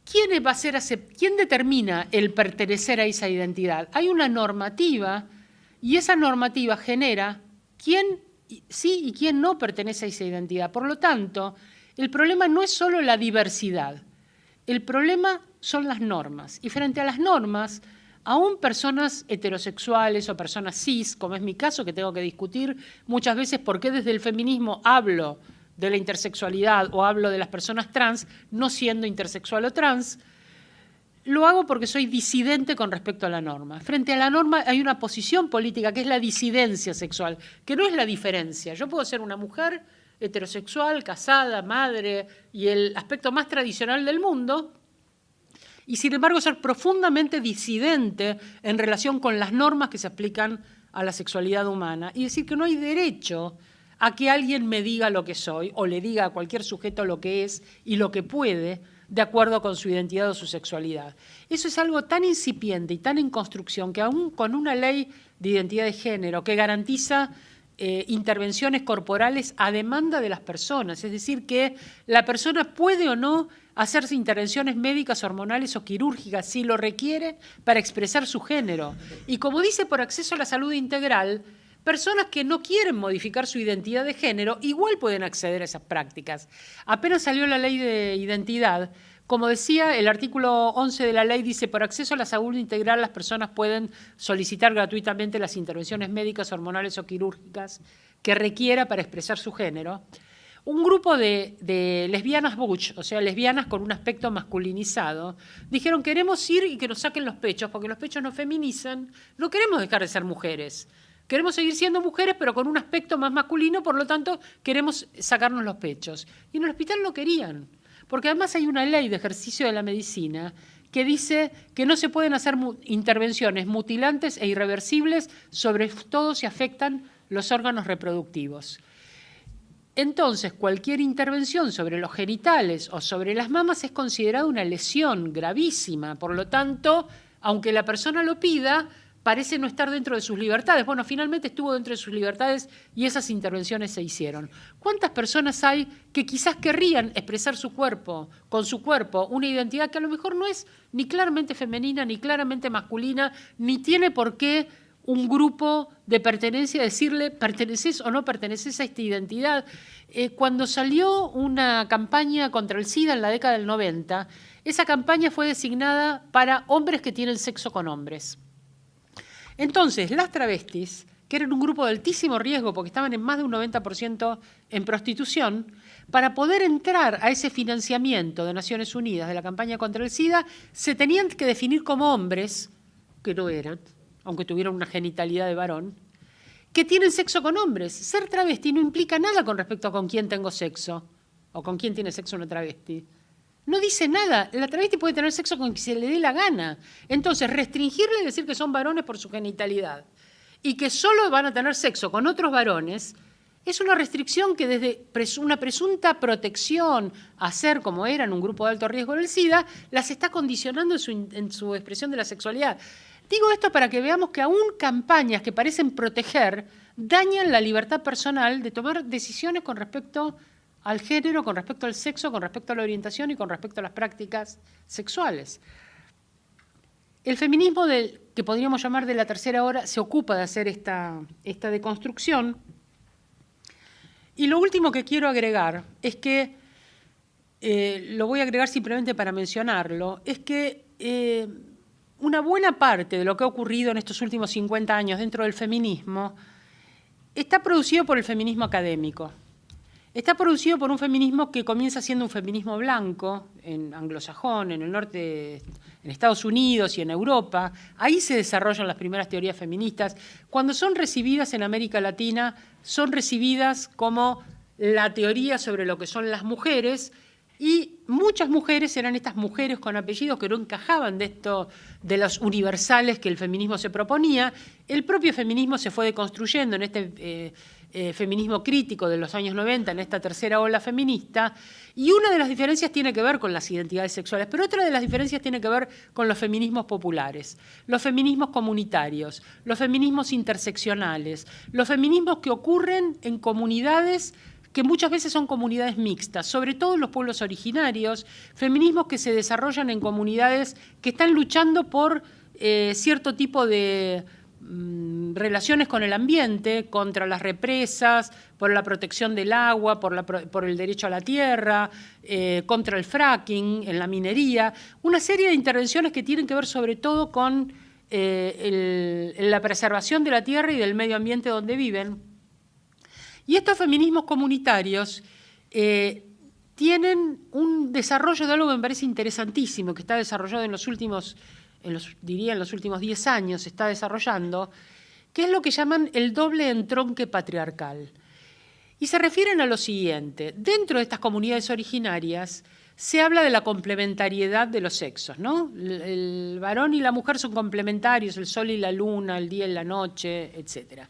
¿Quién determina el pertenecer a esa identidad? Hay una normativa, y esa normativa genera quién sí y quién no pertenece a esa identidad. Por lo tanto, el problema no es solo la diversidad, el problema son las normas. Y frente a las normas, aún personas heterosexuales o personas cis, como es mi caso, que tengo que discutir muchas veces por qué desde el feminismo hablo de la intersexualidad o hablo de las personas trans, no siendo intersexual o trans, lo hago porque soy disidente con respecto a la norma. Frente a la norma hay una posición política que es la disidencia sexual, que no es la diferencia. Yo puedo ser una mujer heterosexual, casada, madre y el aspecto más tradicional del mundo, y sin embargo ser profundamente disidente en relación con las normas que se aplican a la sexualidad humana y decir que no hay derecho a que alguien me diga lo que soy o le diga a cualquier sujeto lo que es y lo que puede de acuerdo con su identidad o su sexualidad. Eso es algo tan incipiente y tan en construcción que aún con una ley de identidad de género que garantiza intervenciones corporales a demanda de las personas, es decir, que la persona puede o no hacerse intervenciones médicas, hormonales o quirúrgicas si lo requiere para expresar su género. Y como dice por acceso a la salud integral, personas que no quieren modificar su identidad de género igual pueden acceder a esas prácticas. Apenas salió la ley de identidad, como decía, el artículo 11 de la ley dice, por acceso a la salud integral las personas pueden solicitar gratuitamente las intervenciones médicas, hormonales o quirúrgicas que requiera para expresar su género. Un grupo de lesbianas butch, o sea, lesbianas con un aspecto masculinizado, dijeron, queremos ir y que nos saquen los pechos, porque los pechos nos feminizan, no queremos dejar de ser mujeres. Queremos seguir siendo mujeres, pero con un aspecto más masculino, por lo tanto, queremos sacarnos los pechos. Y en el hospital no querían, porque además hay una ley de ejercicio de la medicina que dice que no se pueden hacer intervenciones mutilantes e irreversibles, sobre todo si afectan los órganos reproductivos. Entonces, cualquier intervención sobre los genitales o sobre las mamas es considerada una lesión gravísima. Por lo tanto, aunque la persona lo pida, parece no estar dentro de sus libertades. Bueno, finalmente estuvo dentro de sus libertades y esas intervenciones se hicieron. ¿Cuántas personas hay que quizás querrían expresar su cuerpo, con su cuerpo, una identidad que a lo mejor no es ni claramente femenina, ni claramente masculina, ni tiene por qué un grupo de pertenencia decirle perteneces o no perteneces a esta identidad? Cuando salió una campaña contra el SIDA en la década del 90, esa campaña fue designada para hombres que tienen sexo con hombres. Entonces, las travestis, que eran un grupo de altísimo riesgo porque estaban en más de un 90% en prostitución, para poder entrar a ese financiamiento de Naciones Unidas de la campaña contra el SIDA, se tenían que definir como hombres, que no eran, aunque tuvieran una genitalidad de varón, que tienen sexo con hombres. Ser travesti no implica nada con respecto a con quién tengo sexo o con quién tiene sexo una travesti. No dice nada. La travesti puede tener sexo con quien se le dé la gana. Entonces, restringirle y decir que son varones por su genitalidad y que solo van a tener sexo con otros varones es una restricción que desde una presunta protección a ser como eran un grupo de alto riesgo del SIDA, las está condicionando en su expresión de la sexualidad. Digo esto para que veamos que aún campañas que parecen proteger dañan la libertad personal de tomar decisiones con respecto al género, con respecto al sexo, con respecto a la orientación y con respecto a las prácticas sexuales. El feminismo que podríamos llamar de la tercera hora se ocupa de hacer esta deconstrucción. Y lo último que quiero agregar es que, lo voy a agregar simplemente para mencionarlo, es que una buena parte de lo que ha ocurrido en estos últimos 50 años dentro del feminismo está producido por el feminismo académico. Está producido por un feminismo que comienza siendo un feminismo blanco, en anglosajón, en el norte, en Estados Unidos y en Europa. Ahí se desarrollan las primeras teorías feministas. Cuando son recibidas en América Latina, son recibidas como la teoría sobre lo que son las mujeres, Y muchas mujeres eran estas mujeres con apellidos que no encajaban de los universales que el feminismo se proponía. El propio feminismo se fue deconstruyendo en este feminismo crítico de los años 90, en esta tercera ola feminista, y una de las diferencias tiene que ver con las identidades sexuales, pero otra de las diferencias tiene que ver con los feminismos populares, los feminismos comunitarios, los feminismos interseccionales, los feminismos que ocurren en comunidades que muchas veces son comunidades mixtas, sobre todo en los pueblos originarios, feminismos que se desarrollan en comunidades que están luchando por cierto tipo de relaciones con el ambiente, contra las represas, por la protección del agua, por el derecho a la tierra, contra el fracking, en la minería, una serie de intervenciones que tienen que ver sobre todo con la preservación de la tierra y del medio ambiente donde viven. Y estos feminismos comunitarios tienen un desarrollo de algo que me parece interesantísimo, que está desarrollado en los últimos 10 años, se está desarrollando, que es lo que llaman el doble entronque patriarcal. Y se refieren a lo siguiente: dentro de estas comunidades originarias se habla de la complementariedad de los sexos, ¿no? El varón y la mujer son complementarios, el sol y la luna, el día y la noche, etc.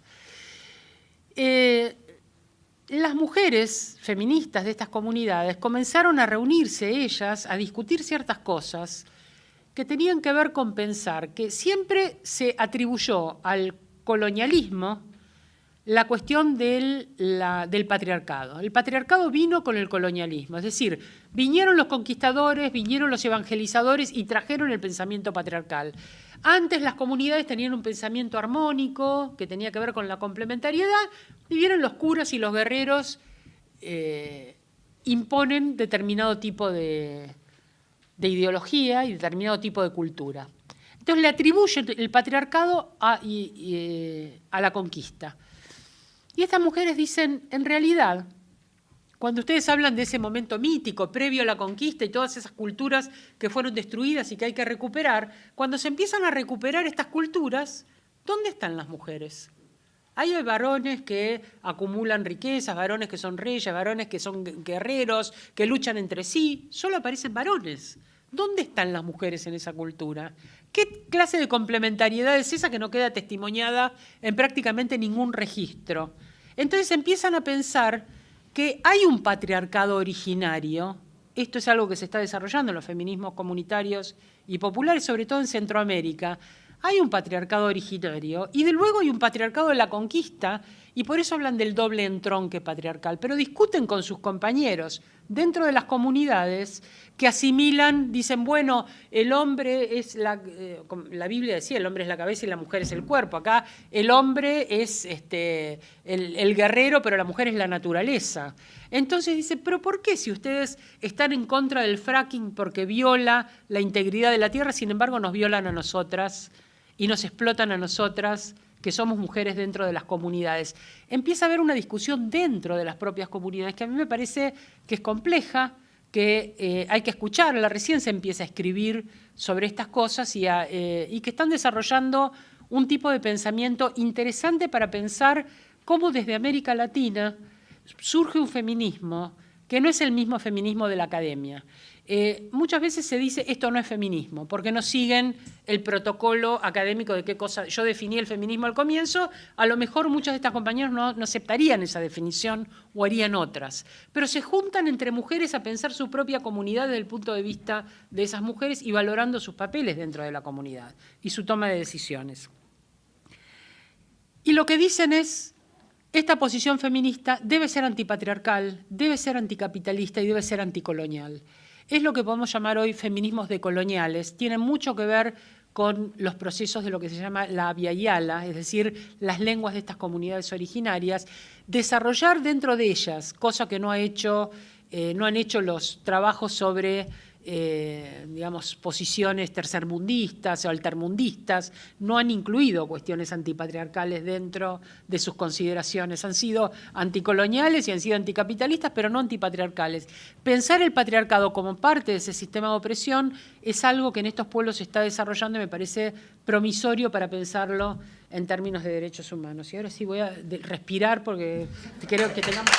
Las mujeres feministas de estas comunidades comenzaron a reunirse ellas, a discutir ciertas cosas que tenían que ver con pensar que siempre se atribuyó al colonialismo la cuestión del patriarcado. El patriarcado vino con el colonialismo, es decir, vinieron los conquistadores, vinieron los evangelizadores y trajeron el pensamiento patriarcal. Antes las comunidades tenían un pensamiento armónico que tenía que ver con la complementariedad, y vienen los curas y los guerreros imponen determinado tipo de ideología y determinado tipo de cultura. Entonces le atribuyen el patriarcado a la conquista. Y estas mujeres dicen, en realidad, cuando ustedes hablan de ese momento mítico, previo a la conquista y todas esas culturas que fueron destruidas y que hay que recuperar, cuando se empiezan a recuperar estas culturas, ¿dónde están las mujeres? Hay varones que acumulan riquezas, varones que son reyes, varones que son guerreros, que luchan entre sí, solo aparecen varones. ¿Dónde están las mujeres en esa cultura? ¿Qué clase de complementariedad es esa que no queda testimoniada en prácticamente ningún registro? Entonces empiezan a pensar que hay un patriarcado originario. Esto es algo que se está desarrollando en los feminismos comunitarios y populares, sobre todo en Centroamérica. Hay un patriarcado originario y de luego hay un patriarcado de la conquista, y por eso hablan del doble entronque patriarcal, pero discuten con sus compañeros dentro de las comunidades que asimilan, dicen, bueno, el hombre es la Biblia decía, el hombre es la cabeza y la mujer es el cuerpo. Acá el hombre es el guerrero, pero la mujer es la naturaleza. Entonces dice, pero ¿por qué si ustedes están en contra del fracking porque viola la integridad de la tierra, sin embargo nos violan a nosotras y nos explotan a nosotras, que somos mujeres dentro de las comunidades? Empieza a haber una discusión dentro de las propias comunidades que a mí me parece que es compleja, que hay que escucharla. Recién se empieza a escribir sobre estas cosas y que están desarrollando un tipo de pensamiento interesante para pensar cómo desde América Latina surge un feminismo que no es el mismo feminismo de la academia. Muchas veces se dice esto no es feminismo, porque no siguen el protocolo académico de qué cosa. Yo definí el feminismo al comienzo, a lo mejor muchos de estas compañeros no aceptarían esa definición o harían otras, pero se juntan entre mujeres a pensar su propia comunidad desde el punto de vista de esas mujeres y valorando sus papeles dentro de la comunidad y su toma de decisiones. Y lo que dicen es, esta posición feminista debe ser antipatriarcal, debe ser anticapitalista y debe ser anticolonial. Es lo que podemos llamar hoy feminismos decoloniales. Tienen mucho que ver con los procesos de lo que se llama la Abya Yala, es decir, las lenguas de estas comunidades originarias, desarrollar dentro de ellas, cosa que no han hecho los trabajos sobre digamos, posiciones tercermundistas o altermundistas, no han incluido cuestiones antipatriarcales dentro de sus consideraciones. Han sido anticoloniales y han sido anticapitalistas, pero no antipatriarcales. Pensar el patriarcado como parte de ese sistema de opresión es algo que en estos pueblos se está desarrollando y me parece promisorio para pensarlo en términos de derechos humanos. Y ahora sí voy a respirar porque creo que tengamos...